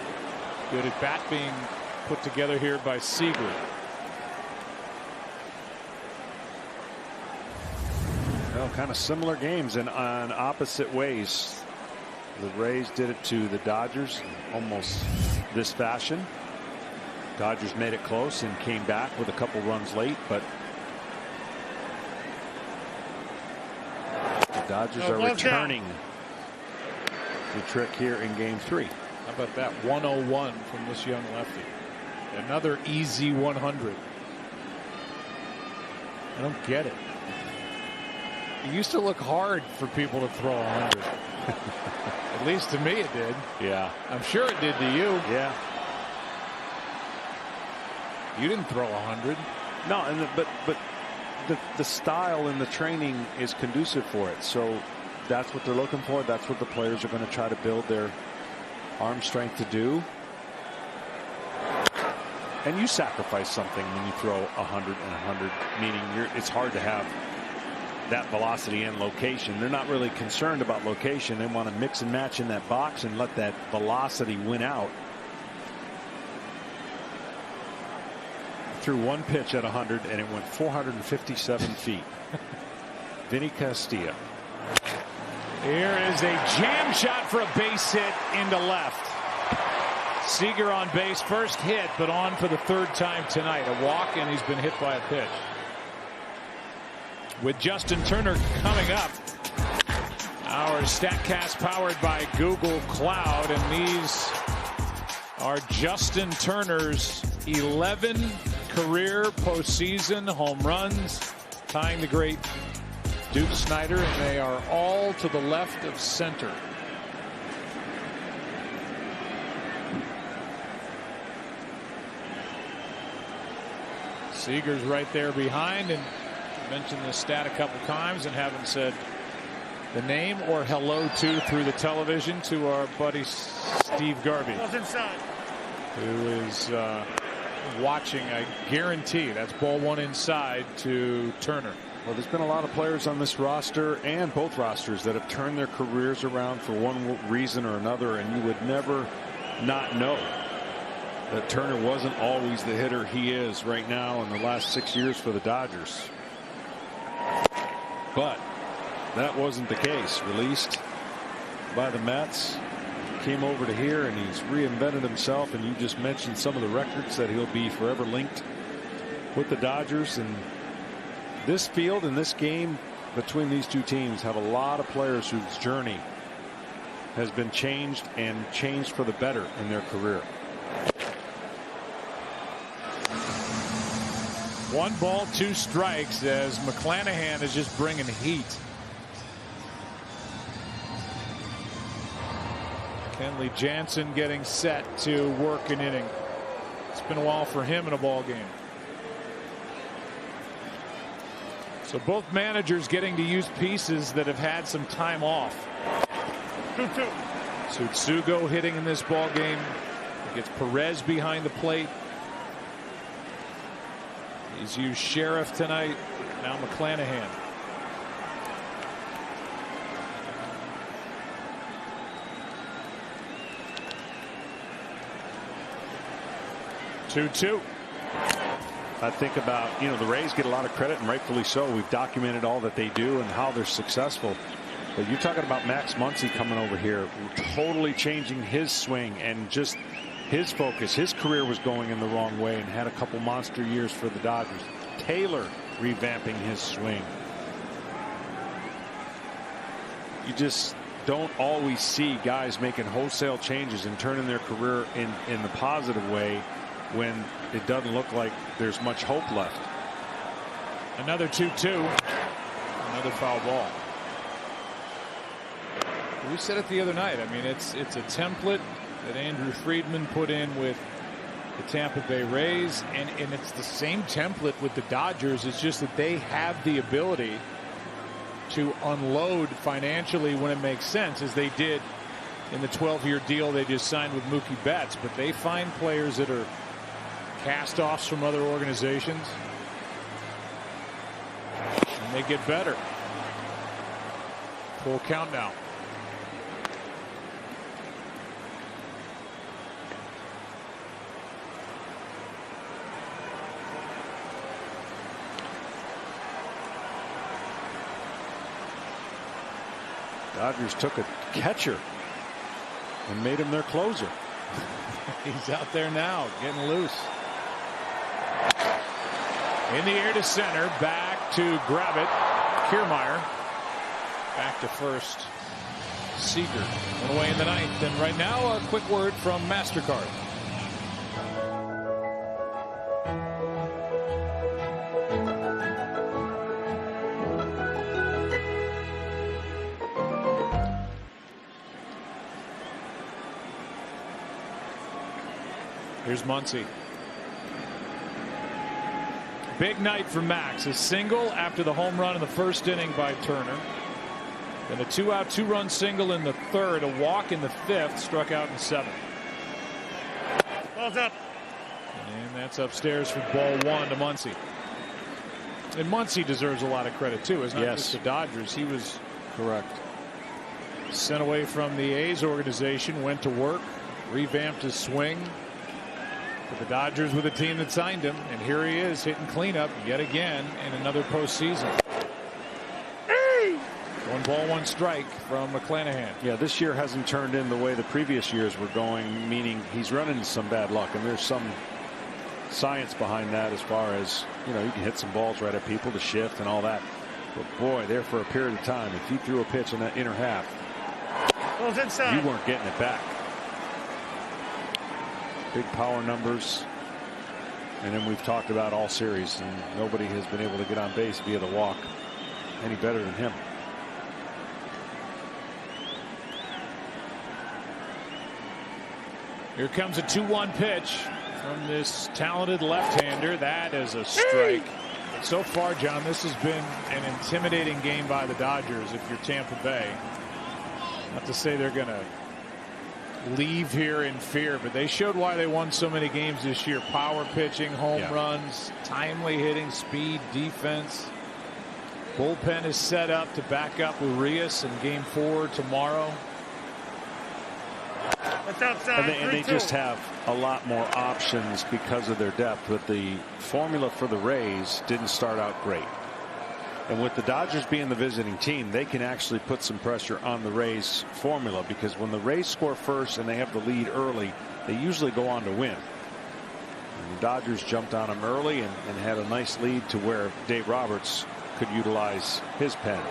good at bat being put together here by Seager. Well, kind of similar games and on opposite ways. The Rays did it to the Dodgers almost this fashion. Dodgers made it close and came back with a couple runs late, but the Dodgers are returning the trick here in Game 3. How about that 101 from this young lefty? Another easy 100. I don't get it. It used to look hard for people to throw 100. At least to me it did. Yeah. I'm sure it did to you. Yeah. You didn't throw 100. No, and but the style and the training is conducive for it. So that's what they're looking for. That's what the players are going to try to build their arm strength to do. And you sacrifice something when you throw 100 and 100, meaning it's hard to have that velocity and location. They're not really concerned about location. They want to mix and match in that box and let that velocity win out. Threw one pitch at 100 and it went 457 feet. Vinny Castilla. Here is a jam shot for a base hit into left. Seager on base, first hit, but on for the 3rd time tonight. A walk, and he's been hit by a pitch. With Justin Turner coming up, our StatCast powered by Google Cloud, and these are Justin Turner's 11 career postseason home runs, tying the great Duke Snider, and they are all to the left of center. Seager's right there behind, and mentioned the stat a couple times and haven't said the name or hello to through the television to our buddy Steve Garvey, who is watching. I guarantee that's ball 1 inside to Turner. Well, there's been a lot of players on this roster and both rosters that have turned their careers around for one reason or another, and you would never not know that Turner wasn't always the hitter he is right now in the last 6 years for the Dodgers. But that wasn't the case. Released by the Mets, came over to here, and he's reinvented himself. And you just mentioned some of the records that he'll be forever linked with the Dodgers. And this field and this game between these two teams have a lot of players whose journey has been changed and changed for the better in their career. 1 ball, 2 strikes as McClanahan is just bringing heat. Kenley Jansen getting set to work an inning. It's been a while for him in a ball game. So both managers getting to use pieces that have had some time off. 2-2. Tsutsugo hitting in this ball game. Gets Perez behind the plate. He's used Sheriff tonight. Now McClanahan. Two. I think about, the Rays get a lot of credit, and rightfully so. We've documented all that they do and how they're successful. But you're talking about Max Muncy coming over here, totally changing his swing and just his focus. His career was going in the wrong way and had a couple monster years for the Dodgers. Taylor revamping his swing. You just don't always see guys making wholesale changes and turning their career in the positive way when it doesn't look like there's much hope left. Another 2-2. Another foul ball. We said it the other night. I mean, it's a template that Andrew Friedman put in with the Tampa Bay Rays, and it's the same template with the Dodgers. It's just that they have the ability to unload financially when it makes sense, as they did in the 12-year deal they just signed with Mookie Betts. But they find players that are cast-offs from other organizations, and they get better. Full count now. Dodgers took a catcher and made him their closer. He's out there now, getting loose. In the air to center, back to grab it. Kiermaier back to first. Seager one away in the ninth. And right now, a quick word from MasterCard. Here's Muncy. Big night for Max. A single after the home run in the first inning by Turner. Then a 2-out, 2-run single in the third. A walk in the fifth. Struck out in seventh. Ball's up. And that's upstairs for ball one to Muncy. And Muncy deserves a lot of credit too. It's not just the Dodgers. He was correct. Sent away from the A's organization. Went to work. Revamped his swing. For the Dodgers with a team that signed him, and here he is hitting cleanup yet again in another postseason. One ball, one strike from McClanahan. Yeah, this year hasn't turned in the way the previous years were going, meaning he's running into some bad luck, and there's some science behind that as far as, you can hit some balls right at people to shift and all that. But boy, there for a period of time, if you threw a pitch in that inner half, you weren't getting it back. Big power numbers, and then we've talked about all series, and nobody has been able to get on base via the walk any better than him. Here comes a 2-1 pitch from this talented left-hander. That is a strike. So far, John, this has been an intimidating game by the Dodgers if you're Tampa Bay. Not to say they're going to leave here in fear, but they showed why they won so many games this year. Power pitching, home runs, timely hitting, speed, defense. Bullpen is set up to back up Urias in game 4 tomorrow. That's outside. And they just have a lot more options because of their depth, but the formula for the Rays didn't start out great. And with the Dodgers being the visiting team, they can actually put some pressure on the Rays formula, because when the Rays score first and they have the lead early, they usually go on to win. And the Dodgers jumped on them early and had a nice lead to where Dave Roberts could utilize his pen.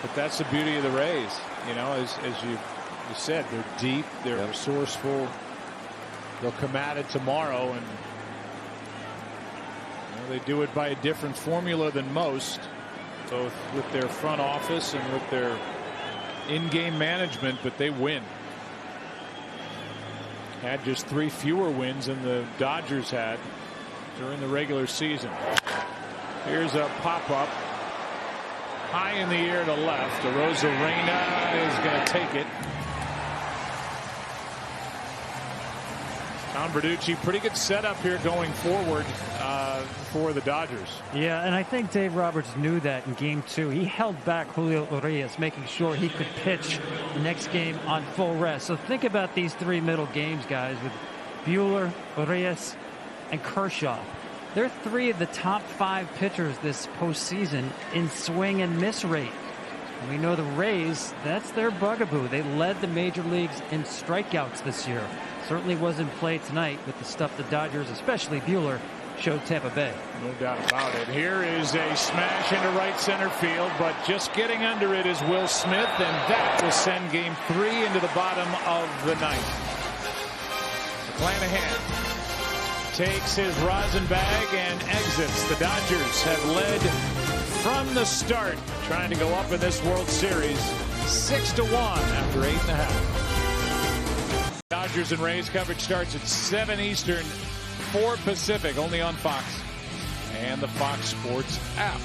But that's the beauty of the Rays. As you said, they're deep, they're resourceful. They'll come at it tomorrow, and they do it by a different formula than most, both with their front office and with their in-game management, but they win. Had just 3 fewer wins than the Dodgers had during the regular season. Here's a pop-up High in the air to left. Arozarena is going to take it. Tom Verducci, pretty good setup here going forward for the Dodgers. Yeah, and I think Dave Roberts knew that in game 2. He held back Julio Urias, making sure he could pitch the next game on full rest. So think about these 3 middle games, guys, with Buehler, Urias, and Kershaw. They're 3 of the top 5 pitchers this postseason in swing and miss rate. And we know the Rays, that's their bugaboo. They led the major leagues in strikeouts this year. Certainly was in play tonight with the stuff the Dodgers, especially Buehler, showed Tampa Bay. No doubt about it. Here is a smash into right center field, but just getting under it is Will Smith, and that will send game 3 into the bottom of the 9th. McClanahan takes his rosin bag and exits. The Dodgers have led from the start, trying to go up in this World Series 6-1 after 8.5. Dodgers and Rays coverage starts at 7 Eastern, 4 Pacific, only on Fox and the Fox Sports app.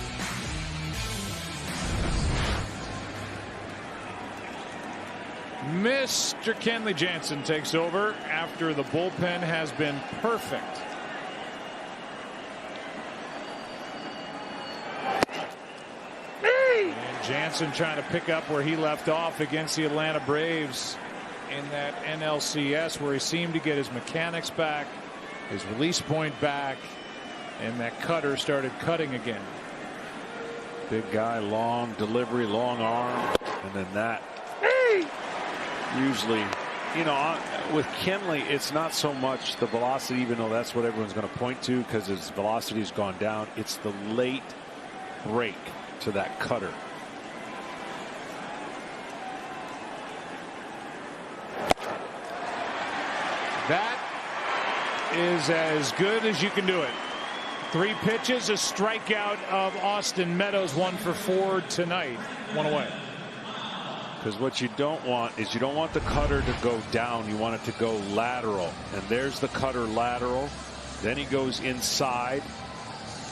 Mr. Kenley Jansen takes over after the bullpen has been perfect. And Jansen trying to pick up where he left off against the Atlanta Braves in that NLCS, where he seemed to get his mechanics back, his release point back, and that cutter started cutting again. Big guy, long delivery, long arm, and then that. Usually, you know, with Kenley, it's not so much the velocity, even though that's what everyone's going to point to because his velocity has gone down. It's the late break to that cutter. That is as good as you can do it. 3 pitches, a strikeout of Austin Meadows, 1 for 4 tonight. 1 away. Because what you don't want is you don't want the cutter to go down. You want it to go lateral. And there's the cutter lateral. Then he goes inside.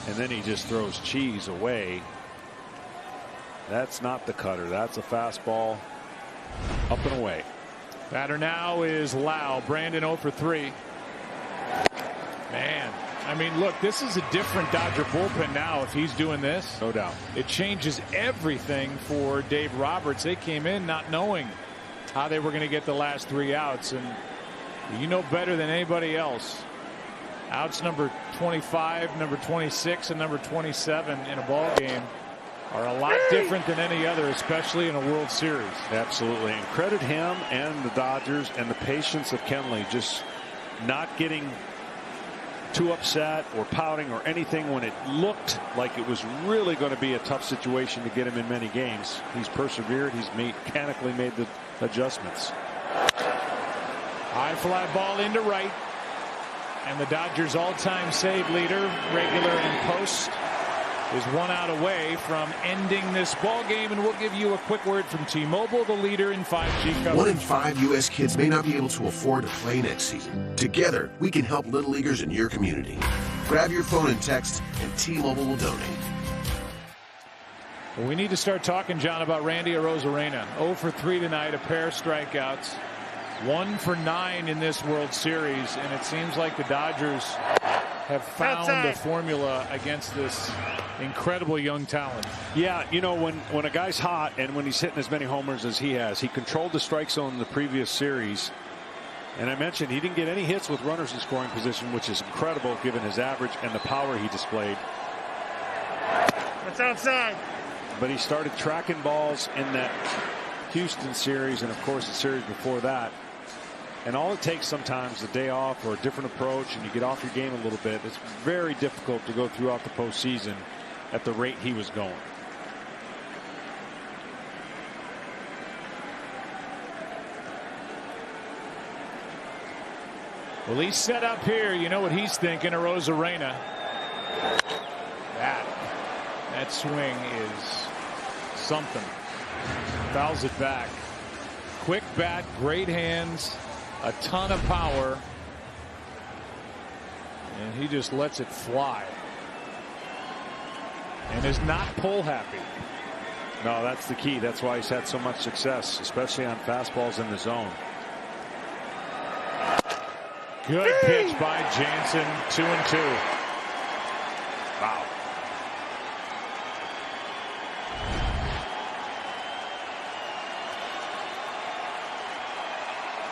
And then he just throws cheese away. That's not the cutter. That's a fastball up and away. Batter now is Lau. Brandon 0 for 3. Man, I mean, look, this is a different Dodger bullpen now if he's doing this. No doubt. It changes everything for Dave Roberts. They came in not knowing how they were going to get the last 3 outs. And you know better than anybody else. Outs number 25, number 26, and number 27 in a ball game are a lot different than any other, especially in a World Series. Absolutely. And credit him and the Dodgers and the patience of Kenley, just not getting too upset or pouting or anything when it looked like it was really going to be a tough situation to get him in many games. He's persevered. He's mechanically made the adjustments. High fly ball into right. And the Dodgers all-time save leader, regular and post, is 1 out away from ending this ball game. And we'll give you a quick word from T-Mobile, the leader in 5G coverage. 1 in 5 U.S. kids may not be able to afford to play next season. Together, we can help Little Leaguers in your community. Grab your phone and text, and T-Mobile will donate. Well, we need to start talking, John, about Randy Arozarena. 0 for 3 tonight, a pair of strikeouts. 1 for 9 in this World Series, and it seems like the Dodgers have found a formula against this incredible young talent. Yeah, you know, when a guy's hot and when he's hitting as many homers as he has, he controlled the strike zone in the previous series. And I mentioned he didn't get any hits with runners in scoring position, which is incredible given his average and the power he displayed. That's outside. But he started tracking balls in that Houston series and, of course, the series before that. And all it takes sometimes a day off or a different approach, and you get off your game a little bit. It's very difficult to go throughout the postseason at the rate he was going. Well, he's set up here. You know what he's thinking, Arozarena. That swing is something. Fouls it back. Quick bat, great hands, a ton of power. And he just lets it fly. And is not pull happy. No, that's the key. That's why he's had so much success, especially on fastballs in the zone. Good pitch by Jansen. 2-2. Wow.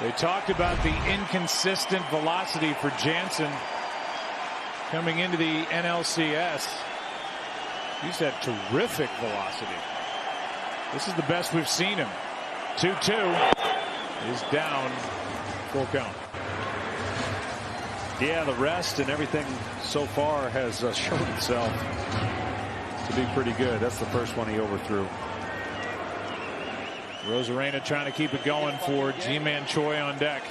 They talked about the inconsistent velocity for Jansen coming into the NLCS. He's had terrific velocity. This is the best we've seen him. 2-2 is down. Full count. Yeah, the rest and everything so far has shown itself to be pretty good. That's the first one he overthrew. Arozarena trying to keep it going for Ji-Man Choi on deck.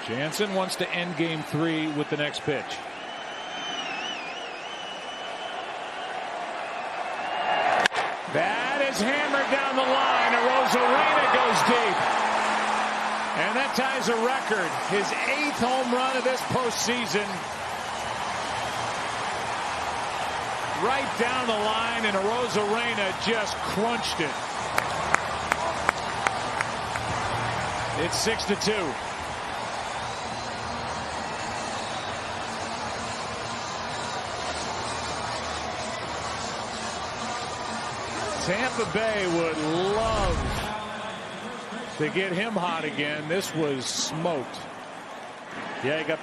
Jansen wants to end game 3 with the next pitch. That is hammered down the line. Arozarena goes deep. And that ties a record. His 8th home run of this postseason. Right down the line, and Arozarena just crunched it. It's 6-2. Tampa Bay would love to get him hot again. This was smoked. Yeah, he got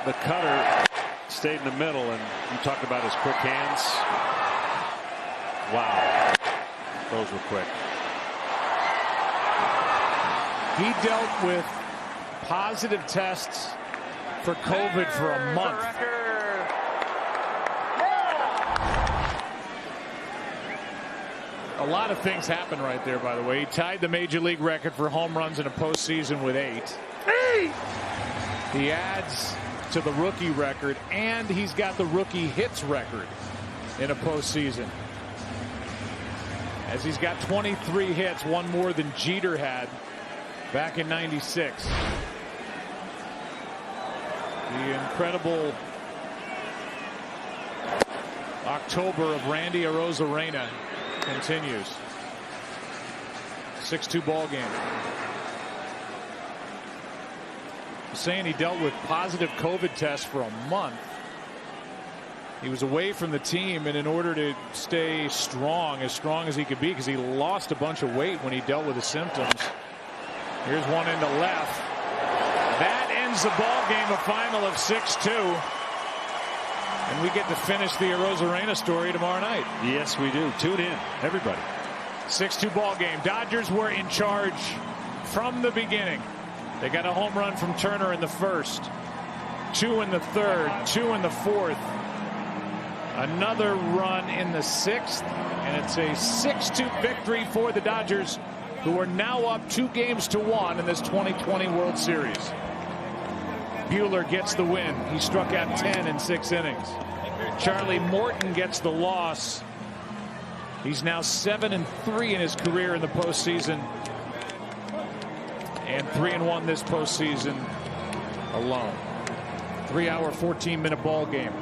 the cutter, stayed in the middle, and you talked about his quick hands. Wow. Those were quick. He dealt with positive tests for COVID for a month. A lot of things happened right there, by the way. He tied the major league record for home runs in a postseason with 8. He adds to the rookie record, and he's got the rookie hits record in a postseason, as he's got 23 hits, one more than Jeter had back in '96. The incredible October of Randy Arozarena continues. 6-2 ball game. Saying he dealt with positive COVID tests for a month. He was away from the team, and in order to stay strong as he could be, because he lost a bunch of weight when he dealt with the symptoms. Here's one into left. That ends the ball game, a final of 6-2. And we get to finish the Arozarena story tomorrow night. Yes, we do. Tune in, everybody. 6-2 ball game. Dodgers were in charge from the beginning. They got a home run from Turner in the first, 2 in the third, 2 in the fourth, another run in the 6th, and it's a 6-2 victory for the Dodgers, who are now up 2-1 in this 2020 World Series. Buehler gets the win. He struck out 10 in 6 innings. Charlie Morton gets the loss. He's now 7-3 in his career in the postseason, and 3-1 this postseason alone. 3-hour, 14-minute ball game.